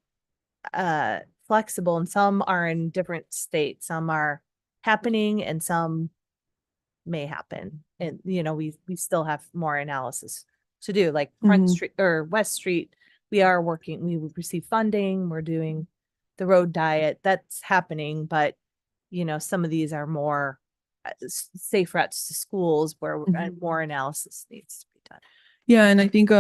flexible, and some are in different states. Some are happening and some may happen. And, you know, we still have more analysis to do, like Front Street or West Street. We are working, we receive funding, we're doing the road diet, that's happening. But, you know, some of these are more safe routes to schools where more analysis needs to be done. Yeah, and I think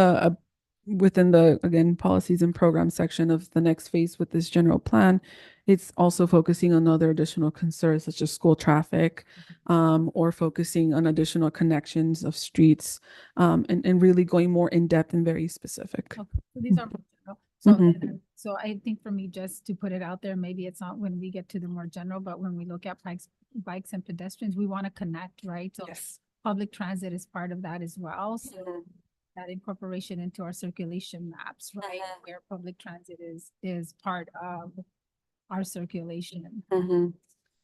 within the, again, policies and program section of the next phase with this general plan, it's also focusing on other additional concerns such as school traffic, or focusing on additional connections of streets, and really going more in depth and very specific. Okay, so these are, so I think for me, just to put it out there, maybe it's not when we get to the more general, but when we look at bikes and pedestrians, we want to connect, right? So public transit is part of that as well. So that incorporation into our circulation maps, right? Where public transit is part of our circulation.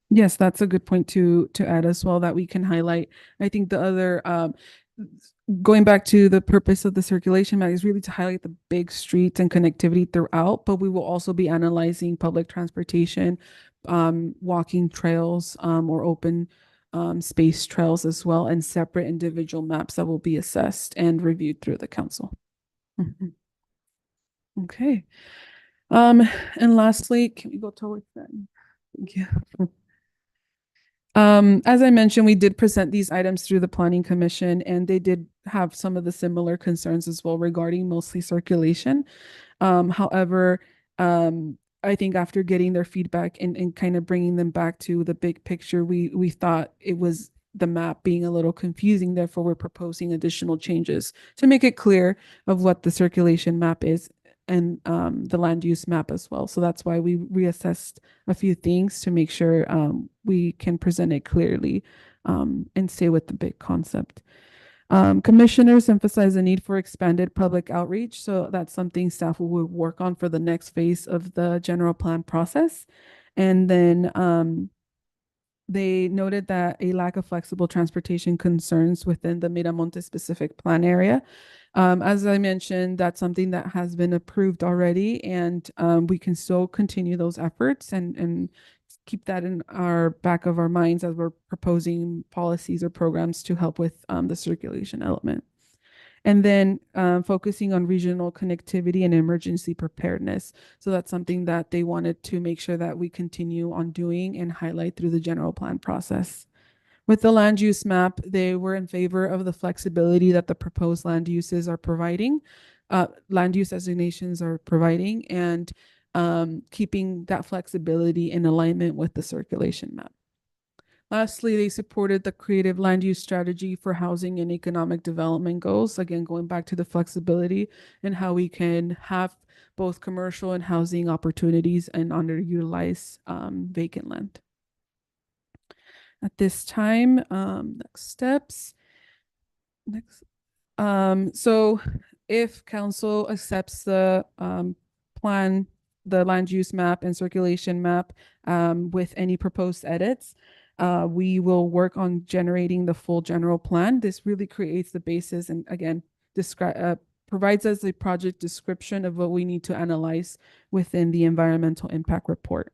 Yes, that's a good point to add as well that we can highlight. I think the other, going back to the purpose of the circulation map is really to highlight the big streets and connectivity throughout, but we will also be analyzing public transportation, walking trails, or open space trails as well, and separate individual maps that will be assessed and reviewed through the council. Okay. And lastly, can we go towards that? Thank you. As I mentioned, we did present these items through the Planning Commission, and they did have some of the similar concerns as well regarding mostly circulation. However, I think after getting their feedback and kind of bringing them back to the big picture, we thought it was the map being a little confusing. Therefore, we're proposing additional changes to make it clear of what the circulation map is and the land use map as well. So that's why we reassessed a few things to make sure we can present it clearly and stay with the big concept. Commissioners emphasize the need for expanded public outreach. So that's something staff will work on for the next phase of the general plan process. And then they noted that a lack of flexible transportation concerns within the Miramonte specific plan area. As I mentioned, that's something that has been approved already, and we can still continue those efforts and keep that in our back of our minds as we're proposing policies or programs to help with the circulation element. And then focusing on regional connectivity and emergency preparedness. So that's something that they wanted to make sure that we continue on doing and highlight through the general plan process. With the land use map, they were in favor of the flexibility that the proposed land uses are providing, land use designations are providing, and keeping that flexibility in alignment with the circulation map. Lastly, they supported the creative land use strategy for housing and economic development goals. Again, going back to the flexibility and how we can have both commercial and housing opportunities and underutilized vacant land. At this time, next steps. So if council accepts the plan, the land use map and circulation map with any proposed edits, we will work on generating the full general plan. This really creates the basis and again, provides us a project description of what we need to analyze within the environmental impact report.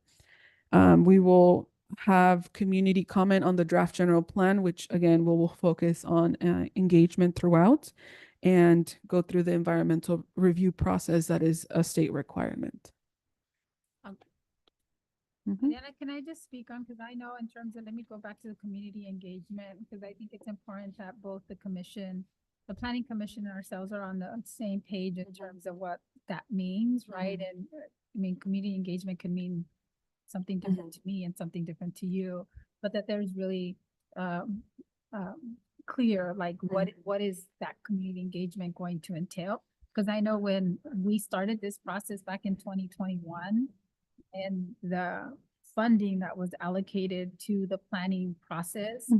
We will have community comment on the draft general plan, which again, will focus on engagement throughout and go through the environmental review process that is a state requirement. Diana, can I just speak on, because I know in terms of, let me go back to the community engagement, because I think it's important that both the commission, the planning commission and ourselves are on the same page in terms of what that means, right? And I mean, community engagement can mean something different to me and something different to you, but that there's really clear, like what is that community engagement going to entail? Because I know when we started this process back in 2021, and the funding that was allocated to the planning process,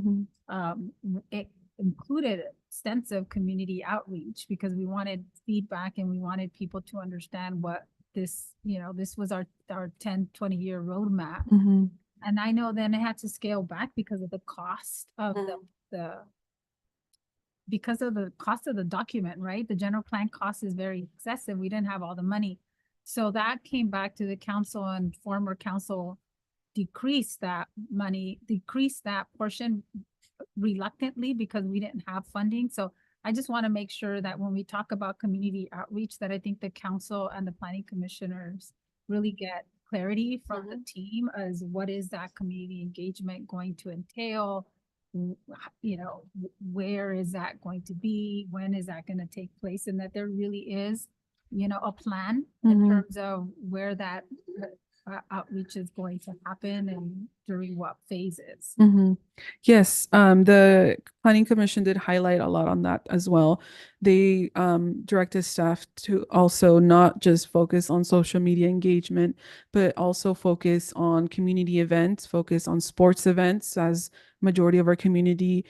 it included extensive community outreach because we wanted feedback and we wanted people to understand what this, this was our 10, 20-year roadmap. And I know then it had to scale back because of the cost of because of the cost of the document, right? The general plan cost is very excessive. We didn't have all the money. So that came back to the council, and former council decreased that money, decreased that portion reluctantly because we didn't have funding. So I just want to make sure that when we talk about community outreach, that I think the council and the planning commissioners really get clarity from the team as what is that community engagement going to entail? Where is that going to be? When is that going to take place? And that there really is a plan in terms of where that outreach is going to happen and during what phases. Yes, the Planning Commission did highlight a lot on that as well. They directed staff to also not just focus on social media engagement, but also focus on community events, focus on sports events, as majority of our community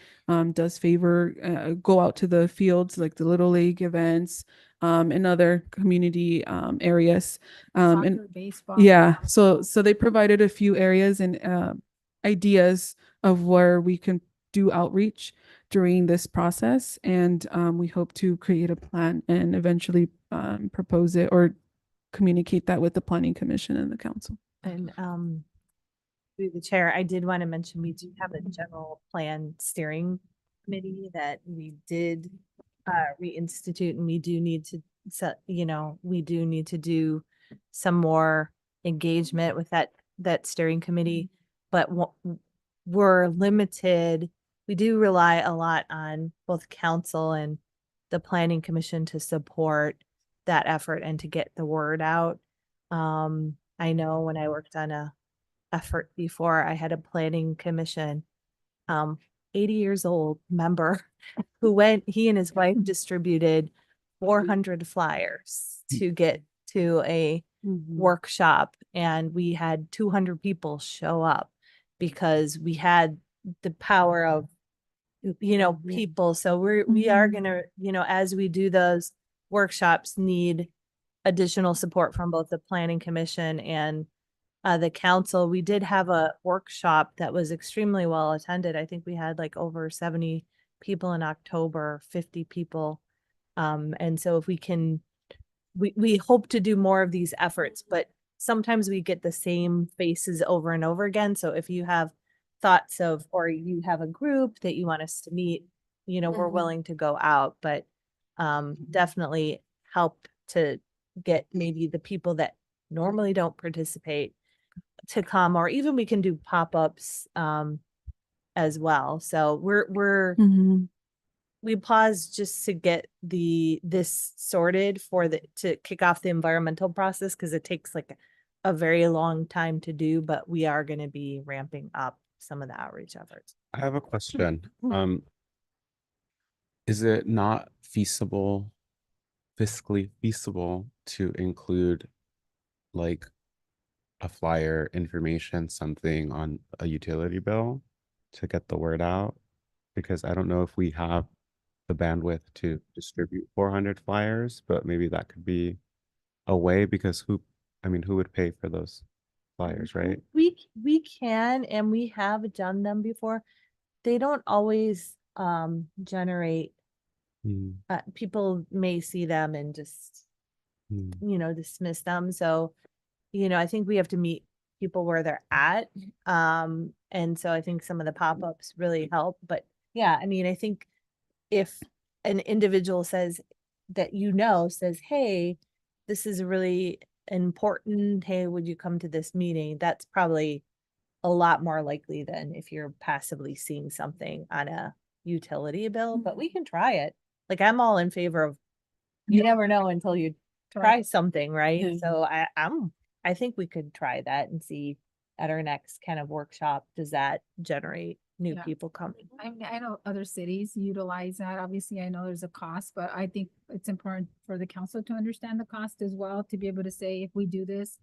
does favor go out to the fields like the Little League events, in other community areas. Soccer, baseball. Yeah, so they provided a few areas and ideas of where we can do outreach during this process, and we hope to create a plan and eventually propose it or communicate that with the Planning Commission and the council. And through the chair, I did want to mention we do have a general plan steering committee that we did reinstitute, and we do need to do some more engagement with that steering committee, but we're limited. We do rely a lot on both council and the planning commission to support that effort and to get the word out. I know when I worked on a effort before, I had a planning commission 80 years old member who he and his wife distributed 400 flyers to get to a workshop, and we had 200 people show up because we had the power of people. So we are gonna, as we do those workshops, need additional support from both the planning commission and the council. We did have a workshop that was extremely well attended. I think we had like over 70 people in October, 50 people. And so if we can, we hope to do more of these efforts, but sometimes we get the same faces over and over again. So if you have thoughts of, or you have a group that you want us to meet, you know, we're Mhm. willing to go out, but definitely help to get maybe the people that normally don't participate to come, or even we can do pop-ups as well. So we paused just to get this sorted for to kick off the environmental process, because it takes like a very long time to do, but we are going to be ramping up some of the outreach efforts. I have a question. Is it not fiscally feasible to include like a flyer, information, something on a utility bill to get the word out? Because I don't know if we have the bandwidth to distribute 400 flyers, but maybe that could be a way, because who would pay for those flyers, right? We can, and we have done them before. They don't always generate, people may see them and just, you know, dismiss them. So, you know, I think we have to meet people where they're at. And so I think some of the pop-ups really help. But yeah, I mean, I think if an individual says that, you know, says, hey, this is really important, hey, would you come to this meeting? That's probably a lot more likely than if you're passively seeing something on a utility bill, but we can try it. Like, I'm all in favor of, you never know until you try something, right? So I think we could try that and see at our next kind of workshop, does that generate new Yeah. people coming? I mean, I know other cities utilize that. Obviously, I know there's a cost, but I think it's important for the council to understand the cost as well, to be able to say, if we do this,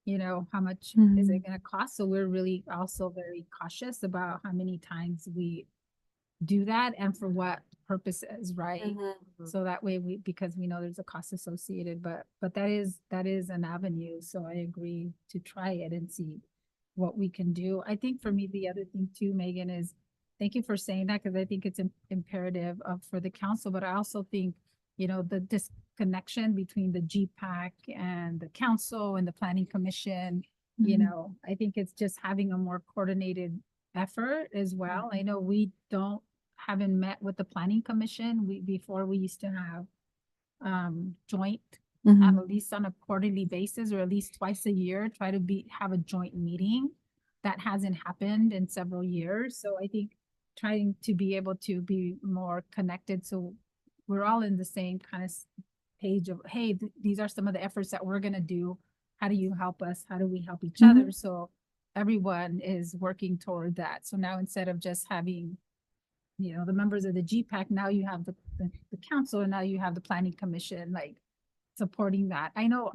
you know, how much is it gonna cost? So we're really also very cautious about how many times we do that and for what purposes, right? So that way because we know there's a cost associated, but that is an avenue. So I agree to try it and see what we can do. I think for me, the other thing too, Megan, is thank you for saying that, because I think it's imperative for the council, but I also think, you know, the disconnection between the GPAC and the council and the planning commission, you know, I think it's just having a more coordinated effort as well. I know we haven't met with the planning commission. Before we used to have joint, at least on a quarterly basis, or at least twice a year, try to have a joint meeting. That hasn't happened in several years. So I think trying to be able to be more connected, so we're all in the same kind of page of, hey, these are some of the efforts that we're gonna do. How do you help us? How do we help each other? So everyone is working toward that. So now, instead of just having, you know, the members of the GPAC, now you have the council, and now you have the planning commission, like, supporting that. I know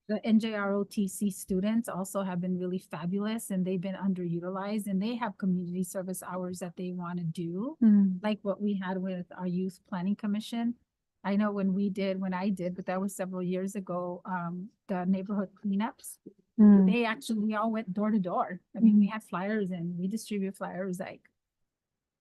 the NJROTC students also have been really fabulous, and they've been underutilized, and they have community service hours that they want to do, like what we had with our youth planning commission. I know when I did, but that was several years ago, the neighborhood cleanups, we all went door to door. I mean, we had flyers and we distribute flyers, like,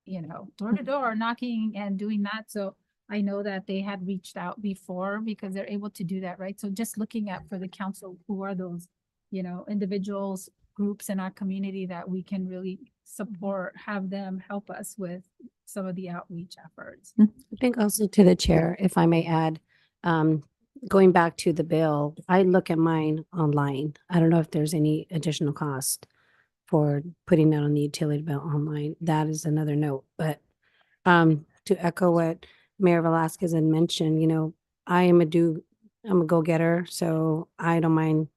you know, door to door, knocking and doing that. So I know that they had reached out before, because they're able to do that, right? So just looking at, for the council, who are those, you know, individuals, groups in our community that we can really support, have them help us with some of the outreach efforts. I think also, to the chair, if I may add, going back to the bill, I look at mine online. I don't know if there's any additional cost for putting that on the utility bill online. That is another note. But to echo what Mayor Velasquez had mentioned, you know, I'm a go-getter, so I don't mind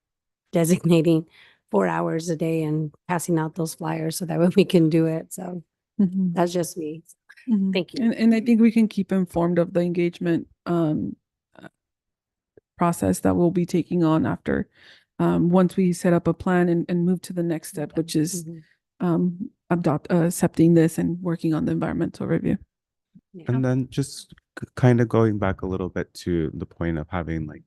designating 4 hours a day and passing out those flyers so that way we can do it. So that's just me. Thank you. And I think we can keep informed of the engagement process that we'll be taking on after, once we set up a plan and move to the next step, which is accepting this and working on the environmental review. And then just kind of going back a little bit to the point of having like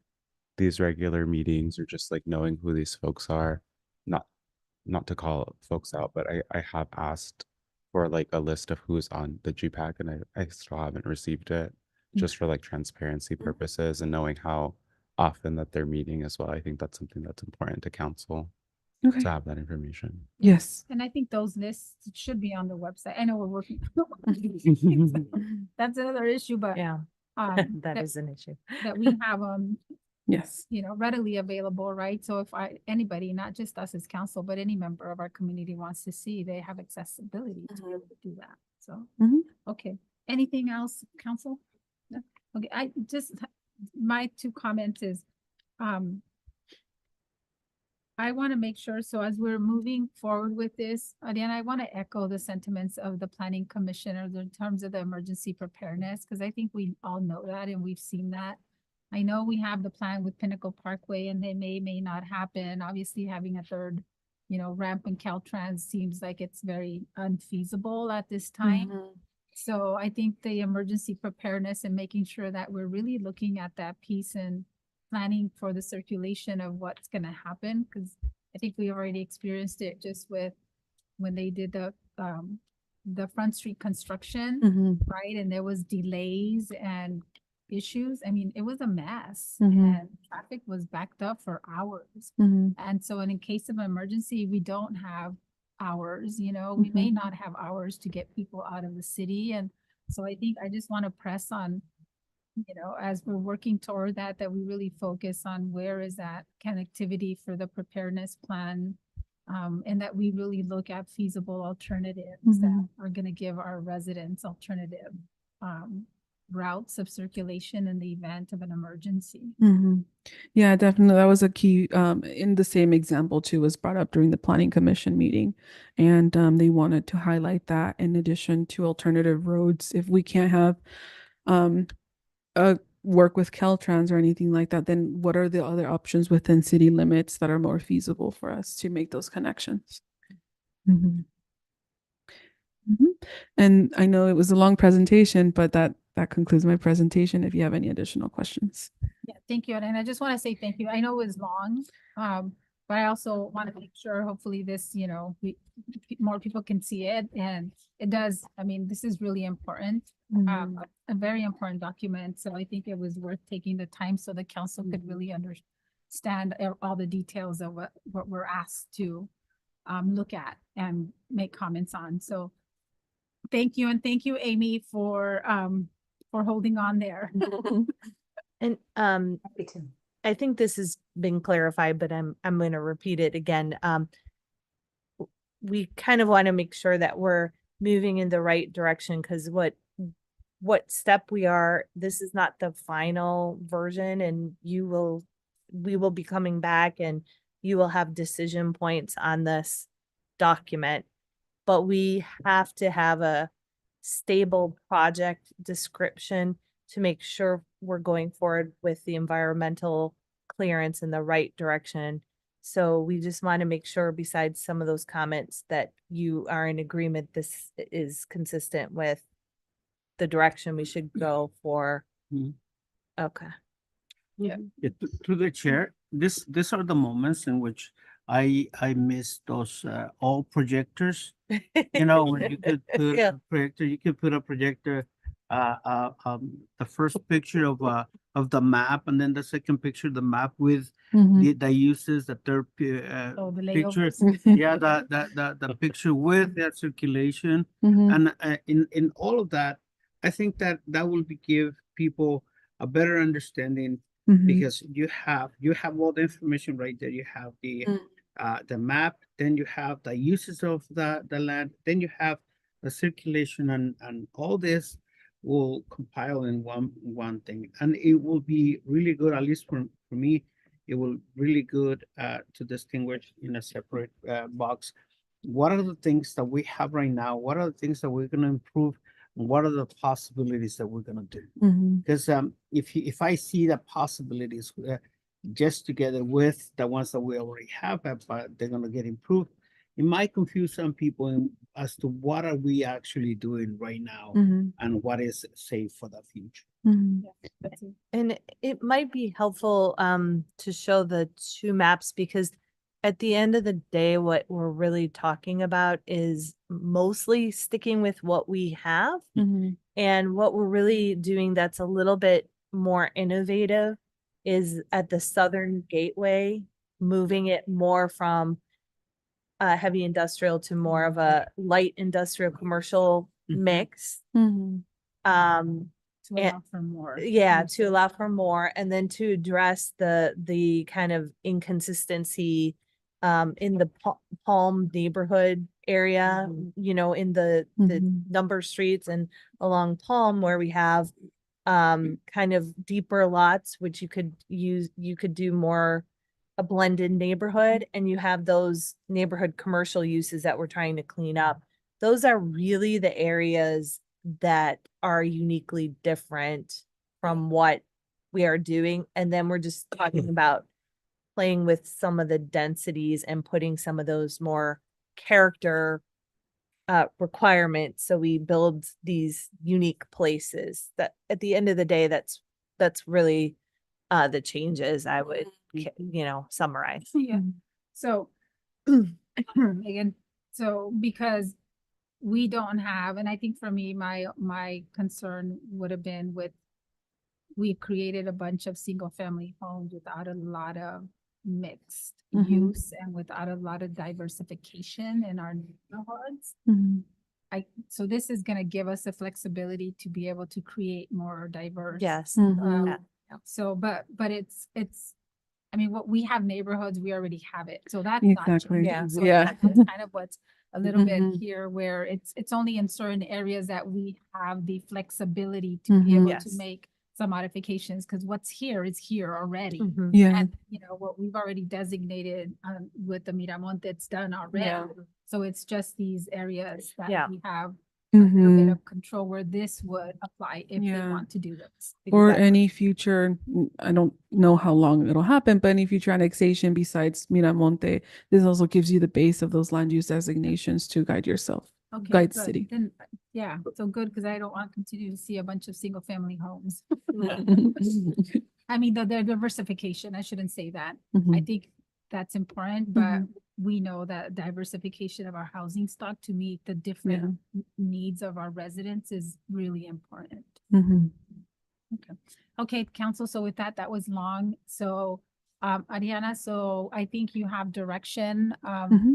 these regular meetings, or just like knowing who these folks are. not to call folks out, but I have asked for like a list of who's on the GPAC, and I still haven't received it, just for like transparency purposes and knowing how often that they're meeting as well. I think that's something that's important to council Okay. to have that information. Yes. And I think those lists should be on the website. I know we're working. That's another issue, but Yeah, that that is an issue. that we have, Yes. you know, readily available, right? So if anybody, not just us as council, but any member of our community wants to see, they have accessibility to be able to do that. So, Mhm. okay. Anything else, council? No? Okay, I just, my 2 comments is, I want to make sure, so as we're moving forward with this, again, I want to echo the sentiments of the planning commissioner in terms of the emergency preparedness, because I think we all know that and we've seen that. I know we have the plan with Pinnacle Parkway and they may not happen. Obviously, having a third, you know, ramp in Caltrans seems like it's very unfeasible at this time. So I think the emergency preparedness and making sure that we're really looking at that piece and planning for the circulation of what's gonna happen, because I think we already experienced it just with when they did the Front Street construction, Mhm. right? And there was delays and issues. I mean, it was a mess Mhm. and traffic was backed up for hours. Mhm. And so in case of emergency, we don't have hours, you know, we may not have hours to get people out of the city. And so I think I just want to press on, you know, as we're working toward that, that we really focus on where is that connectivity for the preparedness plan. And that we really look at feasible alternatives that are going to give our residents alternative routes of circulation in the event of an emergency. Yeah, definitely. That was a key, in the same example too, was brought up during the planning commission meeting. And they wanted to highlight that in addition to alternative roads, if we can't have work with Caltrans or anything like that, then what are the other options within city limits that are more feasible for us to make those connections? And I know it was a long presentation, but that concludes my presentation. If you have any additional questions. Yeah, thank you. And I just want to say thank you. I know it was long, but I also want to make sure hopefully this, you know, more people can see it, and it does. I mean, this is really important, a very important document. So I think it was worth taking the time so the council could really understand all the details of what we're asked to look at and make comments on. So thank you. And thank you, Amy, for holding on there. And I think this has been clarified, but I'm going to repeat it again. We kind of want to make sure that we're moving in the right direction, because what step we are, this is not the final version, and we will be coming back and you will have decision points on this document, but we have to have a stable project description to make sure we're going forward with the environmental clearance in the right direction. So we just want to make sure, besides some of those comments, that you are in agreement this is consistent with the direction we should go for. Okay. Yeah, through the chair, these are the moments in which I miss those old projectors. You know, when you could put Yeah. a projector, you could put a projector, the first picture of the map, and then the second picture, the map with the uses, the third Oh, the picture. layovers. Yeah, the picture with that circulation. And in all of that, I think that will give people a better understanding, because you have all the information right there. You have the map, then you have the uses of the land, then you have the circulation, and all this will compile in one thing, and it will be really good, at least for me. It will really good to distinguish in a separate box what are the things that we have right now, what are the things that we're going to improve, and what are the possibilities that we're going to do. Because if I see the possibilities just together with the ones that we already have, but they're going to get improved, it might confuse some people as to what are we actually doing right now and what is safe for the future. And it might be helpful to show the two maps, because at the end of the day, what we're really talking about is mostly sticking with what we have. And what we're really doing that's a little bit more innovative is at the Southern Gateway, moving it more from heavy industrial to more of a light industrial commercial mix. To allow for more. Yeah, to allow for more, and then to address the kind of inconsistency in the Palm neighborhood area, you know, in the number streets and along Palm where we have kind of deeper lots, which you could do more a blended neighborhood, and you have those neighborhood commercial uses that we're trying to clean up. Those are really the areas that are uniquely different from what we are doing. And then we're just talking about playing with some of the densities and putting some of those more character requirements. So we build these unique places that at the end of the day, that's really the changes I would, summarize. Yeah. So, Megan, so because we don't have, and I think for me, my concern would have been with, we created a bunch of single family homes without a lot of mixed use and without a lot of diversification in our neighborhoods. So this is going to give us the flexibility to be able to create more diverse. Yes. So, but it's, I mean, what we have neighborhoods, we already have it. So that's not Exactly. changing. So Yeah. that's kind of what's a little bit here where it's only in certain areas that we have the flexibility to be able to make some modifications, because what's here is here already. Yeah. And what we've already designated with the Miramonte, it's done already. Yeah. So it's just these areas that we have a Mm-hmm. little bit of control where this would apply if they want to do this. Or any future, I don't know how long it'll happen, but any future annexation besides Miramonte, this also gives you the base of those land use designations to guide yourself, Okay, guide the good. city. Then, yeah, so good, because I don't want to continue to see a bunch of single family homes. I mean, the diversification, I shouldn't say that. I think that's important, but we know that diversification of our housing stock to meet the different needs of our residents is really important. Okay, council, so with that was long. So Ariana, so I think you have direction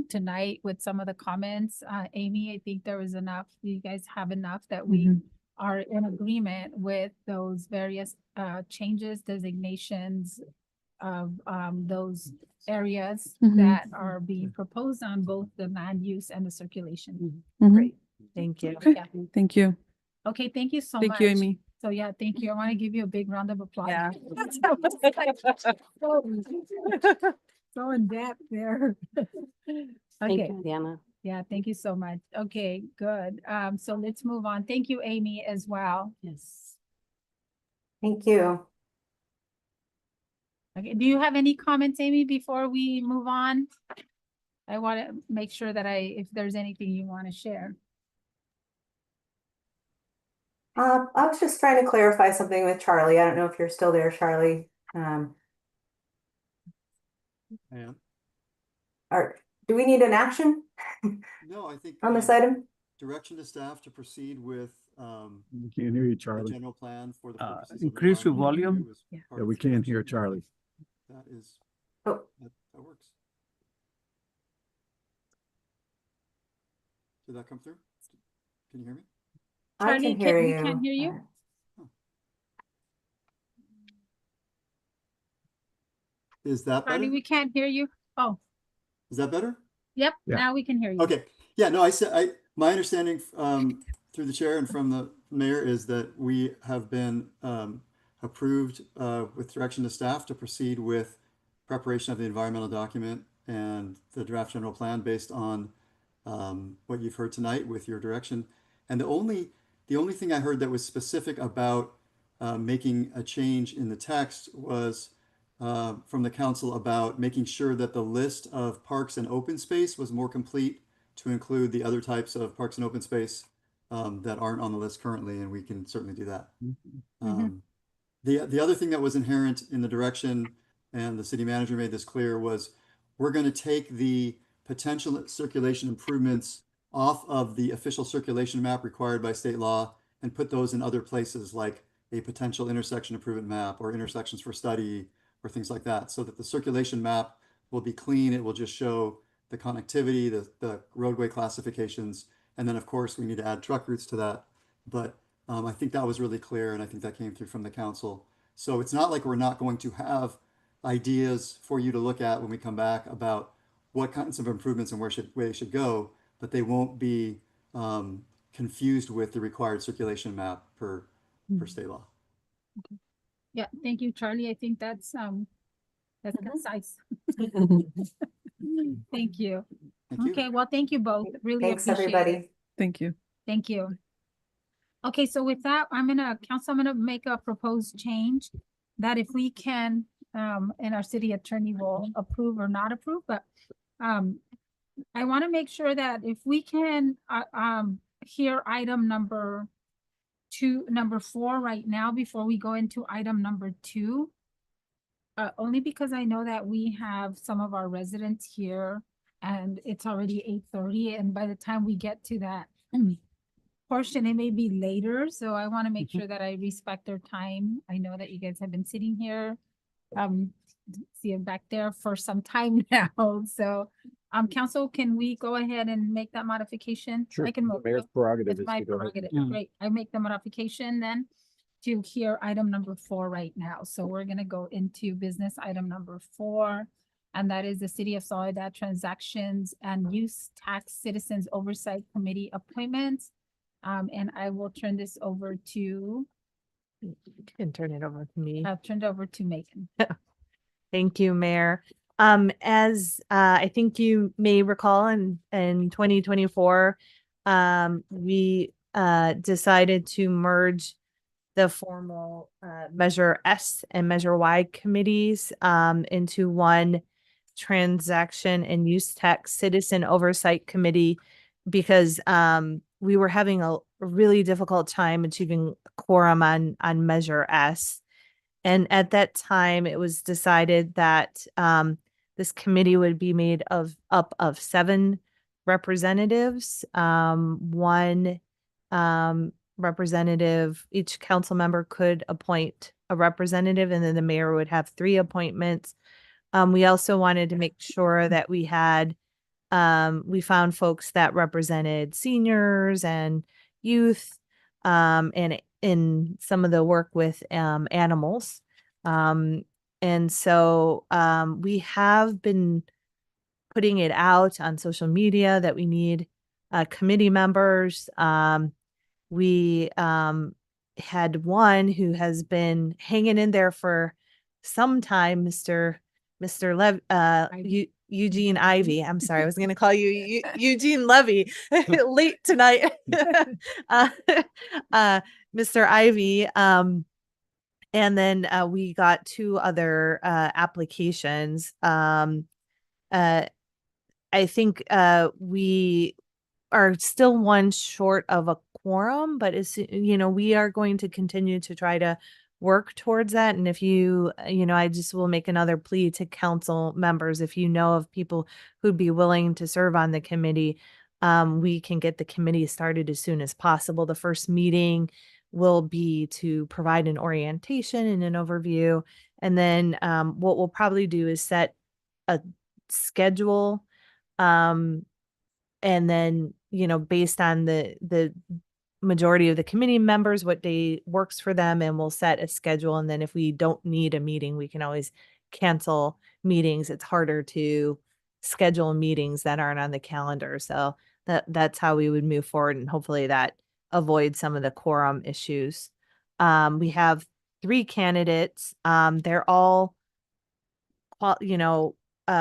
tonight with some of the comments. Amy, I think there was enough, you guys have enough that we are in agreement with those various changes, designations of those areas that are being proposed on both the land use and the circulation. Great. Thank you. Yeah. Thank you. Okay, thank you so much. Thank you, Amy. So yeah, thank you. I want to give you a big round of applause. Yeah. So in depth there. Thank Okay. you, Diana. Yeah, thank you so much. Okay, good. So let's move on. Thank you, Amy, as well. Yes. Thank you. Okay, do you have any comments, Amy, before we move on? I want to make sure that if there's anything you want to share. I was just trying to clarify something with Charlie. I don't know if you're still there, Charlie. Do we need an action No, I think on this item? direction to staff to proceed with We can't hear you, the Charlie. general plan for the purposes of increase your environmental volume. review as Yeah. part Yeah, of we the can't hear direction. Charlie. That is, Oh, that works. Did that come through? Can you hear me? I Charlie, can hear we you. can't hear you? Is that better? Charlie, we can't hear you. Oh, Is that better? yep, Yeah. now we can hear you. Okay, yeah, no, my understanding through the chair and from the mayor is that we have been approved with direction to staff to proceed with preparation of the environmental document and the draft general plan based on what you've heard tonight with your direction. And the only thing I heard that was specific about making a change in the text was from the council about making sure that the list of parks and open space was more complete to include the other types of parks and open space that aren't on the list currently, and we can certainly do that. The other thing that was inherent in the direction, and the city manager made this clear, was we're going to take the potential circulation improvements off of the official circulation map required by state law and put those in other places like a potential intersection improvement map or intersections for study or things like that, so that the circulation map will be clean. It will just show the connectivity, the roadway classifications, and then of course we need to add truck routes to that. But I think that was really clear, and I think that came through from the council. So it's not like we're not going to have ideas for you to look at when we come back about what kinds of improvements and where they should go, but they won't be confused with the required circulation map per state law. Yeah, thank you, Charlie. I think that's concise. Thank you. Thank you. Okay, well, thank you both. Really Thanks, appreciate it. everybody. Thank you. Thank you. Okay, so with that, I'm gonna make a proposed change that if we can, and our city attorney will approve or not approve, but I want to make sure that if we can hear item number 4 right now before we go into item number 2. Only because I know that we have some of our residents here and it's already 8:30, and by the time we get to that portion, it may be later. So I want to make sure that I respect their time. I know that you guys have been sitting here, see it back there for some time now. So council, can we go ahead and make that modification? Sure. I can The move. mayor's prerogative It's is my to go ahead. prerogative. Great. I make the modification then to hear item number 4 right now. So we're gonna go into business item number 4, and that is the City of Soledad Transactions and Use Tax Citizens Oversight Committee appointments. And I will turn this over to. You can turn it over to me. I've turned over to Megan. Thank you, Mayor. As I think you may recall in 2024, we decided to merge the formal Measure S and Measure Y committees into one Transaction and Use Tax Citizen Oversight Committee, because we were having a really difficult time achieving quorum on Measure S. And at that time, it was decided that this committee would be made up of 7 representatives, 1 representative. Each council member could appoint a representative, and then the mayor would have 3 appointments. We also wanted to make sure that we had, we found folks that represented seniors and youth, and in some of the work with animals. And so we have been putting it out on social media that we need committee members. We had one who has been hanging in there for some time, Eugene Ivy. I'm sorry, I was going to call you Eugene Levy late tonight. Mr. Ivy. And then we got 2 other applications. I think we are still 1 short of a quorum, but it's, we are going to continue to try to work towards that. And if I just will make another plea to council members. If you know of people who'd be willing to serve on the committee, we can get the committee started as soon as possible. The first meeting will be to provide an orientation and an overview. And then what we'll probably do is set a schedule. And then, based on the majority of the committee members, what day works for them, and we'll set a schedule. And then if we don't need a meeting, we can always cancel meetings. It's harder to schedule meetings that aren't on the calendar. So that's how we would move forward. And hopefully that avoid some of the quorum issues. We have 3 candidates. They're all,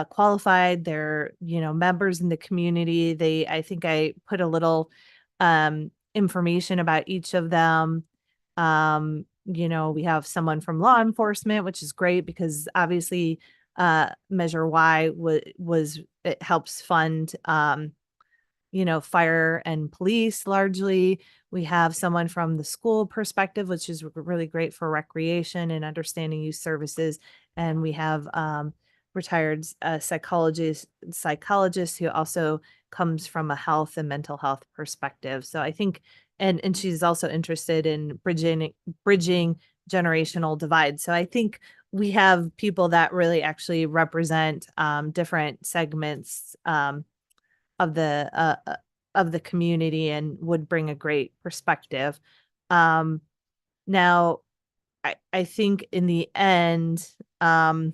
qualified. They're, members in the community. I think I put a little information about each of them. We have someone from law enforcement, which is great because obviously Measure Y it helps fund fire and police largely. We have someone from the school perspective, which is really great for recreation and understanding youth services. And we have retired psychologist who also comes from a health and mental health perspective. So I think, and she's also interested in bridging generational divide. So I think we have people that really actually represent different segments of the community and would bring a great perspective. Now, I think in the end, I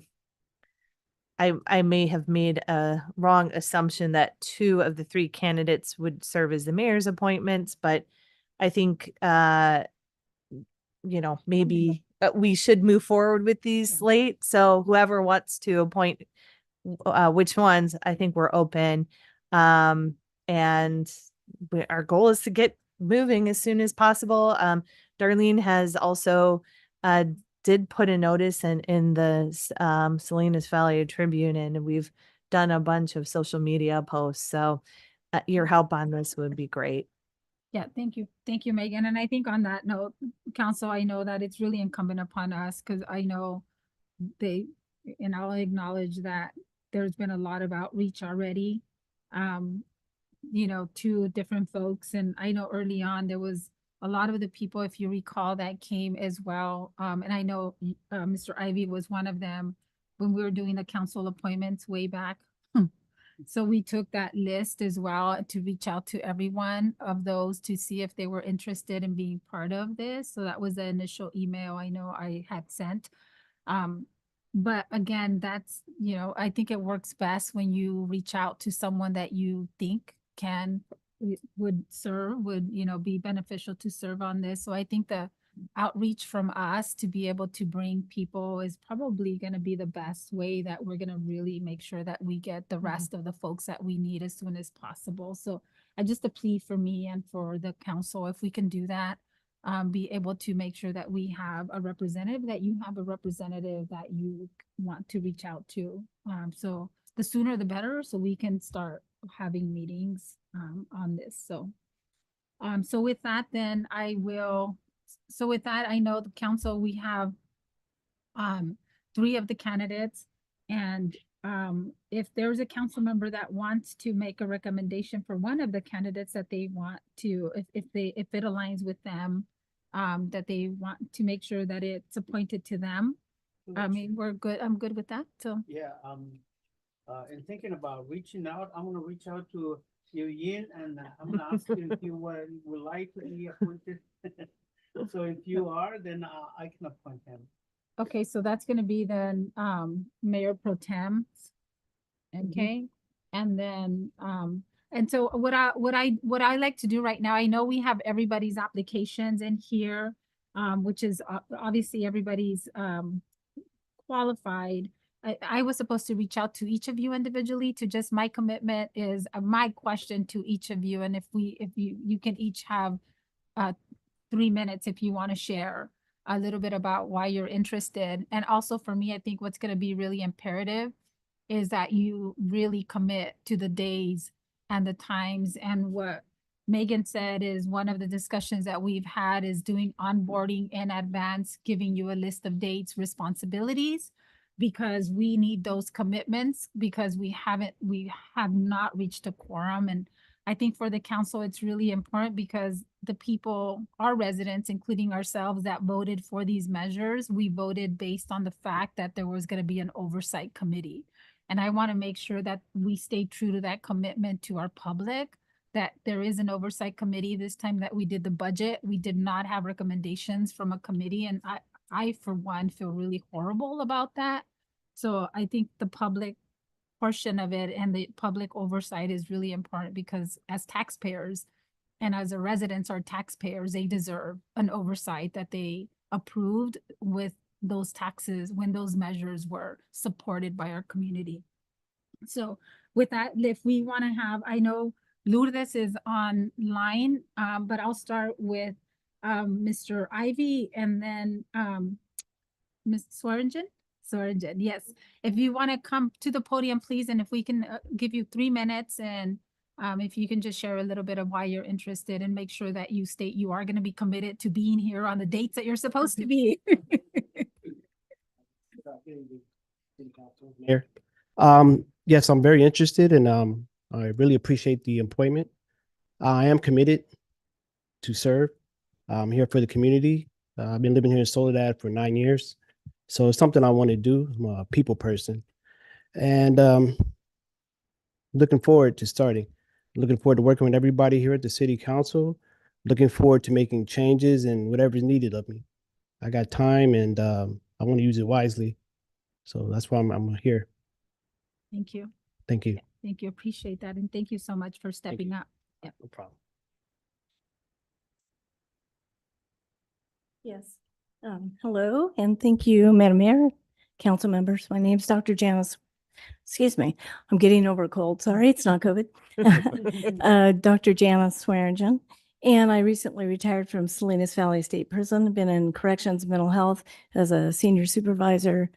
may have made a wrong assumption that 2 of the 3 candidates would serve as the mayor's appointments, but I think, maybe we should move forward with these slate. So whoever wants to appoint which ones, I think we're open. And our goal is to get moving as soon as possible. Darlene has also did put a notice in the Salinas Valley Tribune, and we've done a bunch of social media posts. So your help on this would be great. Yeah, thank you. Thank you, Megan. And I think on that note, council, I know that it's really incumbent upon us because I know and I'll acknowledge that there's been a lot of outreach already, to different folks. And I know early on there was a lot of the people, if you recall, that came as well. And I know Mr. Ivy was one of them when we were doing the council appointments way back. So we took that list as well to reach out to everyone of those to see if they were interested in being part of this. So that was the initial email I know I had sent. But again, that's, I think it works best when you reach out to someone that you think would be beneficial to serve on this. So I think the outreach from us to be able to bring people is probably going to be the best way that we're going to really make sure that we get the rest of the folks that we need as soon as possible. So just a plea for me and for the council, if we can do that, be able to make sure that we have a representative, that you have a representative that you want to reach out to. So the sooner the better, so we can start having meetings on this. So with that, then I know the council, we have 3 of the candidates, and if there's a council member that wants to make a recommendation for one of the candidates that they want to, if it aligns with them, that they want to make sure that it's appointed to them. I mean, we're good. I'm good with that. So Yeah, in thinking about reaching out, I'm gonna reach out to Yin, and I'm gonna ask you if you would like to be appointed. So if you are, then I can appoint him. okay, so that's going to be then Mayor Pro Tem. Okay, and then and so what I like to do right now, I know we have everybody's applications in here, which is obviously everybody's qualified. I was supposed to reach out to each of you individually to just, my commitment is my question to each of you, and if you can each have 3 minutes if you want to share a little bit about why you're interested. And also for me, I think what's going to be really imperative is that you really commit to the days and the times. And what Megan said is one of the discussions that we've had is doing onboarding in advance, giving you a list of dates, responsibilities, because we need those commitments, because we have not reached a quorum. And I think for the council, it's really important because the people, our residents, including ourselves, that voted for these measures, we voted based on the fact that there was going to be an oversight committee. And I want to make sure that we stay true to that commitment to our public, that there is an oversight committee. This time that we did the budget, we did not have recommendations from a committee. And I for one, feel really horrible about that. So I think the public portion of it and the public oversight is really important, because as taxpayers and as the residents are taxpayers, they deserve an oversight that they approved with those taxes when those measures were supported by our community. So with that, if we want to have, I know Lourdes is online, but I'll start with Mr. Ivy and then Ms. Swearingen. Yes. If you want to come to the podium, please, and if we can give you 3 minutes, and if you can just share a little bit of why you're interested, and make sure that you state you are going to be committed to being here on the dates that you're supposed to be. Here. Yes, I'm very interested and I really appreciate the appointment. I am committed to serve. I'm here for the community. I've been living here in Soledad for 9 years. So it's something I want to do. I'm a people person. And looking forward to starting. Looking forward to working with everybody here at the city council. Looking forward to making changes and whatever is needed of me. I got time and I want to use it wisely. So that's why I'm here. Thank you. Thank you. Thank you. Appreciate that. And thank you so much for stepping up. Yeah. No problem. Yes. Hello, and thank you, Madam Mayor, council members. My name is Dr. Janice. Excuse me, I'm getting over a cold. Sorry, it's not COVID. Dr. Janice Swearingen. And I recently retired from Salinas Valley State Prison. I've been in corrections, mental health as a senior supervisor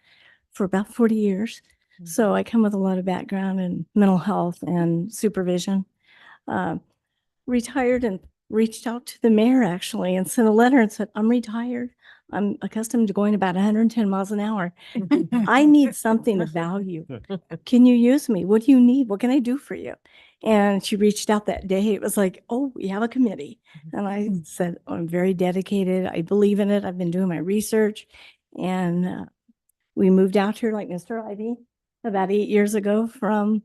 for about 40 years. So I come with a lot of background in mental health and supervision. Retired and reached out to the mayor actually and sent a letter and said, I'm retired. I'm accustomed to going about 110 miles an hour. I need something of value. Can you use me? What do you need? What can I do for you? And she reached out that day. It was like, oh, we have a committee. And I said, oh, I'm very dedicated. I believe in it. I've been doing my research. And we moved out here like Mr. Ivy about 8 years ago from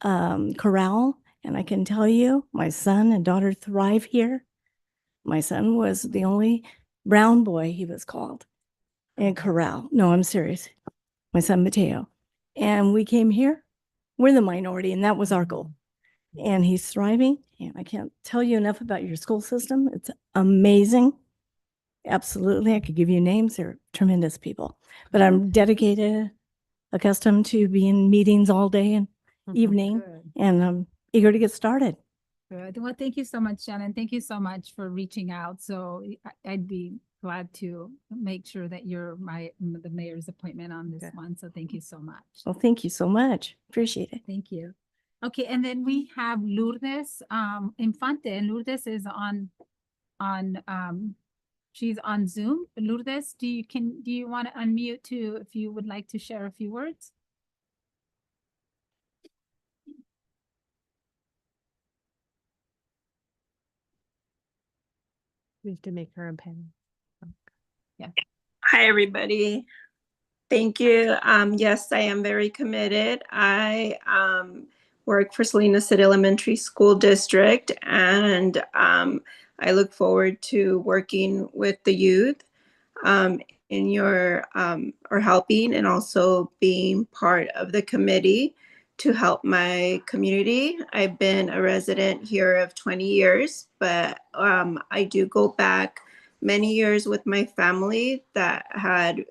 Corral. And I can tell you, my son and daughter thrive here. My son was the only brown boy, he was called, in Corral. No, I'm serious. My son, Mateo. And we came here. We're the minority, and that was our goal. And he's thriving. And I can't tell you enough about your school system. It's amazing. Absolutely. I could give you names. They're tremendous people. But I'm dedicated, accustomed to being in meetings all day and evening. And I'm eager to get started. Good. Well, thank you so much, Shannon. Thank you so much for reaching out. So I'd be glad to make sure that you're the mayor's appointment on this one. So thank you so much. Well, thank you so much. Appreciate it. Thank you. Okay, and then we have Lourdes Infante, and Lourdes is on she's on Zoom. Lourdes, do you want to unmute too if you would like to share a few words? We have to make her a pen. Yeah. Hi, everybody. Thank you. Yes, I am very committed. I work for Salinas City Elementary School District, and I look forward to working with the youth in your or helping and also being part of the committee to help my community. I've been a resident here of 20 years, but I do go back many years with my family that had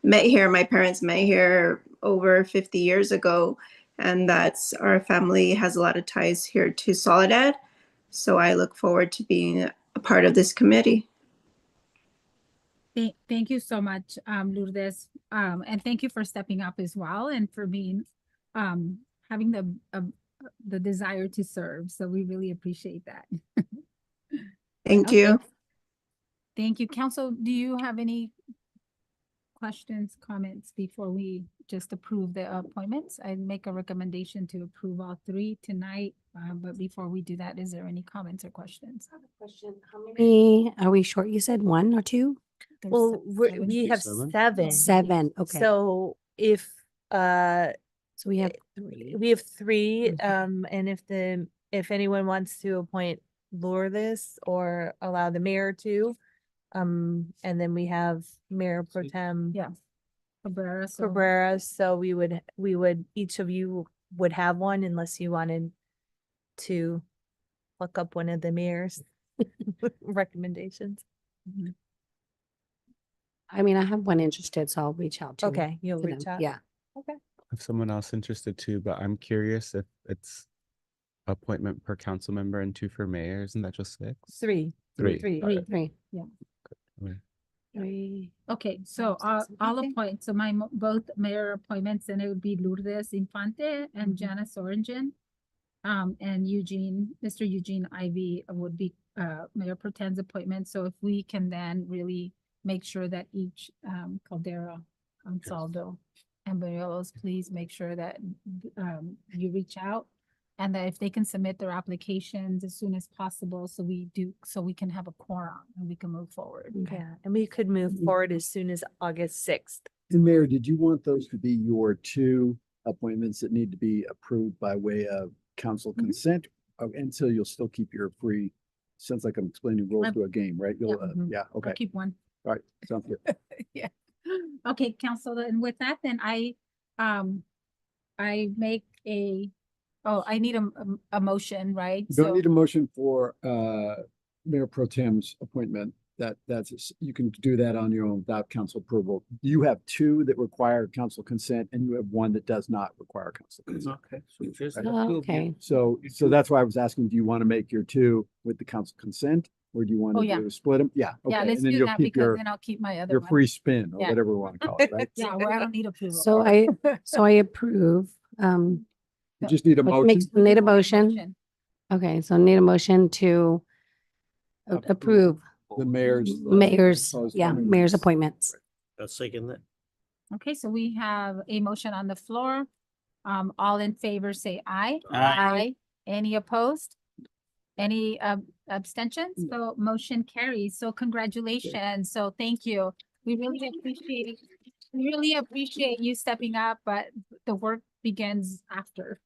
met here. My parents met here over 50 years ago, and our family has a lot of ties here to Soledad. So I look forward to being a part of this committee. Thank you so much, Lourdes. And thank you for stepping up as well and for being having the desire to serve. So we really appreciate that. Thank you. Thank you. Council, do you have any questions, comments before we just approve the appointments? I'd make a recommendation to approve all three tonight. But before we do that, is there any comments or questions? I have a question. How many are we short? You said one or two? Well, we have seven. Seven, okay. So if so we have three. We have three. And if anyone wants to appoint Lourdes or allow the mayor to, and then we have Mayor Pro Tem. Yeah. Cabrera. So we would each of you would have one unless you wanted to look up one of the mayor's recommendations. I mean, I have one interested, so I'll reach out to. Okay, you'll to reach them. out. Yeah. Okay. If someone else interested too, but I'm curious if it's appointment per council member and 2 for mayor. Isn't that just 6? Three. Yeah. Okay. Three. Okay, so I'll appoint, so both mayor appointments, and it would be Lourdes Infante and Janice Swearingen. And Mr. Eugene Ivy would be Mayor Pro Tem's appointment. So if we can then really make sure that each Caldera, Ansaldo, and and Banuelos, please make sure that you reach out. And that if they can submit their applications as soon as possible, so we can have a quorum and we can move forward. Yeah, and we could move forward as soon as August 6th. And Mayor, did you want those to be your two appointments that need to be approved by way of council consent? Until you'll still keep your free, sounds like I'm explaining rules to a game, right? You'll, yeah, okay. I'll keep one. All right, sounds good. Yeah. Okay, council, and with that, then I make I need a motion, right? You don't need a motion for Mayor Pro Tem's appointment. You can do that on your own without council approval. You have two that require council consent and you have one that does not require council consent. Okay. So just Right. the two of you. Okay. So that's why I was asking, do you want to make your two with the council consent? Or do you want Oh, to yeah. split them? Yeah. Yeah, okay. let's And then do you'll that keep because then I'll keep my other your one. free spin or Yeah. whatever we want to call it, right? Yeah, where I don't need approval. So I approve, You just need a motion. need a motion. Okay, so need a motion to approve The mayor's. mayor's proposed appointments. I'll second that. Okay, so we have a motion on the floor. All in favor, say aye. Aye. Any opposed? Any abstentions? So motion carries. So congratulations. So thank you. We really appreciate you stepping up, but the work begins after.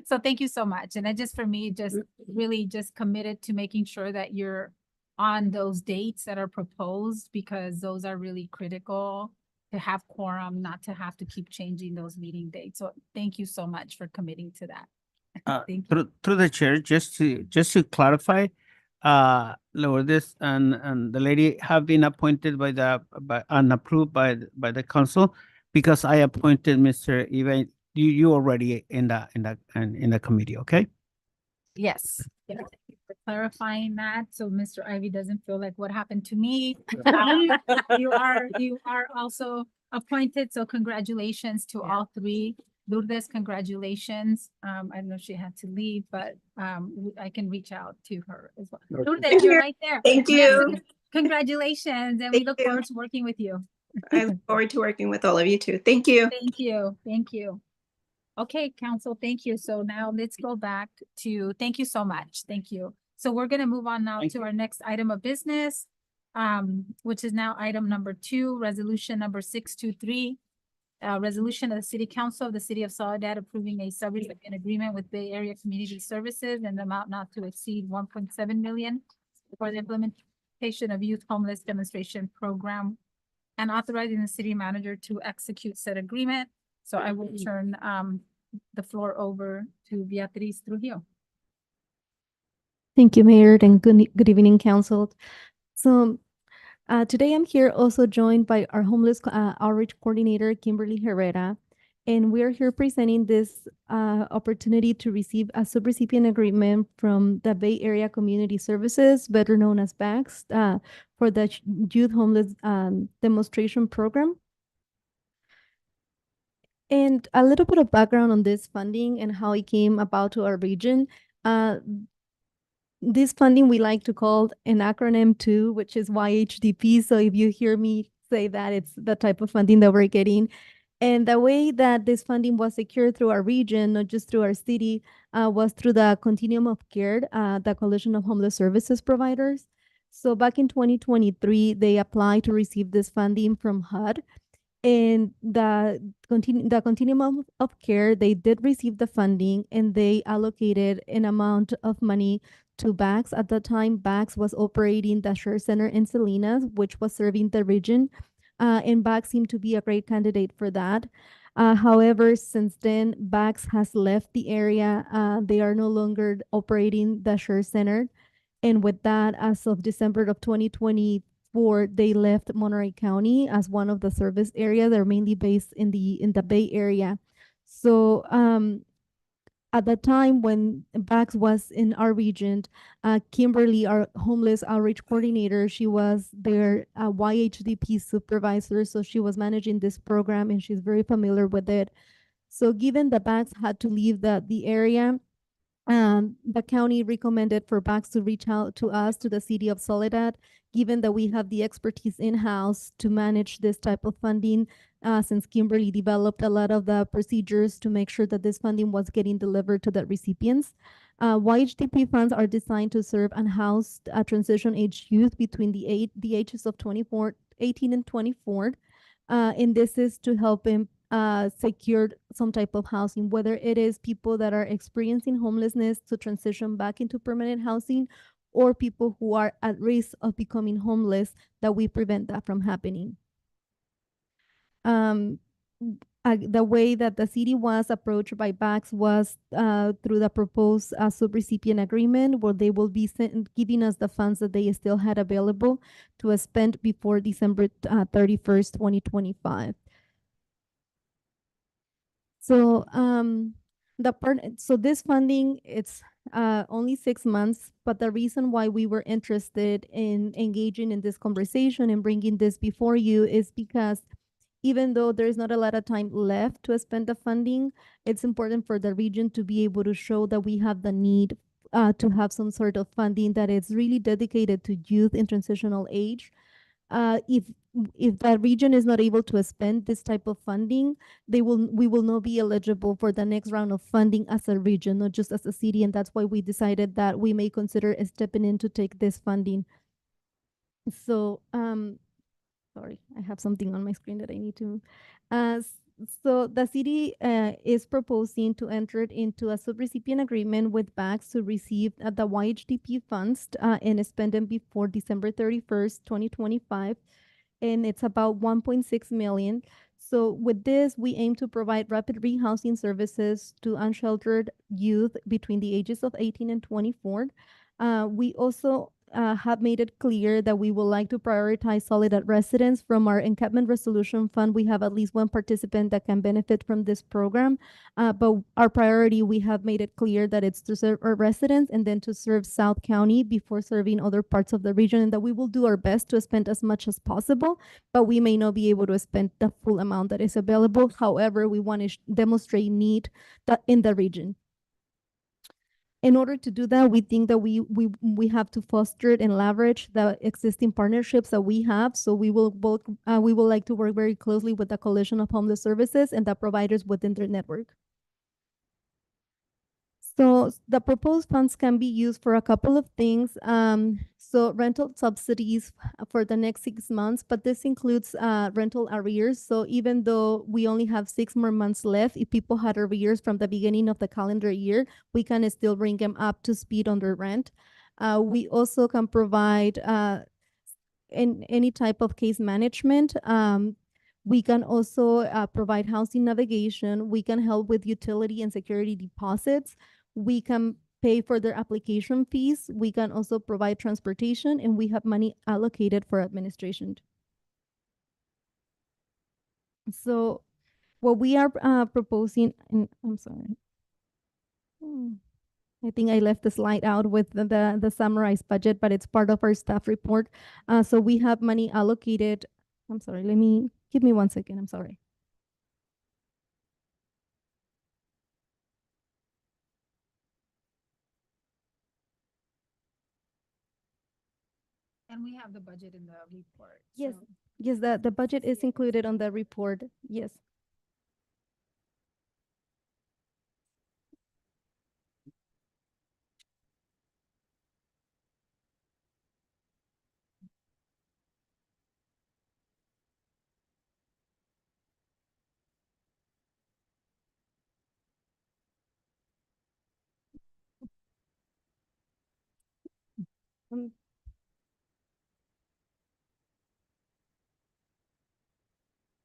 So thank you so much. And for me, just really just committed to making sure that you're on those dates that are proposed, because those are really critical to have quorum, not to have to keep changing those meeting dates. So thank you so much for committing to that. Thank you. Through the chair, just to clarify, Lourdes and the lady have been appointed and approved by the council, because I appointed Mr. Eva. You already in the committee, okay? Yes. Yeah. Thank you for clarifying that. So Mr. Ivy doesn't feel like what happened to me. You are also appointed. So congratulations to all three. Lourdes, congratulations. I don't know if she had to leave, but I can reach out to her as well. Okay. Lourdes, you're right there. Thank Yes, you. congratulations, and we look forward to working with you. I look forward to working with all of you too. Thank you. Thank you. Thank you. Okay, council, thank you. So now let's go back to, thank you so much. Thank you. So we're going to move on now to our next item of business, which is now item number 2, resolution number 623. Resolution of the City Council of the City of Soledad approving a subrecipient agreement with Bay Area Community Services and the amount not to exceed 1.7 million for the implementation of Youth Homeless Demonstration Program, and authorizing the city manager to execute said agreement. So I will turn the floor over to Beatriz Trujillo. Thank you, Mayor, and good evening, Council. So today I'm here also joined by our homeless outreach coordinator, Kimberly Herrera, and we're here presenting this opportunity to receive a subrecipient agreement from the Bay Area Community Services, better known as BACS, for the Youth Homeless Demonstration Program. And a little bit of background on this funding and how it came about to our region. This funding we like to call an acronym too, which is YHDP. So if you hear me say that, it's the type of funding that we're getting. And the way that this funding was secured through our region, not just through our city, was through the Continuum of Care, the Coalition of Homeless Services Providers. So back in 2023, they applied to receive this funding from HUD. And the Continuum of Care, they did receive the funding and they allocated an amount of money to BACS. At the time, BACS was operating the Share Center in Salinas, which was serving the region. And BACS seemed to be a great candidate for that. However, since then, BACS has left the area. They are no longer operating the Share Center. And with that, as of December of 2024, they left Monterey County as one of the service areas. They're mainly based in the Bay Area. So at the time when BACS was in our region, Kimberly, our homeless outreach coordinator, she was their YHDP supervisor. So she was managing this program and she's very familiar with it. So given that BACS had to leave the area, the county recommended for BACS to reach out to us, to the City of Soledad, given that we have the expertise in-house to manage this type of funding. since Kimberly developed a lot of the procedures to make sure that this funding was getting delivered to the recipients. YHDP funds are designed to serve unhoused transition age youth between the ages of 18 and 24. And this is to help them secure some type of housing, whether it is people that are experiencing homelessness to transition back into permanent housing, or people who are at risk of becoming homeless, that we prevent that from happening. The way that the city was approached by BACS was through the proposed subrecipient agreement, where they will be giving us the funds that they still had available to spend before December 31st, 2025. So this funding, it's only 6 months, but the reason why we were interested in engaging in this conversation and bringing this before you is because even though there's not a lot of time left to spend the funding, it's important for the region to be able to show that we have the need to have some sort of funding that is really dedicated to youth in transitional age. If that region is not able to spend this type of funding, we will not be eligible for the next round of funding as a region, not just as a city. And that's why we decided that we may consider stepping in to take this funding. So, sorry, I have something on my screen that I need to. So the city is proposing to enter into a subrecipient agreement with BACS to receive the YHDP funds and spend them before December 31st, 2025. And it's about 1.6 million. So with this, we aim to provide rapid rehousing services to unsheltered youth between the ages of 18 and 24. We also have made it clear that we would like to prioritize Soledad residents. From our encampment resolution fund, we have at least one participant that can benefit from this program. But our priority, we have made it clear that it's to serve our residents and then to serve South County before serving other parts of the region, and that we will do our best to spend as much as possible, but we may not be able to spend the full amount that is available. However, we want to demonstrate need in the region. In order to do that, we think that we have to foster and leverage the existing partnerships that we have. So we will like to work very closely with the Coalition of Homeless Services and the providers within their network. So the proposed funds can be used for a couple of things. So rental subsidies for the next 6 months, but this includes rental arrears. So even though we only have 6 more months left, if people had arrears from the beginning of the calendar year, we can still bring them up to speed on their rent. We also can provide in any type of case management. We can also provide housing navigation. We can help with utility and security deposits. We can pay for their application fees. We can also provide transportation, and we have money allocated for administration. So what we are proposing, and I'm sorry. I think I left the slide out with the summarized budget, but it's part of our staff report. So we have money allocated. I'm sorry, give me 1 second. I'm sorry. And we have the budget in the report. Yes, so- yes, the budget is included on the report. Yes.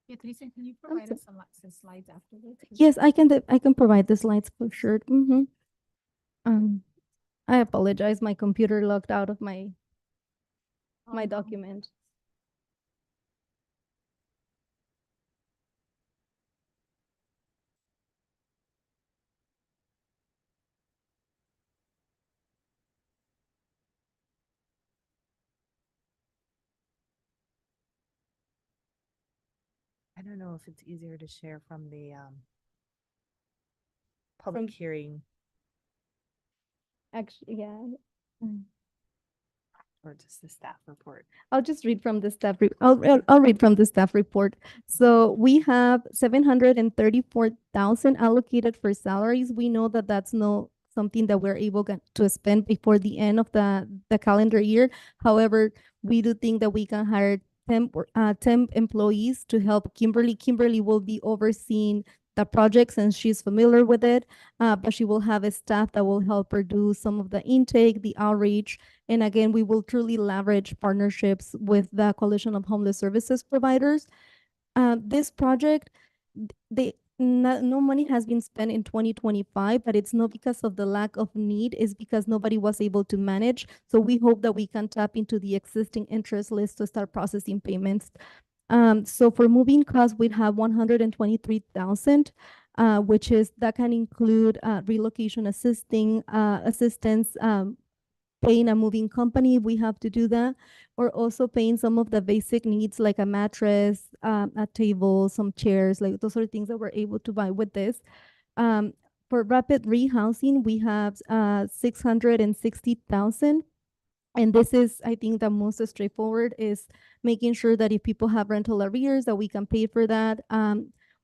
Beatriz, can you provide us some slides afterwards? Yes, I can provide the slides for sure. I apologize. My computer logged out of my document. I don't know if it's easier to share from the public hearing Actually, yeah. or just the staff report? I'll just read from the staff. I'll read from the staff report. So we have 734,000 allocated for salaries. We know that that's no something that we're able to spend before the end of the calendar year. However, we do think that we can hire temp employees to help Kimberly. Kimberly will be overseeing the project since she's familiar with it, but she will have a staff that will help her do some of the intake, the outreach, and again, we will truly leverage partnerships with the Coalition of Homeless Services Providers. This project, no money has been spent in 2025, but it's not because of the lack of need, it's because nobody was able to manage. So we hope that we can tap into the existing interest list to start processing payments. So for moving costs, we'd have 123,000, which is that can include relocation assistance, paying a moving company, we have to do that, or also paying some of the basic needs like a mattress, a table, some chairs, like those are things that we're able to buy with this. For rapid rehousing, we have 660,000. And this is, I think, the most straightforward is making sure that if people have rental arrears, that we can pay for that.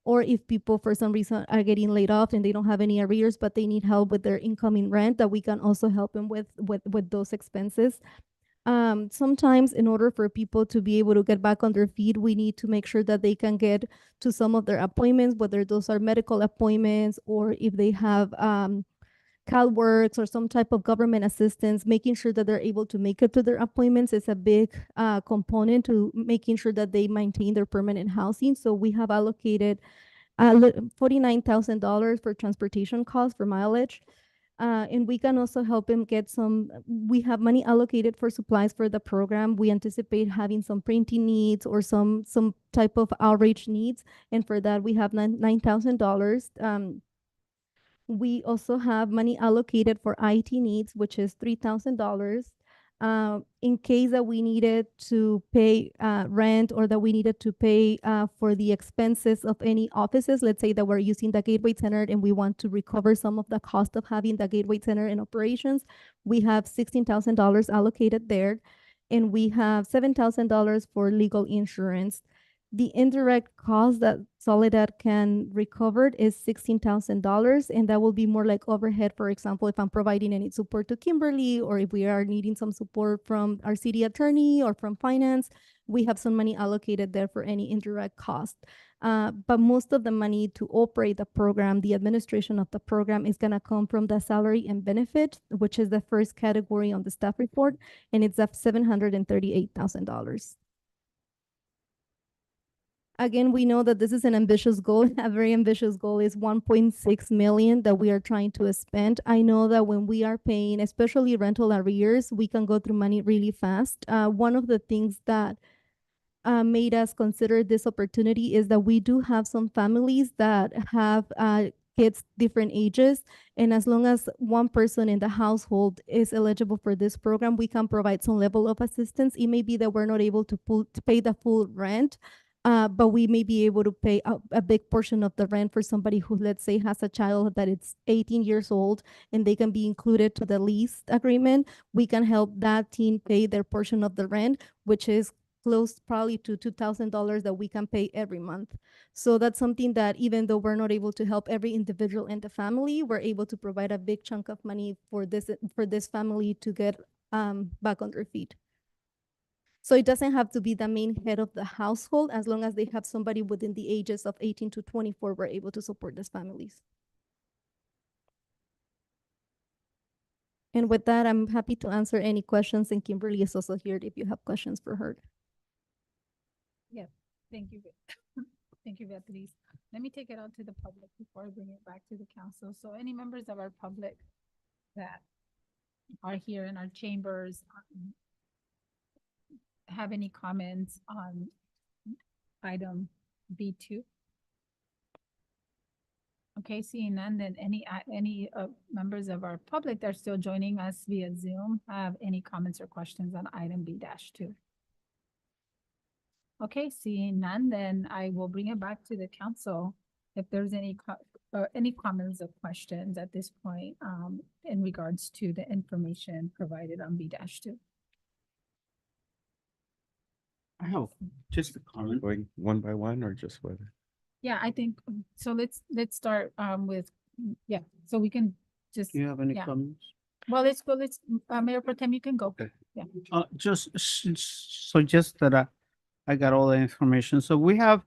Or if people for some reason are getting laid off and they don't have any arrears, but they need help with their incoming rent, that we can also help them with those expenses. Sometimes in order for people to be able to get back on their feet, we need to make sure that they can get to some of their appointments, whether those are medical appointments or if they have CalWorks or some type of government assistance, making sure that they're able to make it to their appointments is a big component to making sure that they maintain their permanent housing. So we have allocated $49,000 for transportation costs for mileage. And we can also help them get we have money allocated for supplies for the program. We anticipate having some printing needs or some type of outreach needs. And for that, we have $9,000. We also have money allocated for IT needs, which is $3,000. In case that we needed to pay rent or that we needed to pay for the expenses of any offices, let's say that we're using the Gateway Center and we want to recover some of the cost of having the Gateway Center in operations, we have $16,000 allocated there. And we have $7,000 for legal insurance. The indirect cost that Soledad can recover is $16,000, and that will be more like overhead. For example, if I'm providing any support to Kimberly, or if we are needing some support from our city attorney or from finance, we have some money allocated there for any indirect cost. But most of the money to operate the program, the administration of the program, is gonna come from the salary and benefit, which is the first category on the staff report, and it's up $738,000. Again, we know that this is an ambitious goal. A very ambitious goal is 1.6 million that we are trying to spend. I know that when we are paying, especially rental arrears, we can go through money really fast. One of the things that made us consider this opportunity is that we do have some families that have kids different ages. And as long as one person in the household is eligible for this program, we can provide some level of assistance. It may be that we're not able to pay the full rent, but we may be able to pay a big portion of the rent for somebody who, let's say, has a child that is 18 years old and they can be included to the lease agreement. We can help that teen pay their portion of the rent, which is close probably to $2,000 that we can pay every month. So that's something that even though we're not able to help every individual in the family, we're able to provide a big chunk of money for this family to get back on their feet. So it doesn't have to be the main head of the household. As long as they have somebody within the ages of 18 to 24, we're able to support these families. And with that, I'm happy to answer any questions, and Kimberly is also here if you have questions for her. Yes, thank you. Thank you, Beatriz. Let me take it out to the public before I bring it back to the council. So any members of our public that are here in our chambers, have any comments on item B2? Okay, seeing none, then any members of our public that are still joining us via Zoom have any comments or questions on item B-2? Okay, seeing none, then I will bring it back to the council if there's any comments or questions at this point in regards to the information provided on B-2. I have just a comment. Going one by one or just what? Yeah, I think, so let's start, with, yeah, so we can just, Do you have any yeah. comments? Well, let's go, Mayor Pro Tem, you can go. Okay. Yeah. So just that I got all the information. So we have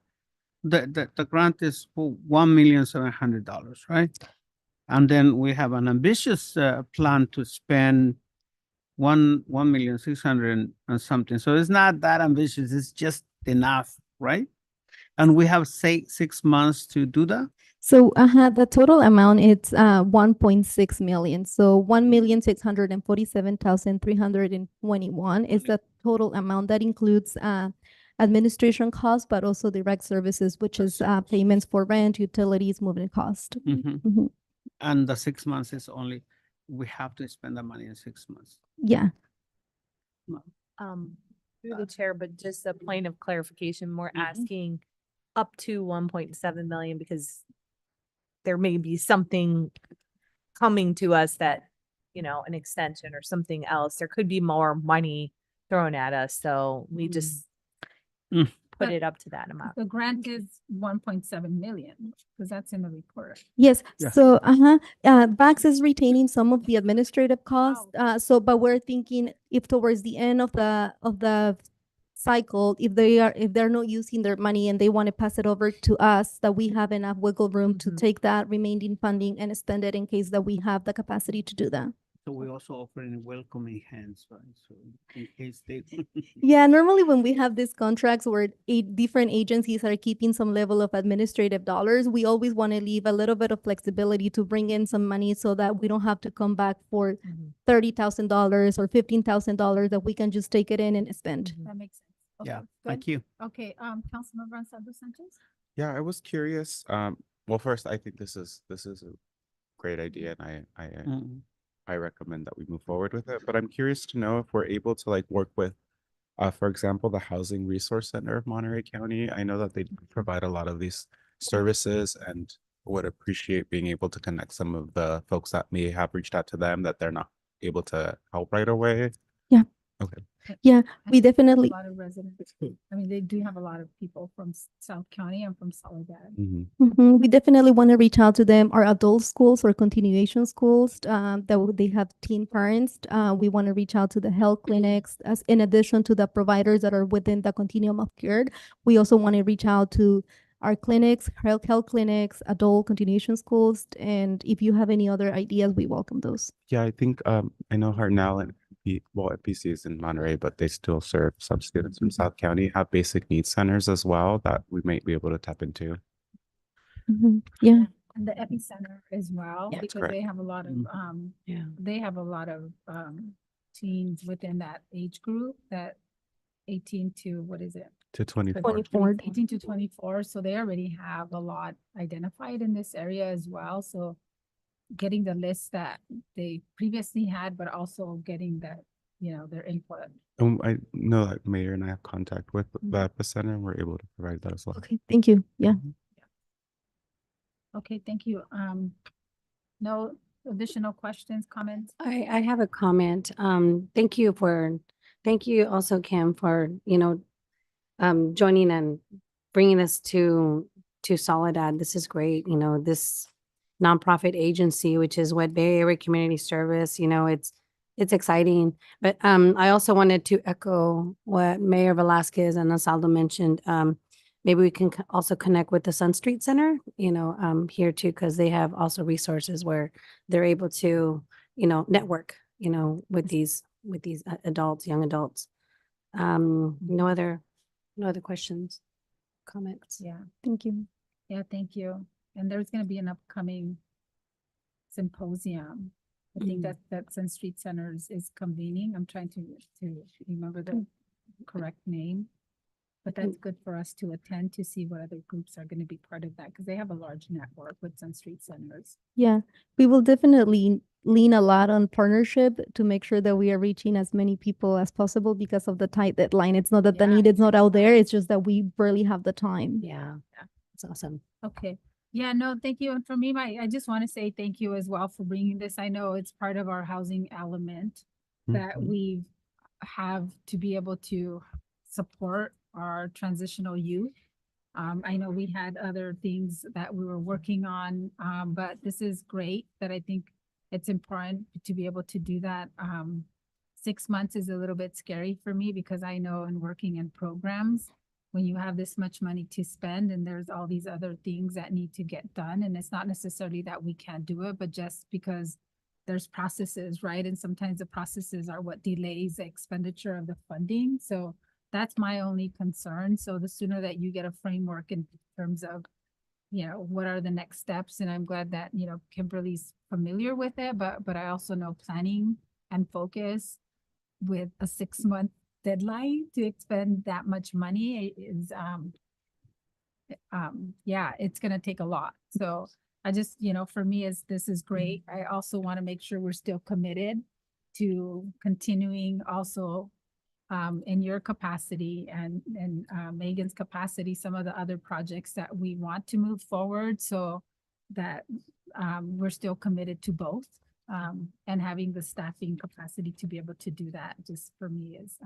the grant is for $1,700,000, right? And then we have an ambitious plan to spend 1,600,000 and something. So it's not that ambitious. It's just enough, right? And we have say 6 months to do that. So the total amount it's 1.6 million. So 1,647,321 is the total amount that includes administration costs, but also direct services, which is payments for rent, utilities, moving cost. Mhm. And the 6 months is only, we have to spend the money in 6 months. Yeah. Through the chair, but just a point of clarification, we're asking up to 1.7 million because there may be something coming to us that, you know, an extension or something else. There could be more money thrown at us. So we just put it up to that amount. The grant is 1.7 million, because that's in the report. Yes. Yeah. So, Bax is retaining some of the administrative costs. But we're thinking if towards the end of the cycle, if they're not using their money and they want to pass it over to us, that we have enough wiggle room to take that remaining funding and spend it in case that we have the capacity to do that. So we also offering welcoming hands, right? So in case they. Yeah, normally when we have these contracts where different agencies are keeping some level of administrative dollars, we always want to leave a little bit of flexibility to bring in some money so that we don't have to come back for $30,000 or $15,000 that we can just take it in and spend. That makes sense. Yeah, Okay, thank good. you. Okay, Councilmember Ansaldo Sanchez? Yeah, I was curious. Well, first, I think this is a great idea, and I recommend that we move forward with it. But I'm curious to know if we're able to like work with, for example, the Housing Resource Center of Monterey County. I know that they provide a lot of these services, and would appreciate being able to connect some of the folks that may have reached out to them that they're not able to help right away. Yeah. Okay. Yeah, we A definitely. lot of residents. I mean, they do have a lot of people from South County and from Soledad. We definitely want to reach out to them. Our adult schools or continuation schools they have teen parents. We want to reach out to the health clinics as in addition to the providers that are within the continuum of care. We also want to reach out to our clinics, health clinics, adult continuation schools. And if you have any other ideas, we welcome those. Yeah, I think I know Hartnell and FPC is in Monterey, but they still serve some students from South County, have basic needs centers as well that we might be able to tap into. Yeah. And the epicenter as well, Yeah, that's because correct. they have a lot of, they have a lot of, teens within that age group, that 18 to, what is it? To 24. 24. 18 to 24, so they already have a lot identified in this area as well, so getting the list that they previously had, but also getting that, you know, their input. I know that Mayor and I have contact with the epicenter, and we're able to provide that as well. Okay, thank you. Yeah. Okay, thank you. No additional questions, comments? I have a comment. Thank you also, Kim, for, joining and bringing us to Soledad. This is great. This nonprofit agency, which is what Bay Area Community Service, it's exciting. But I also wanted to echo what Mayor Velasquez and Ansaldo mentioned. Maybe we can also connect with the Sun Street Center, here too, because they have also resources where they're able to, network, with these adults, young adults. No other questions, comments. Yeah. Thank you. Yeah, thank you. And there's gonna be an upcoming symposium. I think that Sun Street Center is convening. I'm trying to remember the correct name. But that's good for us to attend to see what other groups are gonna be part of that, because they have a large network with Sun Street Centers. Yeah, we will definitely lean a lot on partnership to make sure that we are reaching as many people as possible because of the tight deadline. It's not that the need is not out there, it's just that we barely have the time. Yeah, it's awesome. Okay. Yeah, no, thank you. And for me, I just want to say thank you as well for bringing this. I know it's part of our housing element that we have to be able to support our transitional youth. I know we had other things that we were working on, but this is great that I think it's important to be able to do that. 6 months is a little bit scary for me because I know in working in programs, when you have this much money to spend and there's all these other things that need to get done, and it's not necessarily that we can't do it, but just because there's processes, right? And sometimes the processes are what delays the expenditure of the funding. So that's my only concern. So the sooner that you get a framework in terms of, what are the next steps? And I'm glad that, Kimberly's familiar with it, but I also know planning and focus with a 6-month deadline to expend that much money is, it's gonna take a lot. So I just, for me, this is great. I also want to make sure we're still committed to continuing also in your capacity and Megan's capacity, some of the other projects that we want to move forward so that we're still committed to both. And having the staffing capacity to be able to do that just for me is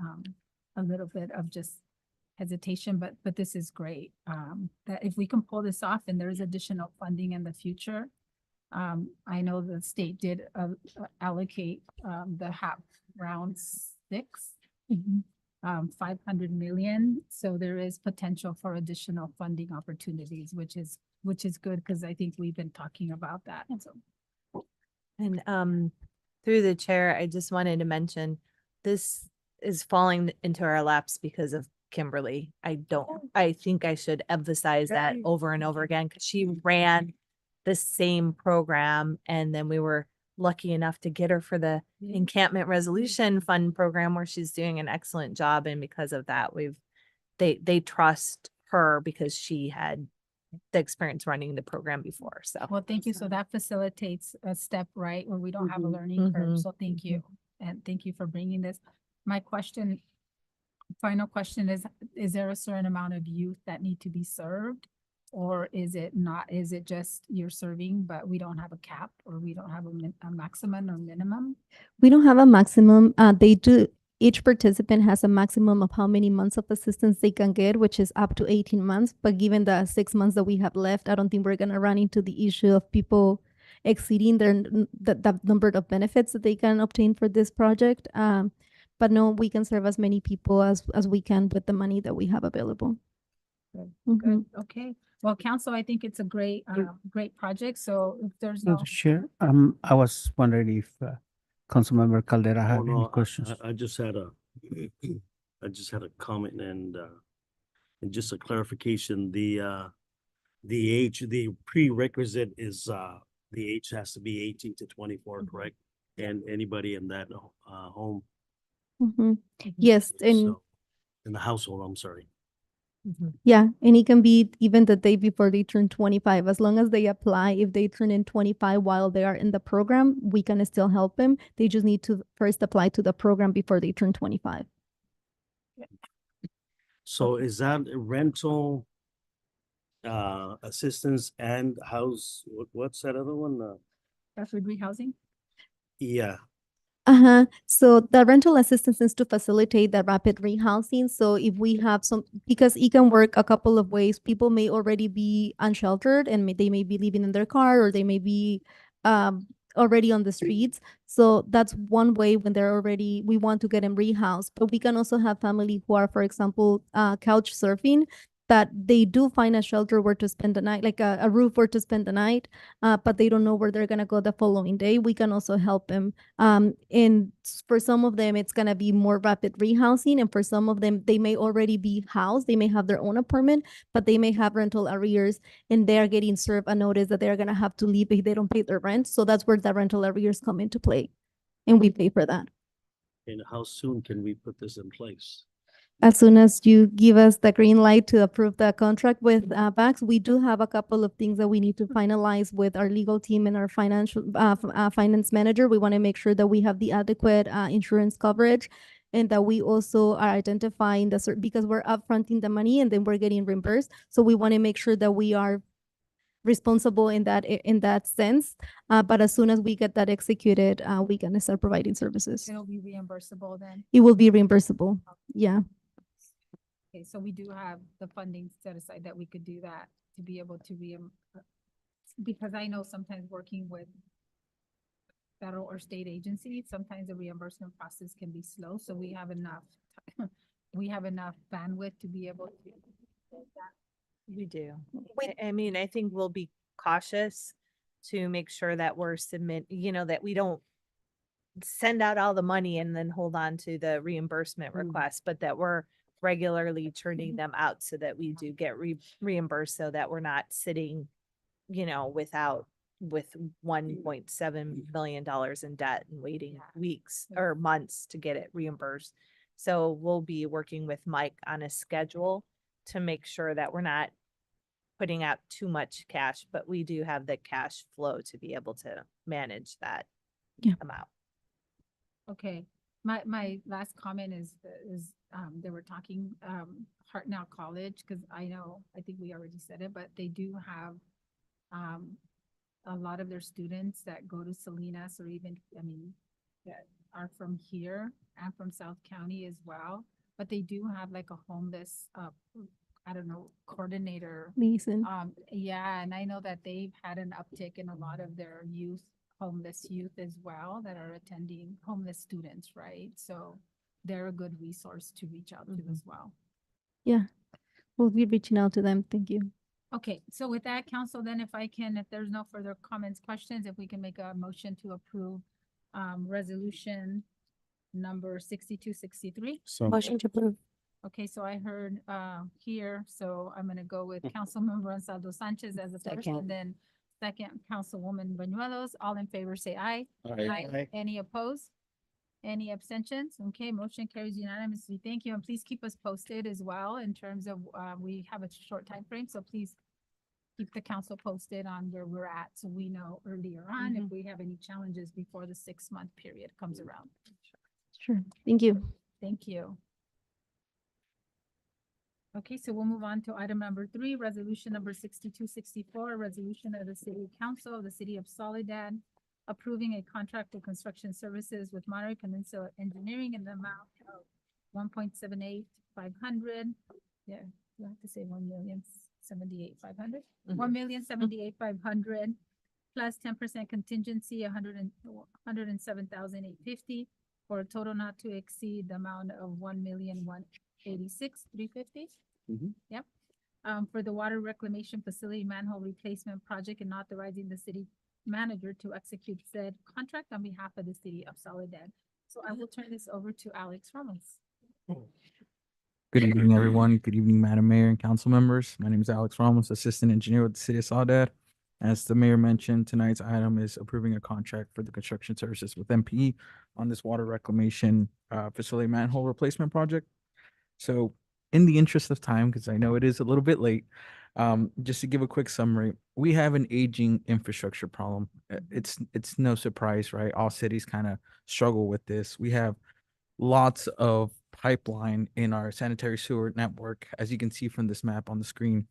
a little bit of just hesitation, but this is great. That if we can pull this off and there's additional funding in the future, I know the state did allocate the HAP round 6, 500 million. So there is potential for additional funding opportunities, which is good because I think we've been talking about that. So. And through the chair, I just wanted to mention this is falling into our laps because of Kimberly. I think I should emphasize that over and over again because she ran the same program and then we were lucky enough to get her for the Encampment Resolution Fund program where she's doing an excellent job. And because of that, they trust her because she had the experience running the program before. So, well, thank you. So that facilitates a step, right, where we don't have a learning curve. So thank you. And thank you for bringing this. My final question is there a certain amount of youth that need to be served? Or is it not, is it just you're serving, but we don't have a cap or we don't have a maximum or minimum? We don't have a maximum. Each participant has a maximum of how many months of assistance they can get, which is up to 18 months. But given the 6 months that we have left, I don't think we're going to run into the issue of people exceeding the number of benefits that they can obtain for this project. But no, we can serve as many people as we can with the money that we have available. Good. Okay. Well, council, I think it's a great project. So if there's no. Chair, I was wondering if Councilmember Caldera had any questions. I just had a comment and just a clarification. The age, the prerequisite is the age has to be 18 to 24, correct? And anybody in that home. Yes, and So, in the household, I'm sorry. yeah, and it can be even the day before they turn 25. As long as they apply, if they turn in 25 while they are in the program, we can still help them. They just need to first apply to the program before they turn 25. So is that rental assistance and house, what's that other one? Rapid rehousing? Yeah, So the rental assistance is to facilitate the rapid rehousing. So if we have because it can work a couple of ways. People may already be unsheltered and they may be living in their car or they may be already on the streets. So that's one way when we want to get them rehoused. But we can also have family who are, for example, couch surfing, that they do find a shelter where to spend the night, like a roof where to spend the night, but they don't know where they're going to go the following day. We can also help them. And for some of them, it's going to be more rapid rehousing. And for some of them, they may already be housed. They may have their own apartment, but they may have rental arrears and they're getting served a notice that they're going to have to leave if they don't pay their rent. So that's where the rental arrears come into play. And we pay for that. and how soon can we put this in place? As soon as you give us the green light to approve the contract with BACS, we do have a couple of things that we need to finalize with our legal team and our finance manager. We want to make sure that we have the adequate insurance coverage and that we also are identifying because we're upfronting the money and then we're getting reimbursed. So we want to make sure that we are responsible in that sense. But as soon as we get that executed, we can start providing services. It'll be reimbursable then. It will be reimbursable. Yeah. Okay, so we do have the funding set aside that we could do that to be able to because I know sometimes working with federal or state agencies, sometimes the reimbursement process can be slow, so we have enough, we have enough bandwidth to be able to do that. We do. I mean, I think we'll be cautious to make sure that we're that we don't send out all the money and then hold on to the reimbursement request, but that we're regularly churning them out so that we do get reimbursed, so that we're not sitting, with $1.7 million in debt and waiting weeks or months to get it reimbursed. So we'll be working with Mike on a schedule to make sure that we're not putting out too much cash, but we do have the cash flow to be able to manage that amount. Okay, my last comment is they were talking, Hartnell College, because I think we already said it, but they do have a lot of their students that go to Salinas, or even, that are from here and from South County as well. But they do have like a homeless, coordinator. Mason. Yeah, and I know that they've had an uptick in a lot of their homeless youth as well, that are attending, homeless students, right? So they're a good resource to reach out to as well. Yeah, we'll be reaching out to them. Thank you. Okay, so with that, council, then if there's no further comments, questions, if we can make a motion to approve resolution number 6263. Motion to approve. Okay, so I heard here, so I'm gonna go with Councilmember Ansaldo Sanchez as a first, and then second, Councilwoman Banuelos. All in favor, say aye. Aye. Any opposed? Any abstentions? Okay, motion carries unanimously. Thank you, and please keep us posted as well in terms of, we have a short time frame, so please keep the council posted on where we're at, so we know earlier on if we have any challenges before the 6-month period comes around. Sure. Thank you. Thank you. Okay, so we'll move on to item number 3, resolution number 6264, resolution of the City Council of the City of Soledad approving a contract of construction services with Monterey Peninsula Engineering in the amount of 1.78500. Yeah, you have to say 1,078,500. 1,078,500 plus 10% contingency, 107,850 for a total not to exceed the amount of 1,186,350. Yep. For the water reclamation facility manhole replacement project, and authorizing the city manager to execute said contract on behalf of the City of Soledad. So I will turn this over to Alex Ramos. Good evening, everyone. Good evening, Madam Mayor and council members. My name is Alex Ramos, Assistant Engineer with the City of Soledad. As the mayor mentioned, tonight's item is approving a contract for the construction services with MPE on this water reclamation facility manhole replacement project. So in the interest of time, because I know it is a little bit late, just to give a quick summary, we have an aging infrastructure problem. It's no surprise, right? All cities kind of struggle with this. We have lots of pipeline in our sanitary sewer network, as you can see from this map on the screen.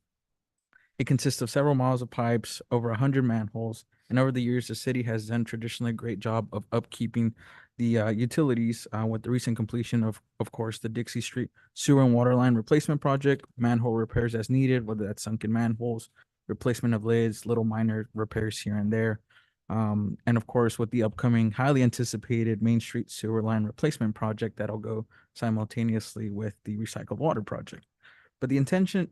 It consists of several miles of pipes, over 100 manholes, and over the years, the city has done traditionally a great job of upkeeping the utilities with the recent completion of course, the Dixie Street sewer and water line replacement project, manhole repairs as needed, whether that's sunken manholes, replacement of lids, little minor repairs here and there. And of course, with the upcoming highly anticipated Main Street sewer line replacement project that'll go simultaneously with the recycled water project. But the attention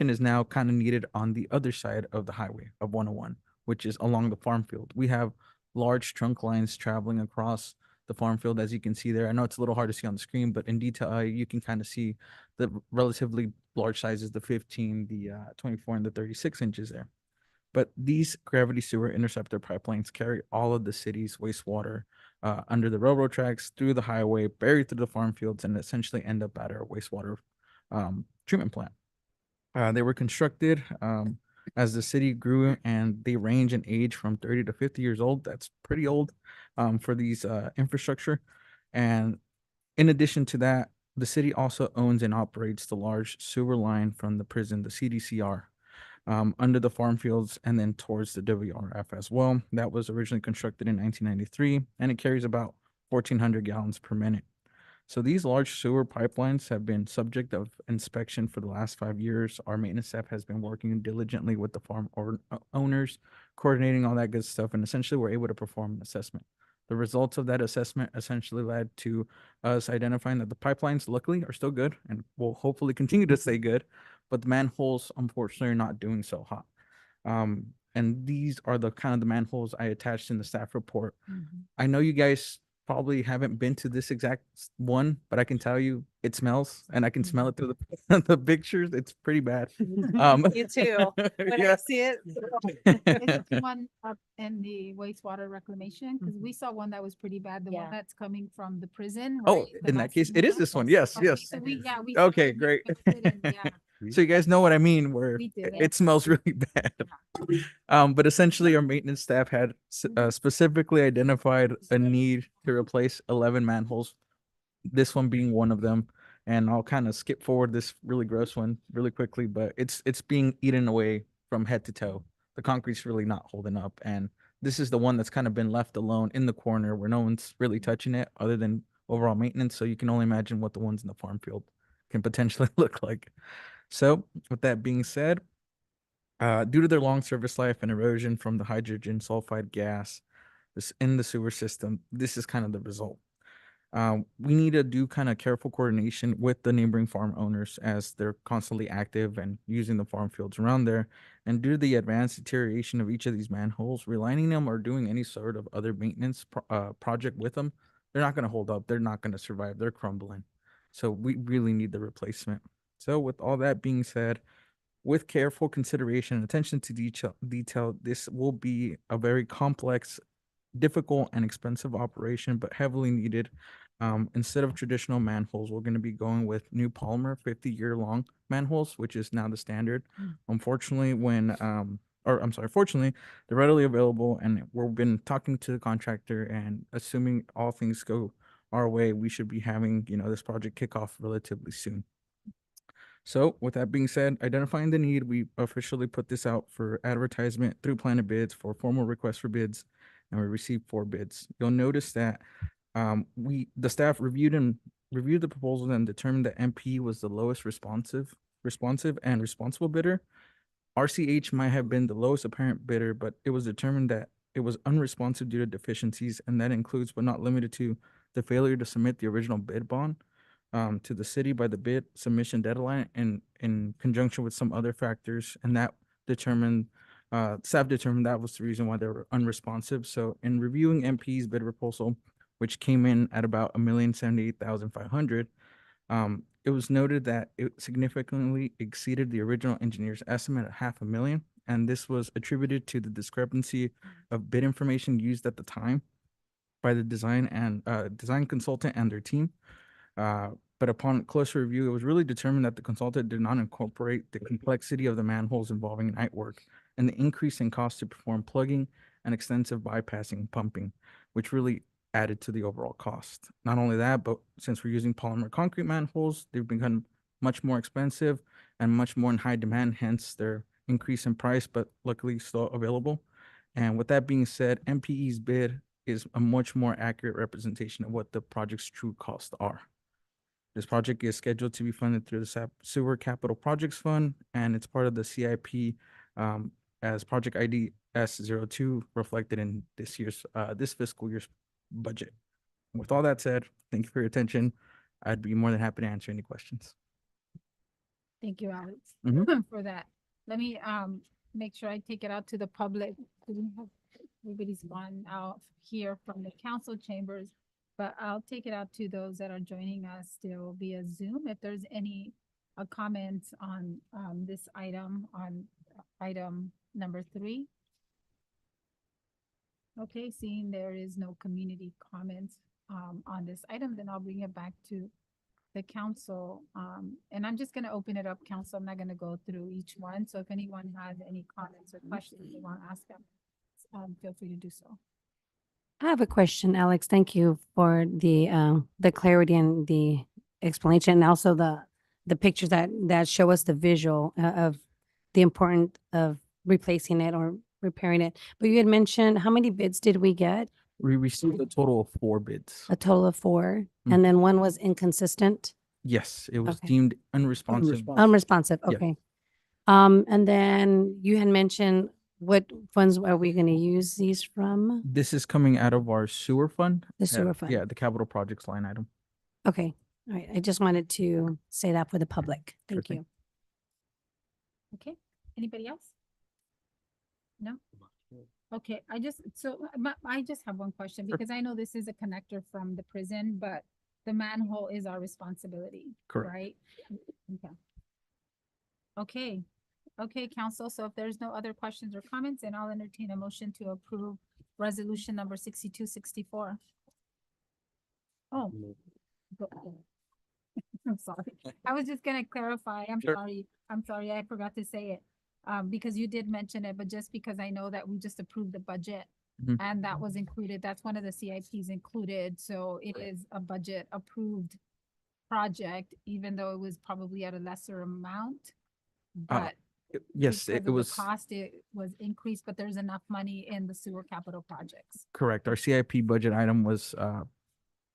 is now kind of needed on the other side of the highway of 101, which is along the farm field. We have large trunk lines traveling across the farm field, as you can see there. I know it's a little hard to see on the screen, but in detail, you can kind of see the relatively large sizes, the 15, the 24, and the 36 inches there. But these gravity sewer interceptor pipelines carry all of the city's wastewater under the railroad tracks, through the highway, buried through the farm fields, and essentially end up at our wastewater treatment plant. They were constructed as the city grew, and they range in age from 30 to 50 years old. That's pretty old for these infrastructure. And in addition to that, the city also owns and operates the large sewer line from the prison, the CDCR, under the farm fields and then towards the WRF as well. That was originally constructed in 1993, and it carries about 1,400 gallons per minute. So these large sewer pipelines have been subject of inspection for the last 5 years. Our maintenance staff has been working diligently with the farm owners, coordinating all that good stuff, and essentially we're able to perform an assessment. The results of that assessment essentially led to us identifying that the pipelines luckily are still good and will hopefully continue to stay good, but the manholes unfortunately are not doing so hot. And these are the kind of the manholes I attached in the staff report. I know you guys probably haven't been to this exact one, but I can tell you it smells, and I can smell it through the the pictures. It's pretty bad. You too. When I see it. It's the one up in the wastewater reclamation, because we saw one that was pretty bad, the one Yeah. that's coming from the prison. Oh, right? The in that case, Maximum it is this one. House. Yes, Okay, yes. So we, yeah, we. saw Okay, it, we great. posted it, yeah. So you guys know what I mean, where We do. it smells really bad. But essentially our maintenance staff had specifically identified a need to replace 11 manholes, this one being one of them. And I'll kind of skip forward this really gross one really quickly, but it's being eaten away from head to toe. The concrete's really not holding up. And this is the one that's kind of been left alone in the corner where no one's really touching it other than overall maintenance. So you can only imagine what the ones in the farm field can potentially look like. So with that being said, due to their long service life and erosion from the hydrogen sulfide gas this in the sewer system, this is kind of the result. We need to do kind of careful coordination with the neighboring farm owners as they're constantly active and using the farm fields around there. And due to the advanced deterioration of each of these manholes, relining them or doing any sort of other maintenance project with them, they're not going to hold up. They're not going to survive. They're crumbling. So we really need the replacement. So with all that being said, with careful consideration and attention to detail, this will be a very complex, difficult, and expensive operation, but heavily needed. Instead of traditional manholes, we're going to be going with new polymer 50-year-long manholes, which is now the standard. Unfortunately, fortunately, they're readily available, and we've been talking to the contractor, and assuming all things go our way, we should be having, this project kick off relatively soon. So with that being said, identifying the need, we officially put this out for advertisement through Planet Bids for formal requests for bids, and we received 4 bids. You'll notice that the staff reviewed the proposal and determined that MP was the lowest responsive and responsible bidder. RCH might have been the lowest apparent bidder, but it was determined that it was unresponsive due to deficiencies, and that includes but not limited to the failure to submit the original bid bond to the city by the bid submission deadline, and in conjunction with some other factors, and that staff determined that was the reason why they were unresponsive. So in reviewing MP's bid proposal, which came in at about $1,078,500, it was noted that it significantly exceeded the original engineer's estimate at $500,000, and this was attributed to the discrepancy of bid information used at the time by the design consultant and their team. But upon closer review, it was really determined that the consultant did not incorporate the complexity of the manholes involving night work and the increase in cost to perform plugging and extensive bypassing pumping, which really added to the overall cost. Not only that, but since we're using polymer concrete manholes, they've become much more expensive and much more in high demand, hence their increase in price, but luckily still available. And with that being said, MPE's bid is a much more accurate representation of what the project's true costs are. This project is scheduled to be funded through the Sewer Capital Projects Fund, and it's part of the CIP as Project ID S02 reflected in this fiscal year's budget. With all that said, thank you for your attention. I'd be more than happy to answer any questions. Thank you, Alex, Mhm. for that. Let me make sure I take it out to the public. Do we have everybody's gone out here from the council chambers, but I'll take it out to those that are joining us still via Zoom. If there's any comments on this item, on item number 3. Okay, seeing there is no community comments on this item, then I'll bring it back to the council. And I'm just gonna open it up, council. I'm not gonna go through each one. So if anyone has any comments or questions you want to ask them, feel free to do so. I have a question, Alex. Thank you for the clarity and the explanation, and also the pictures that show us the visual of the importance of replacing it or repairing it. But you had mentioned, how many bids did we get? We received a total of 4 bids. A total of 4, Mm. and then one was inconsistent, Yes, it was Okay. deemed unresponsive. unresponsive, Yeah. okay. And then you had mentioned what funds are we gonna use these from? This is coming out of our sewer fund. The sewer Yeah, fund. the capital projects line item. Okay, all right, I just wanted to say that for the public. Sure Thank thing. you. Okay, anybody else? No? Okay, I just have one question because I know this is a connector from the prison, but the manhole is our responsibility, Correct. right? Okay. Okay, okay, council, so if there's no other questions or comments, then I'll entertain a motion to approve resolution number 6264. Oh. go- I'm sorry. I was just gonna clarify. Sure. I'm sorry. I forgot to say it. Because you did mention it, but just because I know that we just approved the budget Mhm. and that was included, that's one of the CIPs included. So it is a budget approved project, even though it was probably at a lesser amount. But Yes, because it of the was cost, it was increased, but there's enough money in the sewer capital projects. correct. Our CIP budget item was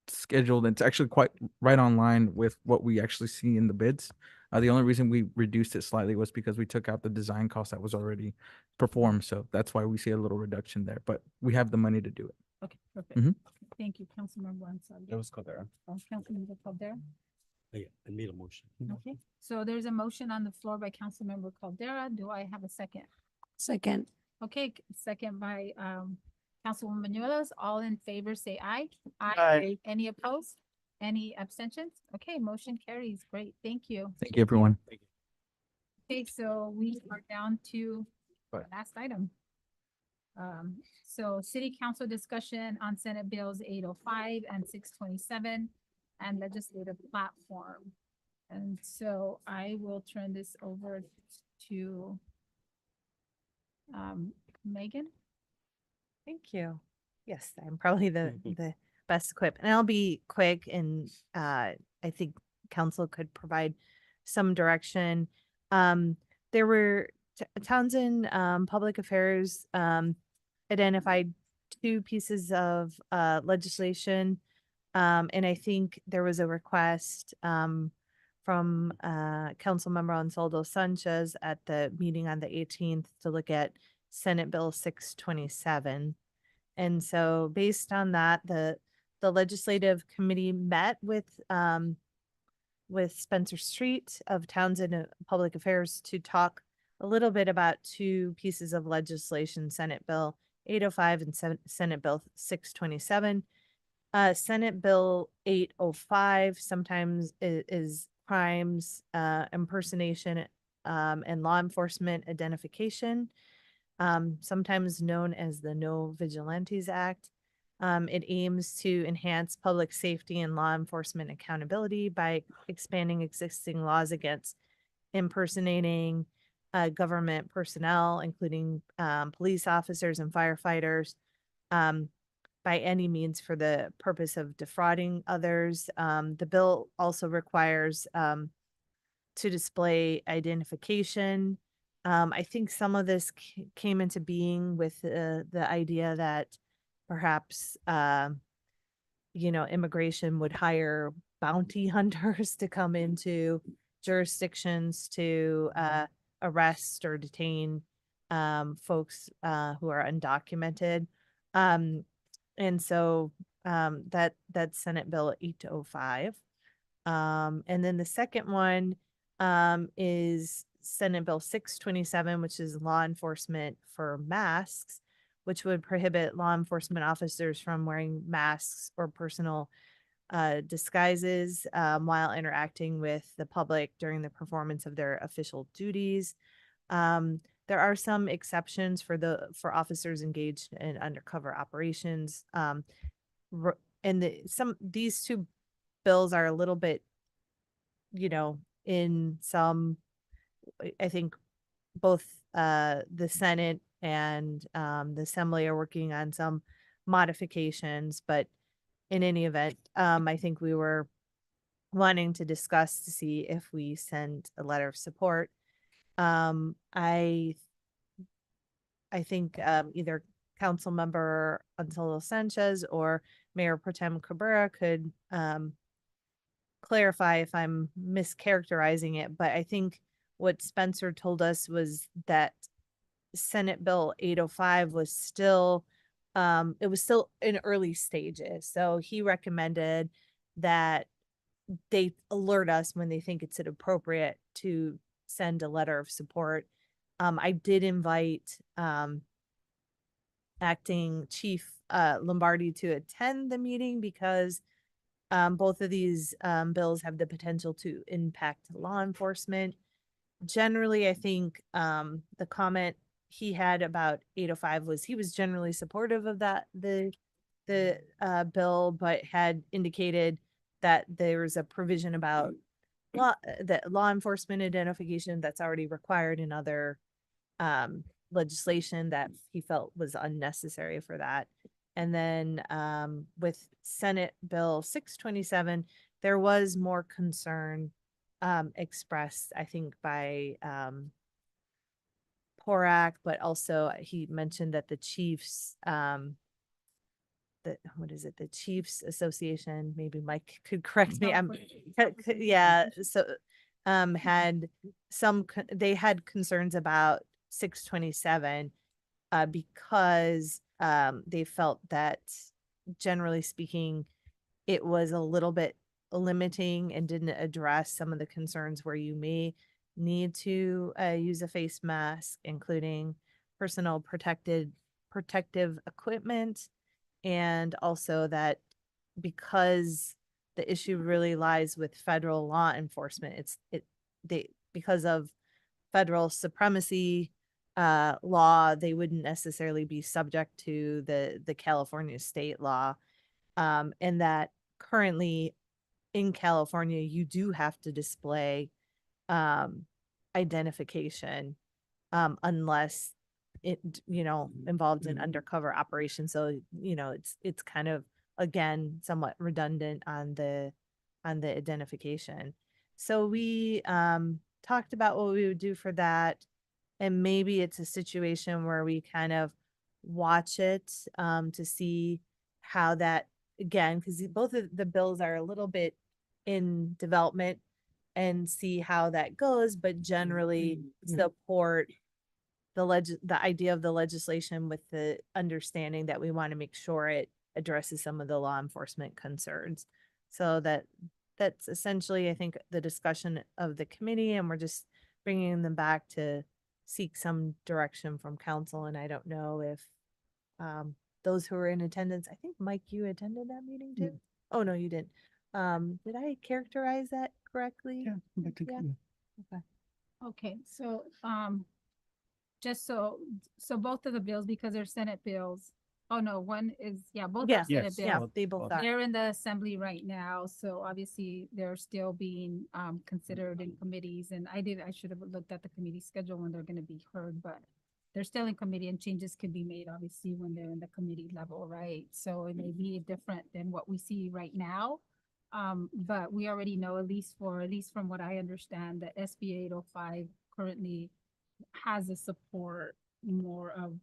scheduled. It's actually quite right on line with what we actually see in the bids. The only reason we reduced it slightly was because we took out the design cost that was already performed. So that's why we see a little reduction there, but we have the money to do it. Okay, perfect. Mhm. Thank you, Councilmember Ansari. It was Caldera. Councilmember Caldera. Yeah, I made a motion. Okay, so there's a motion on the floor by Councilmember Caldera. Do I have a second? Second, Okay, second by Councilwoman Manuelos. All in favor, say aye. Aye. Any opposed? Any abstentions? Okay, motion carries. Great, thank you. Thank you, everyone. Okay, so we are down to the Right. last item. So city council discussion on Senate Bills 805 and 627 and legislative platform. And so I will turn this over to Megan. Thank you. Yes, I'm probably the best equipped, and I'll be quick, and I think council could provide some direction. There were Townsend Public Affairs identified 2 pieces of legislation, and I think there was a request from Councilmember Ansaldo Sanchez at the meeting on the 18th to look at Senate Bill 627. And so based on that, the legislative committee met with Spencer Street of Townsend Public Affairs to talk a little bit about 2 pieces of legislation, Senate Bill 805 and Senate Bill 627. Senate Bill 805 sometimes is crimes, impersonation, and law enforcement identification, sometimes known as the No Vigilantes Act. It aims to enhance public safety and law enforcement accountability by expanding existing laws against impersonating government personnel, including police officers and firefighters, by any means for the purpose of defrauding others. The bill also requires to display identification. I think some of this came into being with the idea that perhaps, immigration would hire bounty hunters to come into jurisdictions to arrest or detain folks who are undocumented. And so that's Senate Bill 805. And then the second one is Senate Bill 627, which is law enforcement for masks, which would prohibit law enforcement officers from wearing masks or personal disguises while interacting with the public during the performance of their official duties. There are some exceptions for officers engaged in undercover operations. These 2 bills are a little bit, in some, I think both the Senate and the Assembly are working on some modifications, but in any event, I think we were wanting to discuss to see if we send a letter of support. I think either Councilmember Antonio Sanchez or Mayor Pro Tem Cabrera could clarify if I'm mischaracterizing it, but I think what Spencer told us was that Senate Bill 805 was still it was still in early stages. So he recommended that they alert us when they think it's appropriate to send a letter of support. I did invite Acting Chief Lombardi to attend the meeting because both of these bills have the potential to impact law enforcement. Generally, I think the comment he had about 805 was he was generally supportive of the bill, but had indicated that there's a provision about that law enforcement identification that's already required in other legislation that he felt was unnecessary for that. And then with Senate Bill 627, there was more concern expressed, I think, by Porak, but also he mentioned that the Chiefs, the Chiefs Association, maybe Mike could correct me. Yeah, so had they had concerns about 627 because they felt that generally speaking, it was a little bit limiting and didn't address some of the concerns where you may need to use a face mask, including personal protective equipment, and also that because the issue really lies with federal law enforcement, because of federal supremacy law, they wouldn't necessarily be subject to the California state law, and that currently in California you do have to display identification unless it involved in undercover operation. So it's kind of, again, somewhat redundant on the identification. So we talked about what we would do for that, and maybe it's a situation where we kind of watch it to see how that, again, because both of the bills are a little bit in development, and see how that goes, but generally support the idea of the legislation with the understanding that we want to make sure it addresses some of the law enforcement concerns. So that's essentially, I think, the discussion of the committee, and we're just bringing them back to seek some direction from council. And I don't know if those who are in attendance, I think Mike, you attended that meeting too? Oh, no, you didn't. Did I characterize that correctly? Yeah. Okay. Okay, so just so both of the bills, because they're Senate bills. Oh, no, one is, both are Senate Yeah, bills. they both are. They're in the assembly right now, so obviously they're still being considered in committees. And I should have looked at the committee schedule when they're gonna be heard, but they're still in committee, and changes can be made obviously when they're in the committee level, right? So it may be different than what we see right now. But we already know, at least from what I understand, that SB 805 currently has a support more of,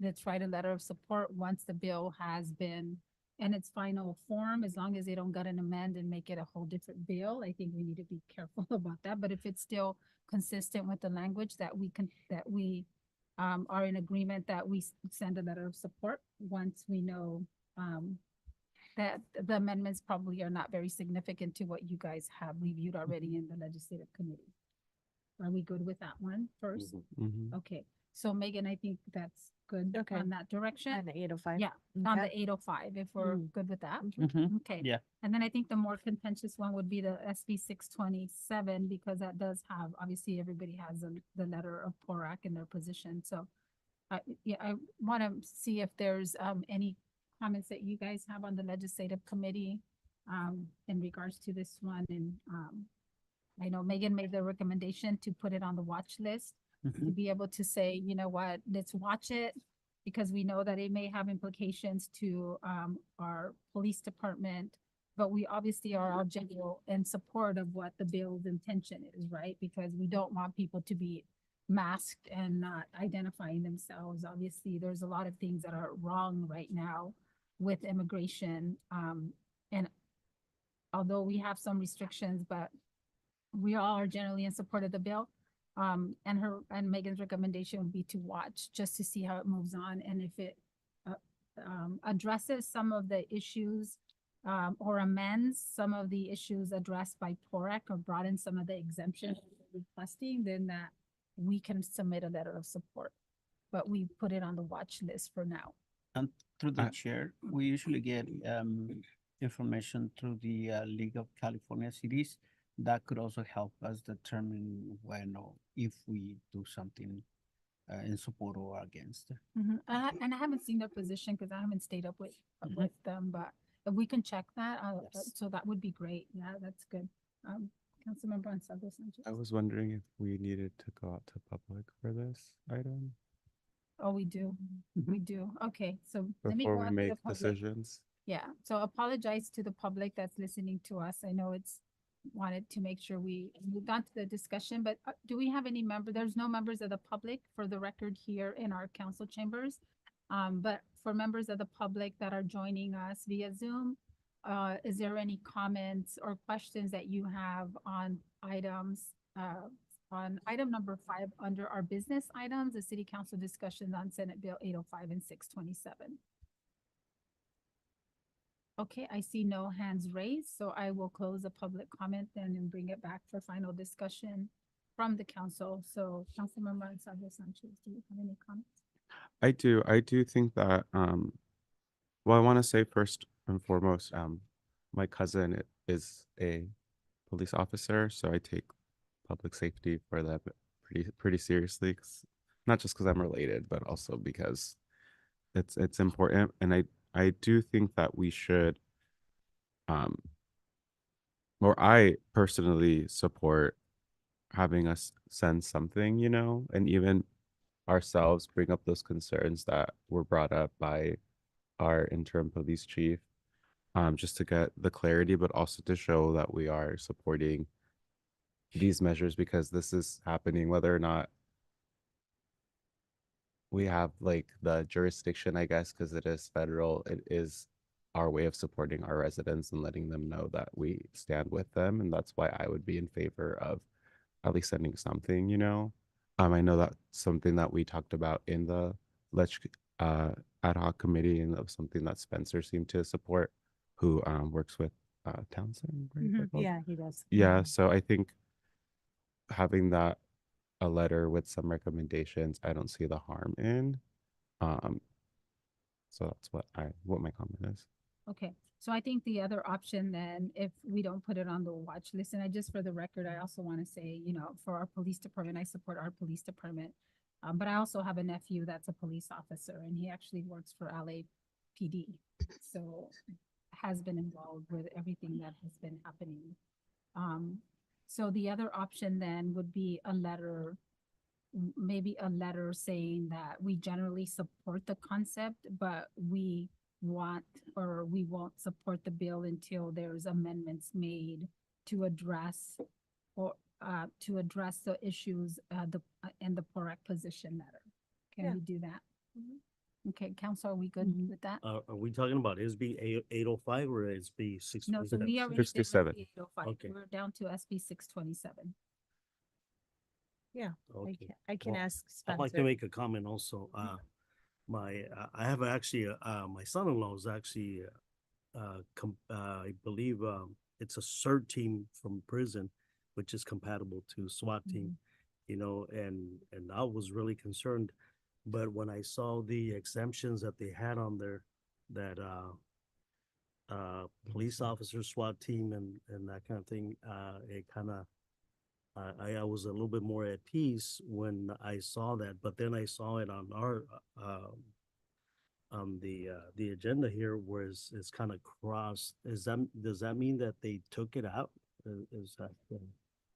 let's write a letter of support once the bill has been in its final form, as long as they don't get an amend and make it a whole different bill. I think we need to be careful about that. But if it's still consistent with the language that we are in agreement that we send a letter of support once we know that the amendments probably are not very significant to what you guys have reviewed already in the legislative committee. Are we good with that one first? Okay, so Megan, I think that's good on that direction. And the 805. Yeah, on the 805, if we're good with that. Okay. Yeah. And then I think the more contentious one would be the SB 627, because that does have, obviously, everybody has the letter of Porak in their position. So I want to see if there's any comments that you guys have on the legislative committee in regards to this one. And I know Megan made the recommendation to put it on the watch list, to be able to say, you know what, let's watch it, because we know that it may have implications to our police department, but we obviously are all genuine in support of what the bill's intention is, right? Because we don't want people to be masked and not identifying themselves. Obviously, there's a lot of things that are wrong right now with immigration. And although we have some restrictions, but we all are generally in support of the bill. And Megan's recommendation would be to watch just to see how it moves on and if it addresses some of the issues or amends some of the issues addressed by PORAC or broaden some of the exemptions requesting, then that we can submit a letter of support. But we put it on the watch list for now. And through the chair, we usually get information through the League of California Cities. That could also help us determine when or if we do something in support or against. And I haven't seen their position because I haven't stayed up with them, but if we can check that, so that would be great. Yeah, that's good. Councilmember Ansaldo Sanchez. I was wondering if we needed to go out to public for this item Oh, we do. We do. Okay, so let me go before out we to the make public. decisions. Yeah, so apologize to the public that's listening to us. I know it's wanted to make sure we moved on to the discussion, but do we have any there's no members of the public for the record here in our council chambers. But for members of the public that are joining us via Zoom, is there any comments or questions that you have on items, on item number 5 under our business items, the city council discussion on Senate Bill 805 and 627? Okay, I see no hands raised, so I will close the public comment then and bring it back for final discussion from the council. So Councilmember Ansaldo Sanchez, do you have any comments? I do think that well, I want to say first and foremost, my cousin is a police officer, so I take public safety for that pretty seriously, not just because I'm related, but also because it's important. And I do think that we should or I personally support having us send something, and even ourselves bring up those concerns that were brought up by our interim police chief, just to get the clarity, but also to show that we are supporting these measures because this is happening whether or not we have like the jurisdiction, I guess, because it is federal. It is our way of supporting our residents and letting them know that we stand with them. And that's why I would be in favor of at least sending something, I know that's something that we talked about in the ad hoc committee, and that was something that Spencer seemed to support, who works with Townsend, right? They're called? Yeah, he does. Yeah, so I think having that a letter with some recommendations, I don't see the harm in. So that's what my comment is. Okay, so I think the other option then, if we don't put it on the watch list, and I just for the record, I also want to say, for our police department, I support our police department. But I also have a nephew that's a police officer and he actually works for LAPD. So has been involved with everything that has been happening. So the other option then would be a letter, maybe a letter saying that we generally support the concept, but we won't support the bill until there's amendments made to address the issues in the PORAC position letter. Can we do that? Okay, council, are we good with that? Are we talking about SB 805 or SB 627? No, so we already did 67. SB 805. Okay. We're down to SB 627. Yeah, Okay. I can Well, ask I'd like to Spencer. make a comment also. I have actually, my son-in-law is actually, I believe, it's a CERT team from prison, which is compatible to SWAT team, and I was really concerned. But when I saw the exemptions that they had on there, that police officer, SWAT team, and that kind of thing, it kind of, I was a little bit more at peace when I saw that. But then I saw it on our the agenda here, where it's kind of crossed. Does that mean that they took it out? Is that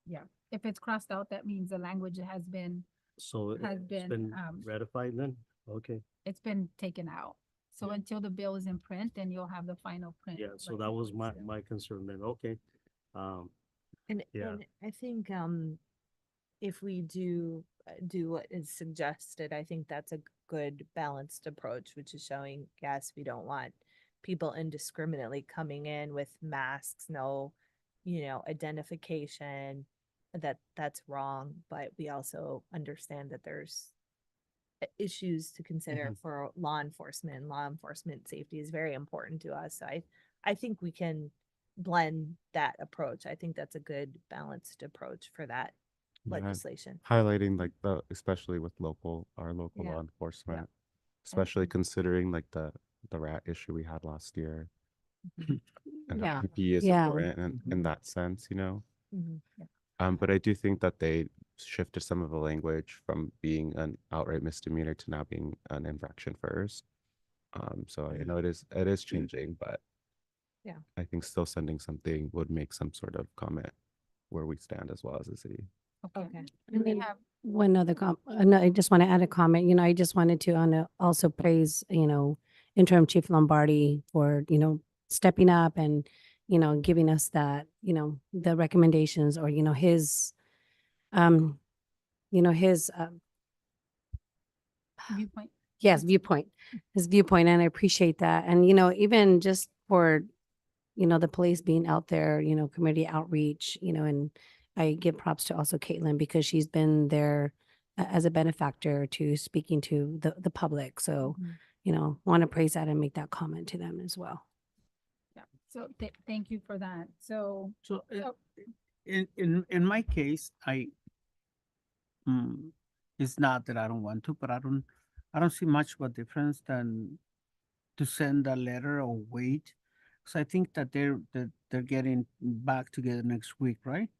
Yeah, if it's crossed out, that means the language has been so? Has It's been, ratified then? Okay. it's been taken out. So until the bill is in print, then you'll have the final print. Yeah. So that was my concern then. Okay. And, Yeah. and I think, if we do what is suggested, I think that's a good balanced approach, which is showing, yes, we don't want people indiscriminately coming in with masks, no, identification, that's wrong, but we also understand that there's issues to consider for law enforcement. Law enforcement safety is very important to us. So I think we can blend that approach. I think that's a good balanced approach for that Yeah, legislation. highlighting like especially with our local Yeah. law enforcement, especially considering like the rat issue we had last year. And Yeah. how PPE is Yeah. important in that sense, Mhm. But I do think that they shifted some of the language from being an outright misdemeanor to now being an infraction first. So I know it is changing, but Yeah. I think still sending something would make some sort of comment where we stand as well as a city. Okay. And then one other no, I just want to add a comment. I just wanted to also praise, Interim Chief Lombardi for, stepping up and, giving us that, the recommendations or, his, his, Viewpoint. yes, his viewpoint. And I appreciate that. And, even just for, the police being out there, community outreach, and I give props to also Caitlin because she's been there as a benefactor to speaking to the public. So, want to praise that and make that comment to them as well. Yeah. So thank you for that. So, So oh, in my case, it's not that I don't want to, but I don't see much of a difference than to send a letter or wait. So I think that they're getting back together next week, right?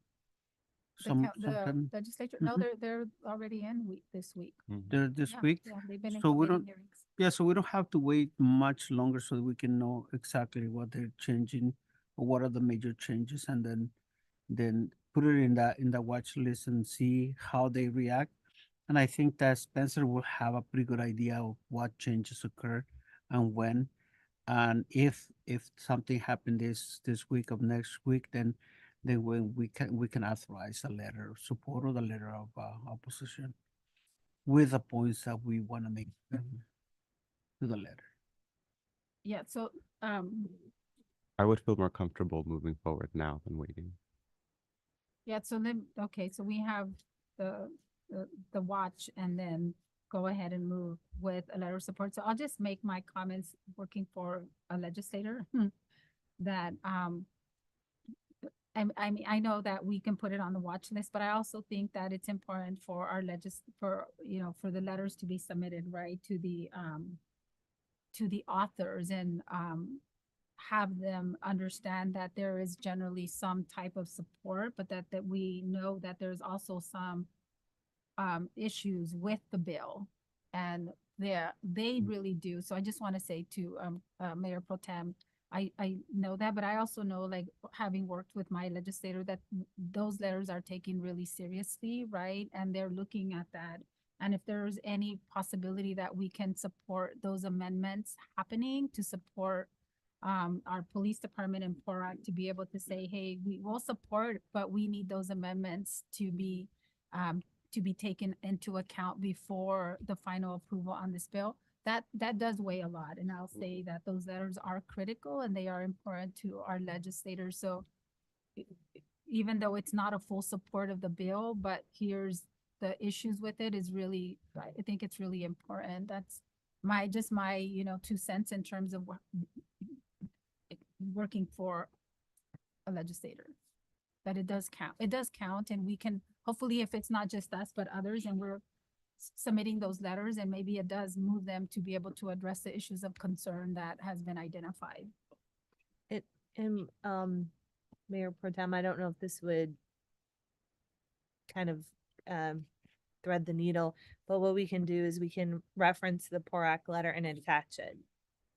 the Sometime legislature, no, they're already in this week. this Yeah, week. yeah, they've been in So we committee don't, hearings. yeah, so we don't have to wait much longer so that we can know exactly what they're changing or what are the major changes, and then put it in the watch list and see how they react. And I think that Spencer will have a pretty good idea of what changes occur and when. And if something happened this week of next week, then when we can authorize a letter of support or the letter of opposition with the points that we want to make to the letter. Yeah, so, I would feel more comfortable moving forward now than waiting. yeah, so then, okay, so we have the watch and then go ahead and move with a letter of support. So I'll just make my comments working for a legislator that, I mean, I know that we can put it on the watch list, but I also think that it's important for our for the letters to be submitted, right, to the authors and, have them understand that there is generally some type of support, but that we know that there's also some issues with the bill. And they really do. So I just want to say to Mayor Pro Tem, I know that, but I also know, like, having worked with my legislator, that those letters are taken really seriously, right? And they're looking at that. And if there's any possibility that we can support those amendments happening to support our police department and PORAC to be able to say, hey, we will support, but we need those amendments to be taken into account before the final approval on this bill. That does weigh a lot. And I'll say that those letters are critical and they are important to our legislators. So even though it's not a full support of the bill, but here's the issues with it is really, I think it's really important. That's my 2 cents in terms of working for a legislator, that it does count, and we can, hopefully, if it's not just us but others, and we're submitting those letters, and maybe it does move them to be able to address the issues of concern that has been identified. Mayor Pro Tem, I don't know if this would kind of thread the needle, but what we can do is we can reference the PORAC letter and attach it.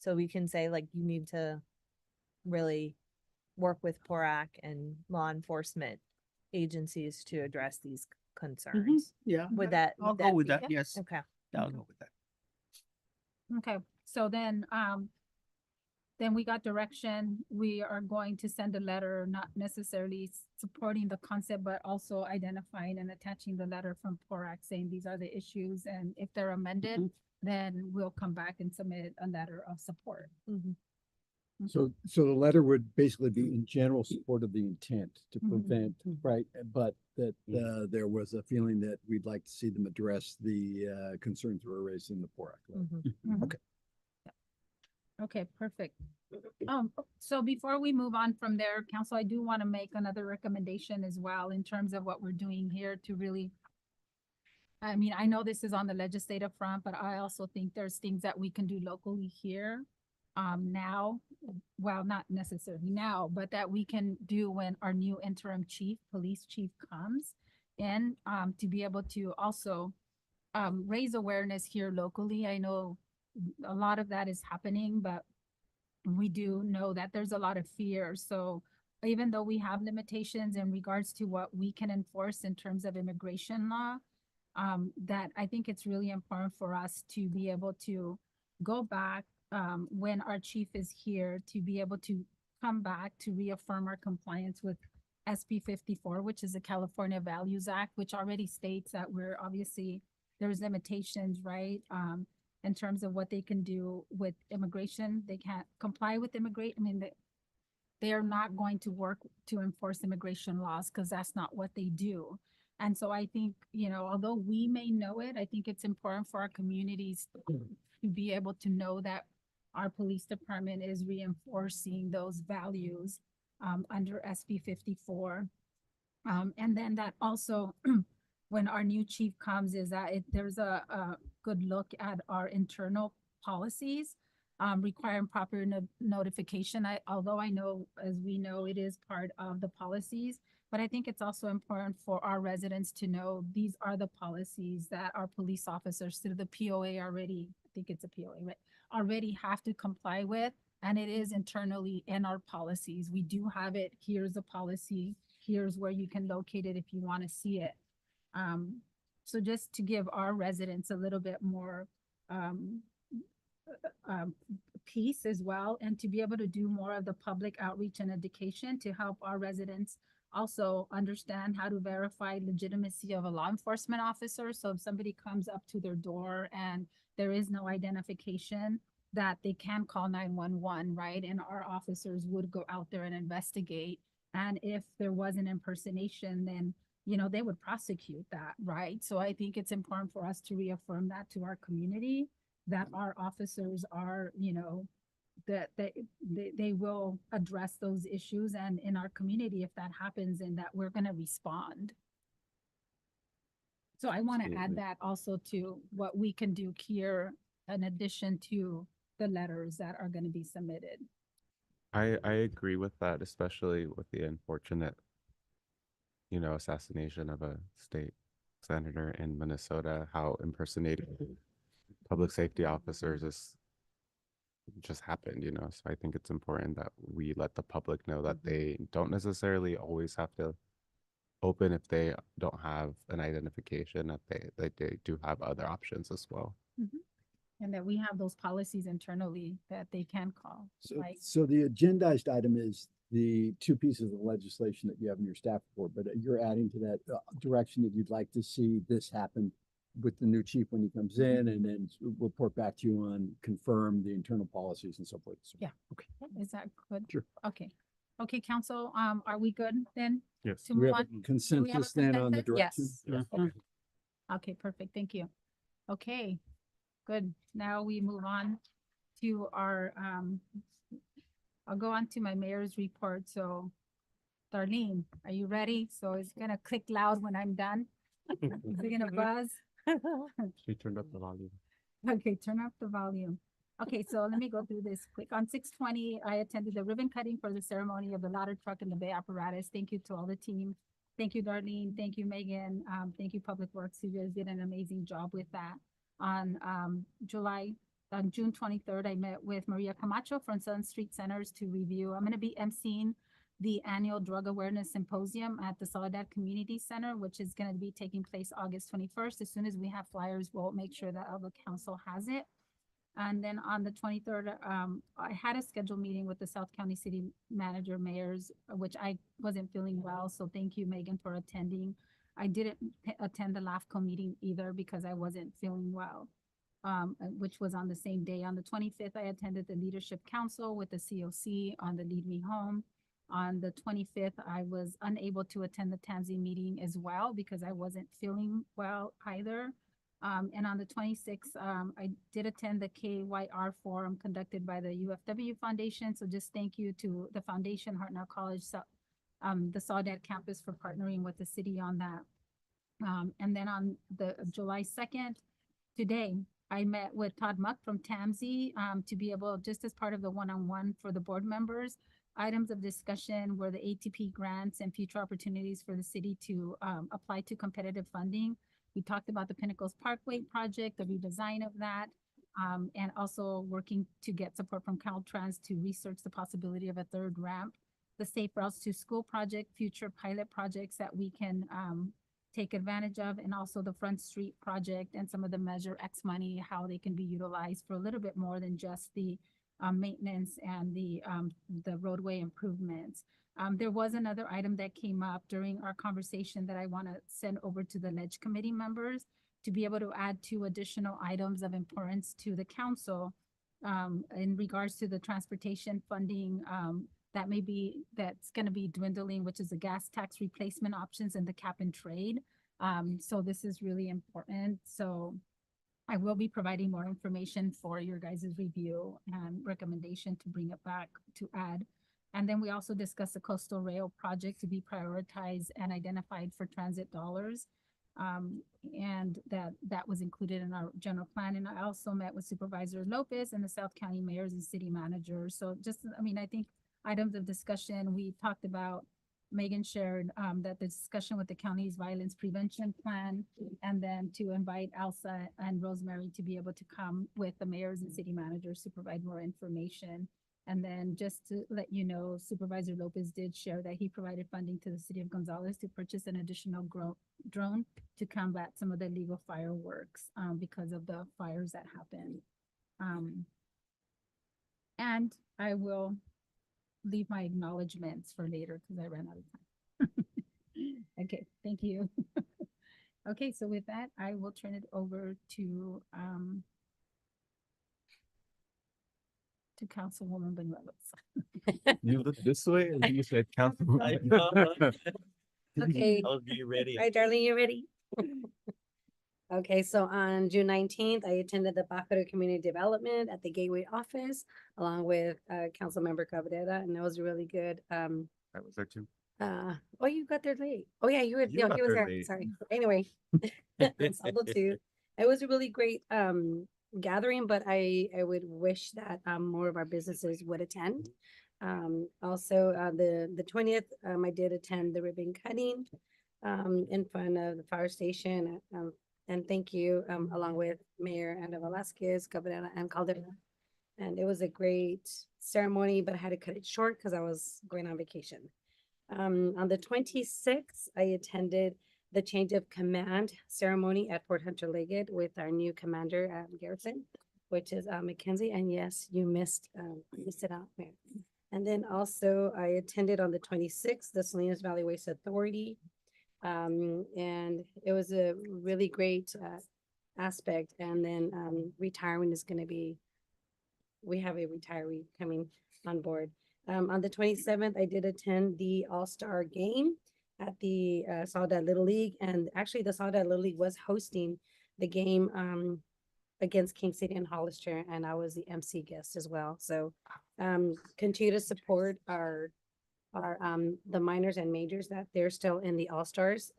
So we can say, like, you need to really work with PORAC and law enforcement agencies to address these concerns. Yeah. Would that? I'll go with be- that, yes. Okay. I'll go with that. Okay, so then then we got direction. We are going to send a letter, not necessarily supporting the concept, but also identifying and attaching the letter from PORAC saying these are the issues. And if they're amended, then we'll come back and submit a letter of support. So the letter would basically be in general support of the intent to Mhm. prevent, right? But that there was a feeling that we'd like to see them address the concerns that were raised in the PORAC letter. Mhm. Okay. Okay, perfect. So before we move on from there, council, I do want to make another recommendation as well in terms of what we're doing here to really, I mean, I know this is on the legislative front, but I also think there's things that we can do locally here now, well, not necessarily now, but that we can do when our new interim chief, police chief comes in, to be able to also raise awareness here locally. I know a lot of that is happening, but we do know that there's a lot of fear. So even though we have limitations in regards to what we can enforce in terms of immigration law, that I think it's really important for us to be able to go back when our chief is here, to be able to come back to reaffirm our compliance with SB 54, which is the California Values Act, which already states that we're obviously, there's limitations, right? In terms of what they can do with immigration. They can't comply with I mean, they are not going to work to enforce immigration laws because that's not what they do. And so I think, you know, although we may know it, I think it's important for our communities to be able to know that our police department is reinforcing those values under SB 54. And then that also, when our new chief comes, is that there's a good look at our internal policies requiring proper notification. Although I know, as we know, it is part of the policies, but I think it's also important for our residents to know these are the policies that our police officers through the POA already, I think it's a POA, right, already have to comply with. And it is internally in our policies. We do have it. Here's the policy. Here's where you can locate it if you want to see it. So just to give our residents a little bit more peace as well, and to be able to do more of the public outreach and education to help our residents also understand how to verify legitimacy of a law enforcement officer. So if somebody comes up to their door and there is no identification, that they can call 911, right? And our officers would go out there and investigate. And if there was an impersonation, then, you know, they would prosecute that, right? So I think it's important for us to reaffirm that to our community, that our officers are, you know, that they will address those issues, and in our community, if that happens, and that we're going to respond. So I want to add that also to what we can do here in addition to the letters that are going to be submitted. I agree with that, especially with the unfortunate, you know, assassination of a state senator in Minnesota, how impersonating public safety officers is just happened, you know. So I think it's important that we let the public know that they don't necessarily always have to open if they don't have an identification, that they do have other options as well. And that we have those policies internally that they can call. So the agendized item is the two pieces of legislation that you have in your staff report, but you're adding to that direction that you'd like to see this happen with the new chief when he comes in, and then report back to you on confirm the internal policies and so forth. So, yeah. Okay. Is that good? Sure. Okay. Okay, council, are we good then? Yes. To Do we move have on? consensus then on the direction? Yes. Yeah. Okay. Okay, perfect. Thank you. Okay, good. Now we move on to our, I'll go on to my mayor's report. So Darlene, are you ready? So it's gonna click loud when I'm done. Is it gonna buzz? She turned up the volume. Okay, turn up the volume. Okay, so let me go through this quick. On 6/20, I attended the ribbon cutting for the ceremony of the ladder truck and the bay apparatus. Thank you to all the team. Thank you, Darlene. Thank you, Megan. Thank you, Public Works. You guys did an amazing job with that. On June 23rd, I met with Maria Camacho from Southern Street Centers to review. I'm going to be emceeing the annual drug awareness symposium at the Soledad Community Center, which is going to be taking place August 21st. As soon as we have flyers, we'll make sure that all the council has it. And then on the 23rd, I had a scheduled meeting with the South County City Manager Mayors, which I wasn't feeling well. So thank you, Megan, for attending. I didn't attend the LAFCO meeting either because I wasn't feeling well, which was on the same day. On the 25th, I attended the Leadership Council with the COC on the Lead Me Home. On the 25th, I was unable to attend the TAMSI meeting as well because I wasn't feeling well either. And on the 26th, I did attend the KYR forum conducted by the UFW Foundation. So just thank you to the foundation, Hartnell College, the Saudade campus for partnering with the city on that. And then on the July 2nd, today, I met with Todd Muck from TAMSI to be able, just as part of the one-on-one for the board members, items of discussion were the ATP grants and future opportunities for the city to apply to competitive funding. We talked about the Pinnacles Parkway project, the redesign of that, and also working to get support from Caltrans to research the possibility of a third ramp, the Safe Routes to School project, future pilot projects that we can take advantage of, and also the Front Street project and some of the Measure X money, how they can be utilized for a little bit more than just the maintenance and the roadway improvements. There was another item that came up during our conversation that I want to send over to the Ledge Committee members to be able to add 2 additional items of importance to the council in regards to the transportation funding that's going to be dwindling, which is the gas tax replacement options and the cap and trade. So this is really important. So I will be providing more information for your guys' review and recommendation to bring it back to add. And then we also discussed the coastal rail project to be prioritized and identified for transit dollars. And that was included in our general plan. And I also met with Supervisor Lopez and the South County mayors and city managers. So just, I think items of discussion, we talked about, Megan shared that the discussion with the county's violence prevention plan, and then to invite Elsa and Rosemary to be able to come with the mayors and city managers to provide more information. And then just to let you know, Supervisor Lopez did share that he provided funding to the city of Gonzales to purchase an additional drone to combat some of the illegal fireworks because of the fires that happened. And I will leave my acknowledgements for later because I ran out of time. Okay, thank you. Okay, so with that, I will turn it over to Councilwoman Benuelos. You look this way and you said council. Okay. I'll be ready. All right, Darlene, you ready? Okay, so on June 19th, I attended the Bajaru Community Development at the Gateway office along with Councilmember Cabrera, and it was really good. I was there too. Oh, you got there late. Oh yeah, you were, You got he was there there. late. Sorry. Anyway, Saldo too. It was a really great gathering, but I would wish that more of our businesses would attend. Also, the 20th, I did attend the ribbon cutting in front of the fire station. And thank you, along with Mayor Ana Velasquez, Cabrera, and Caldera. And it was a great ceremony, but I had to cut it short because I was going on vacation. On the 26th, I attended the change of command ceremony at Fort Hunter Liggett with our new commander, Garrison, which is Mackenzie. And yes, you missed it out there. And then also I attended on the 26th, the Salinas Valley Waste Authority. And it was a really great aspect. And then retirement is going to be, we have a retiree coming on board. On the 27th, I did attend the All-Star Game at the Saudade Little League. And actually the Saudade Little League was hosting the game against King City and Hollister, and I was the MC guest as well. So continue to support our the minors and majors that they're still in the All-Stars.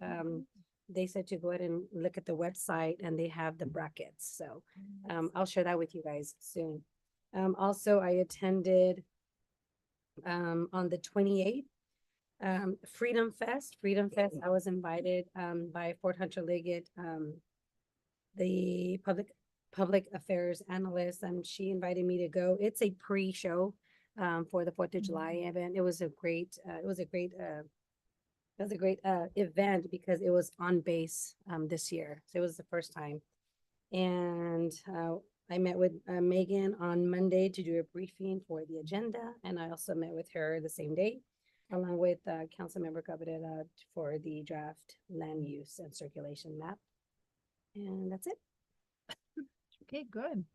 They said to go ahead and look at the website and they have the brackets. So I'll share that with you guys soon. Also, I attended on the 28th, Freedom Fest. I was invited by Fort Hunter Liggett, the public affairs analyst, and she invited me to go. It's a pre-show for the 4th of July event. It was a great event because it was on base this year. So it was the first time. And I met with Megan on Monday to do a briefing for the agenda, and I also met with her the same day, along with Councilmember Cabrera for the draft land use and circulation map. And that's it. Okay, good.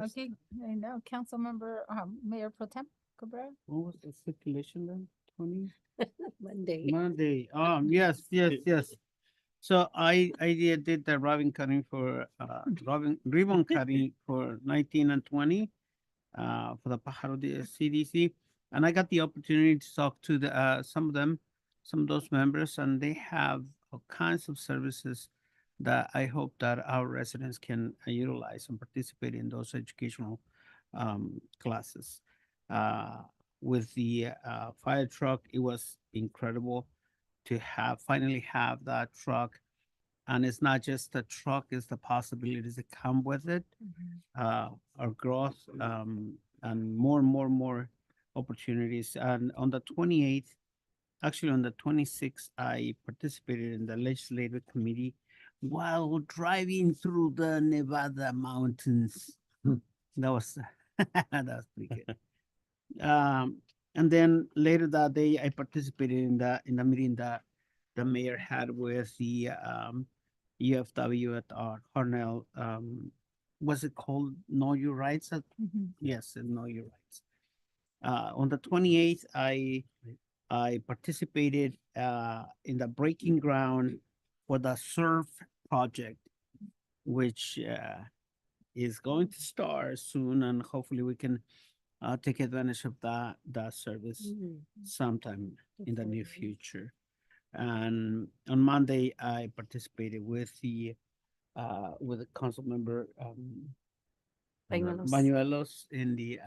Okay, I know, Councilmember, Mayor Pro Tem Cabrera. What was the circulation then? 20? Monday. Monday. Yes. So I did the ribbon cutting for ribbon cutting for 19 and 20 for the Pajaro CDC, and I got the opportunity to talk to the some of those members, and they have all kinds of services that I hope that our residents can utilize and participate in those educational classes. With the fire truck, it was incredible to finally have that truck. And it's not just the truck, it's the possibilities that come with it. Our growth and more opportunities. And on the 28th, actually on the 26th, I participated in the legislative committee while driving through the Nevada mountains. That was that was pretty good. And then later that day, I participated in the meeting that the mayor had with the UFW at Cornell. Was it called Know Your Rights? Yes, Know Your Rights. On the 28th, I participated in the breaking ground for the SURF project, which is going to start soon, and hopefully we can take advantage of that service sometime in the near future. And on Monday, I participated with the council member Bañuelos in the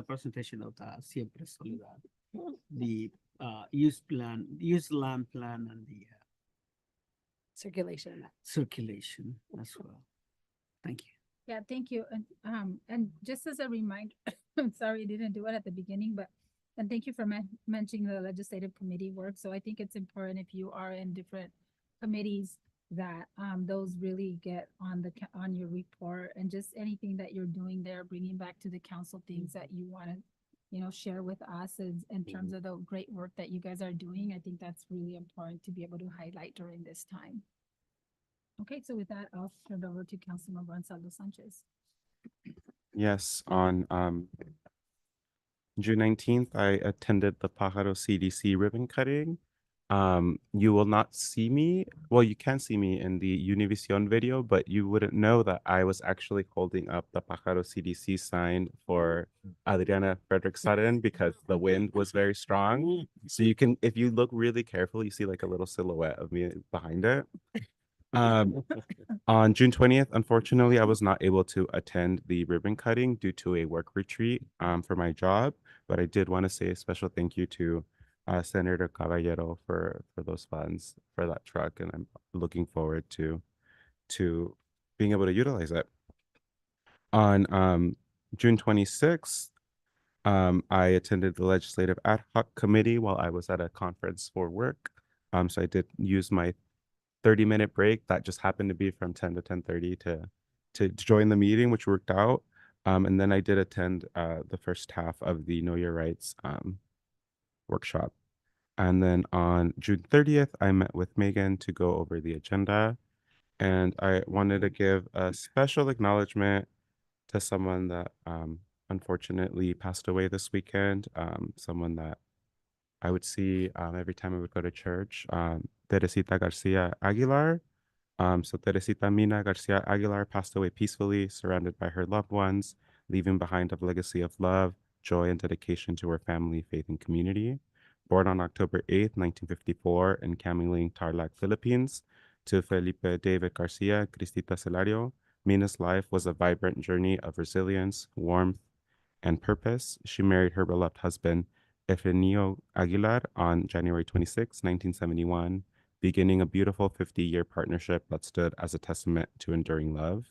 presentation of the Siempre Soledad, the use land plan, and the circulation as well. Thank you. Yeah, thank you. And just as a reminder, I'm sorry I didn't do it at the beginning, and thank you for mentioning the legislative committee work. So I think it's important if you are in different committees that those really get on your report, and just anything that you're doing there, bringing back to the council things that you want to, share with us in terms of the great work that you guys are doing. I think that's really important to be able to highlight during this time. Okay, so with that, I'll turn it over to Councilmember Ansaldo Sanchez. Yes, on June 19th, I attended the Pajaro CDC ribbon cutting. You will not see me. Well, you can see me in the Univision video, but you wouldn't know that I was actually holding up the Pajaro CDC sign for Adriana Frederick-Sutton because the wind was very strong. So you can, if you look really carefully, you see like a little silhouette of me behind it. On June 20th, unfortunately, I was not able to attend the ribbon cutting due to a work retreat for my job, but I did want to say a special thank you to Senator Caballero for those funds for that truck, and I'm looking forward to being able to utilize it. On June 26th, I attended the Legislative Ad Hoc Committee while I was at a conference for work. So I did use my 30-minute break that just happened to be from 10 to 10:30 to join the meeting, which worked out. And then I did attend the first half of the Know Your Rights workshop. And then on June 30th, I met with Megan to go over the agenda. And I wanted to give a special acknowledgement to someone that unfortunately passed away this weekend, someone that I would see every time I would go to church, Teresita Garcia Aguilar. So Teresita Mina Garcia Aguilar passed away peacefully, surrounded by her loved ones, leaving behind a legacy of love, joy, and dedication to her family, faith, and community. Born on October 8th, 1954 in Camiling, Tarlac, Philippines, to Felipe David Garcia, Cristita Celario, Mina's life was a vibrant journey of resilience, warmth, and purpose. She married her beloved husband, Efenio Aguilar, on January 26, 1971, beginning a beautiful 50-year partnership that stood as a testament to enduring love.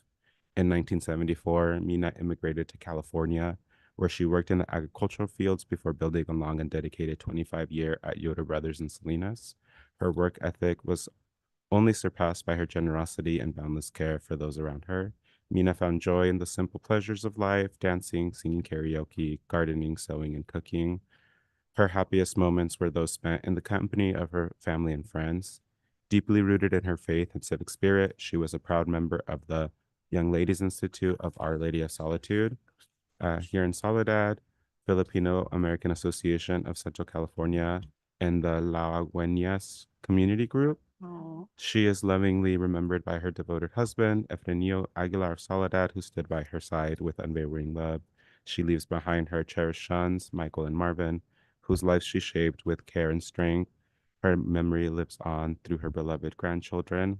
In 1974, Mina immigrated to California, where she worked in the agricultural fields before building a long and dedicated 25-year at Yoder Brothers in Salinas. Her work ethic was only surpassed by her generosity and boundless care for those around her. Mina found joy in the simple pleasures of life, dancing, singing karaoke, gardening, sewing, and cooking. Her happiest moments were those spent in the company of her family and friends. Deeply rooted in her faith and civic spirit, she was a proud member of the Young Ladies Institute of Our Lady of Solitude. Here in Soledad, Filipino American Association of Central California, and the La Agueñas community group. She is lovingly remembered by her devoted husband, Efrenio Aguilar of Soledad, who stood by her side with unwavering love. She leaves behind her cherished sons, Michael and Marvin, whose lives she shaped with care and strength. Her memory lives on through her beloved grandchildren,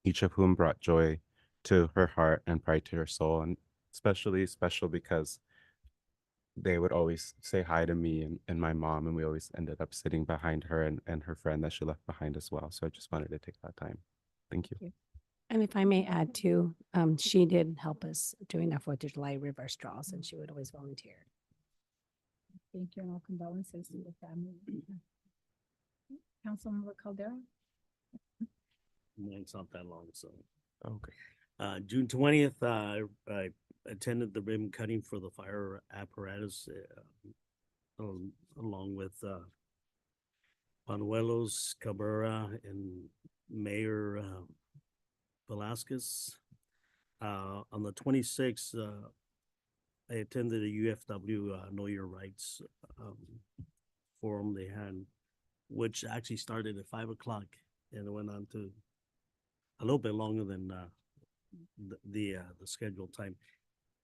each of whom brought joy to her heart and pride to her soul, and especially special because they would always say hi to me and my mom, and we always ended up sitting behind her and her friend that she left behind as well. So I just wanted to take that time. Thank you. And if I may add too, she did help us during that 4th of July reverse draws, and she would always volunteer. Thank you, and all condolences to the family. Councilmember Caldera? Mine's not that long, so. Okay. June 20th, I attended the ribbon cutting for the fire apparatus along with Panuelos, Cabrera, and Mayor Velasquez. On the 26th, I attended a UFW Know Your Rights forum they had, which actually started at 5 o'clock and it went on to a little bit longer than the scheduled time.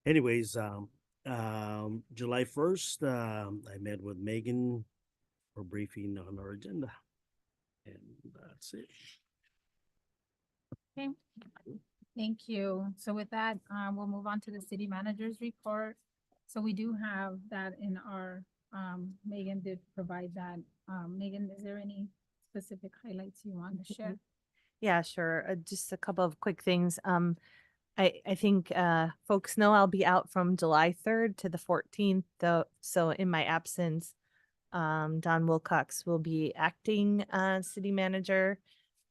Anyways, July 1st, I met with Megan for briefing on our agenda. And that's it. Okay, thank you. So with that, we'll move on to the city manager's report. So we do have that in our, Megan did provide that. Megan, is there any specific highlights you want to share? Yeah, sure. Just a couple of quick things. I think folks know I'll be out from July 3rd to the 14th, though. So in my absence, Don Wilcox will be acting city manager.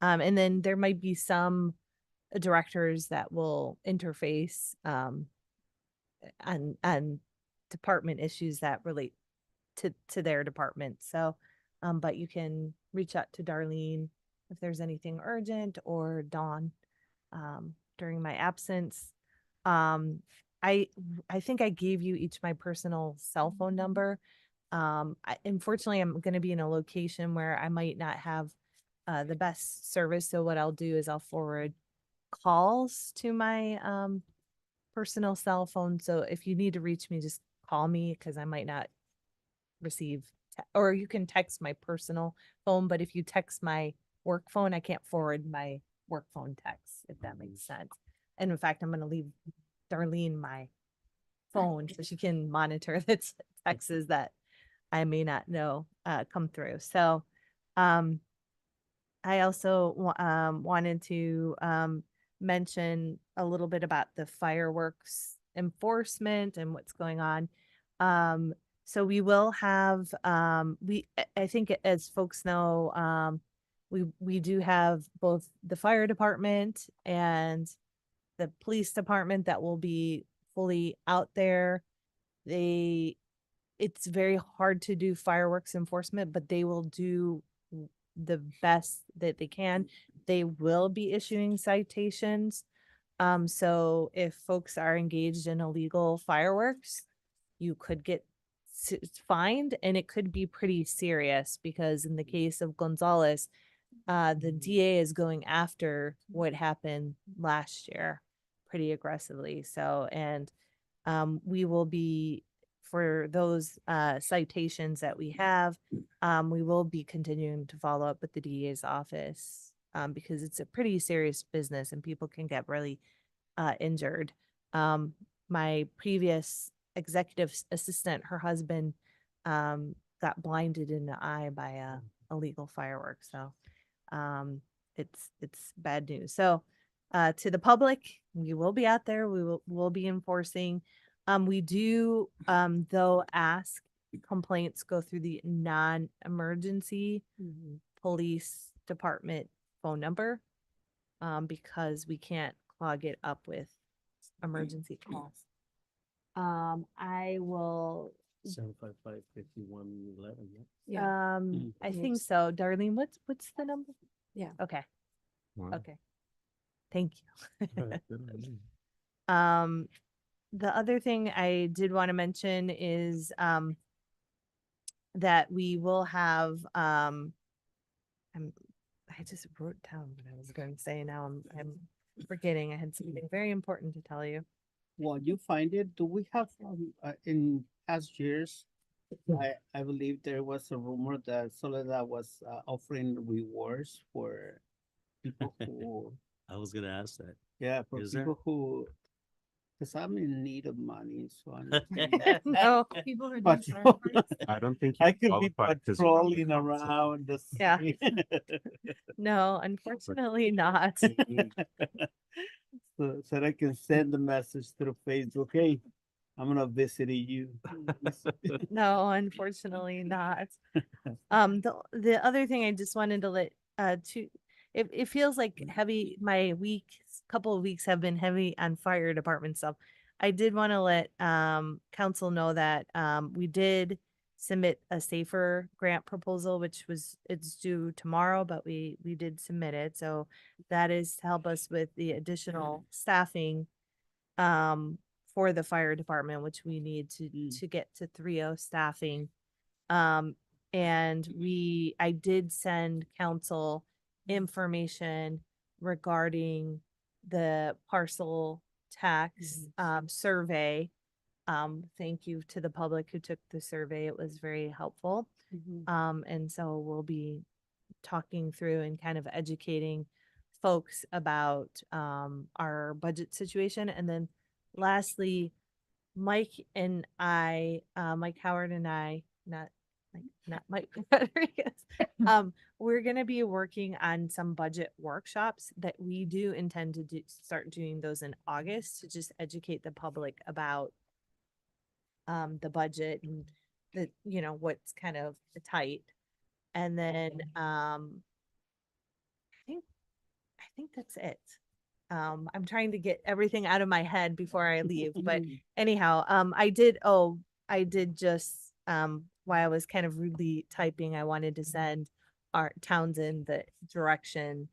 And then there might be some directors that will interface and department issues that relate to their department. So, but you can reach out to Darlene if there's anything urgent, or Dawn during my absence. I think I gave you each my personal cell phone number. Unfortunately, I'm going to be in a location where I might not have the best service. So what I'll do is I'll forward calls to my personal cell phone. So if you need to reach me, just call me, because I might not receive, or you can text my personal phone. But if you text my work phone, I can't forward my work phone text, if that makes sense. And in fact, I'm going to leave Darlene my phone so she can monitor the texts that I may not know come through. So I also wanted to mention a little bit about the fireworks enforcement and what's going on. So we will have, I think as folks know, we do have both the fire department and the police department that will be fully out there. It's very hard to do fireworks enforcement, but they will do the best that they can. They will be issuing citations. So if folks are engaged in illegal fireworks, you could get fined, and it could be pretty serious, because in the case of Gonzalez, the DA is going after what happened last year pretty aggressively. So, and we will be, for those citations that we have, we will be continuing to follow up with the DA's office, because it's a pretty serious business and people can get really injured. My previous executive assistant, her husband got blinded in the eye by a illegal firework. So it's bad news. So to the public, we will be out there. We'll be enforcing. We do though ask complaints go through the non-emergency police department phone number, because we can't clog it up with emergency calls. I will, 755-5111. I think so. Darlene, what's the number? Yeah. Okay, Wow. okay. Thank you. Good on you. The other thing I did want to mention is, that we will have, I just wrote down what I was going to say. Now I'm forgetting. I had something very important to tell you. Well, you find it, do we have, in past years, I believe there was a rumor that Soledad was offering rewards for people who, I was gonna ask that. yeah, for Is there? people who, because I'm in need of money, so I'm. No. People who do Patrol- I don't think I you could be qualify 'cause you're patrolling around the Yeah. city. No, unfortunately not. So that I can send a message through Facebook, hey, I'm gonna visit you. No, unfortunately not. The other thing I just wanted to let, it feels like heavy, couple of weeks have been heavy on fire department stuff. I did want to let, council know that, we did submit a safer grant proposal, it's due tomorrow, but we did submit it. So that is to help us with the additional staffing, for the fire department, which we need to get to 3.0 staffing. And I did send council information regarding the parcel tax, survey. Thank you to the public who took the survey. It was very helpful. And so we'll be talking through and kind of educating folks about, our budget situation. And then lastly, Mike Howard and I, not Mike Rodriguez, we're gonna be working on some budget workshops that we do intend to start doing those in August to just educate the public about, the budget and what's kind of tight. And then, I think that's it. I'm trying to get everything out of my head before I leave, but anyhow, I did just, while I was kind of rudely typing, I wanted to send our Townsend the direction,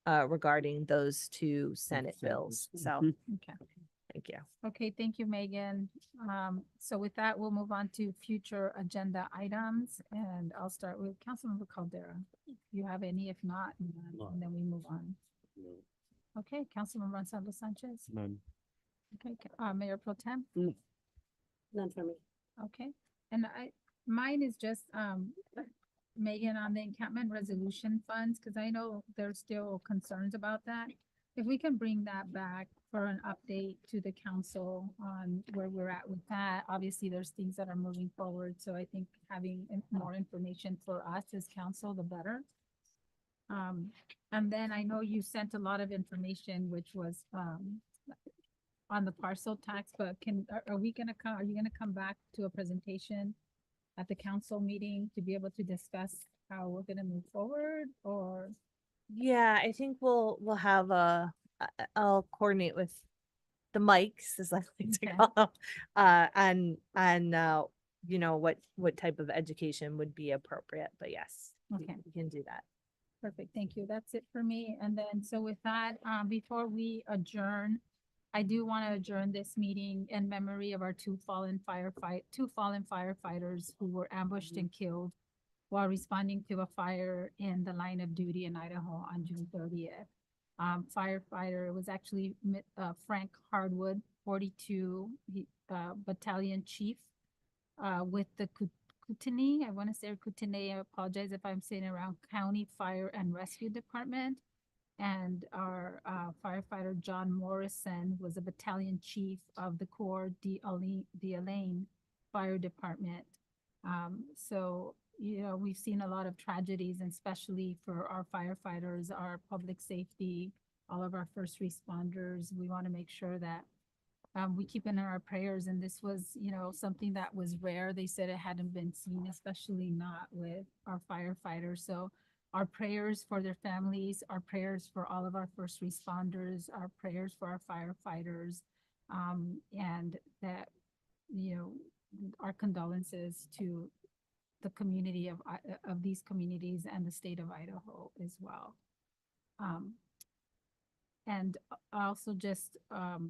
regarding those two Senate bills. So, Okay. thank you. Okay, thank you, Megan. So with that, we'll move on to future agenda items, and I'll start with Councilmember Caldera. If you have any, if not, and then we move on. Okay, Councilmember Gonzalo Sanchez. None. Okay, Mayor Pro Tem. None for me. Okay, and mine is just, Megan, on the encampment resolution funds, because I know there's still concerns about that. If we can bring that back for an update to the council on where we're at with that. Obviously, there's things that are moving forward, so I think having more information for us as council, the better. And then I know you sent a lot of information, which was, on the parcel tax, but are you gonna come back to a presentation at the council meeting to be able to discuss how we're gonna move forward, or? Yeah, I think we'll have I'll coordinate with the mics, as I like to call them, on what type of education would be appropriate, but yes, Okay. we can do that. Perfect, thank you. That's it for me. And then, so with that, before we adjourn, I do want to adjourn this meeting in memory of our two fallen firefighters who were ambushed and killed while responding to a fire in the line of duty in Idaho on June 30th. Firefighter was actually Frank Hardwood, 42, battalion chief, with the Kootenai, I want to say Kootenai, I apologize if I'm saying it wrong, County Fire and Rescue Department. And our firefighter, John Morrison, was a battalion chief of the Corps d'Alene Fire Department. So, we've seen a lot of tragedies, and especially for our firefighters, our public safety, all of our first responders. We want to make sure that we keep in our prayers. And this was, something that was rare. They said it hadn't been seen, especially not with our firefighters. So our prayers for their families, our prayers for all of our first responders, our prayers for our firefighters. And that, you know, our condolences to the community of these communities and the state of Idaho as well. And also just,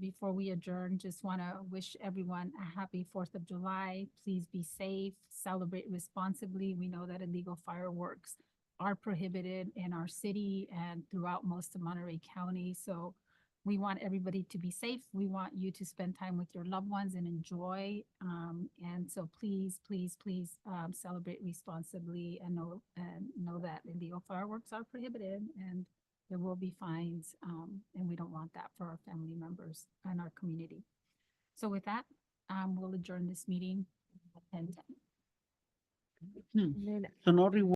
before we adjourn, just want to wish everyone a happy 4th of July. Please be safe, celebrate responsibly. We know that illegal fireworks are prohibited in our city and throughout most of Monterey County. So we want everybody to be safe. We want you to spend time with your loved ones and enjoy. And so please, please, please, celebrate responsibly and know that illegal fireworks are prohibited and there will be fines. And we don't want that for our family members and our community. So with that, we'll adjourn this meeting at 10:10. So no reward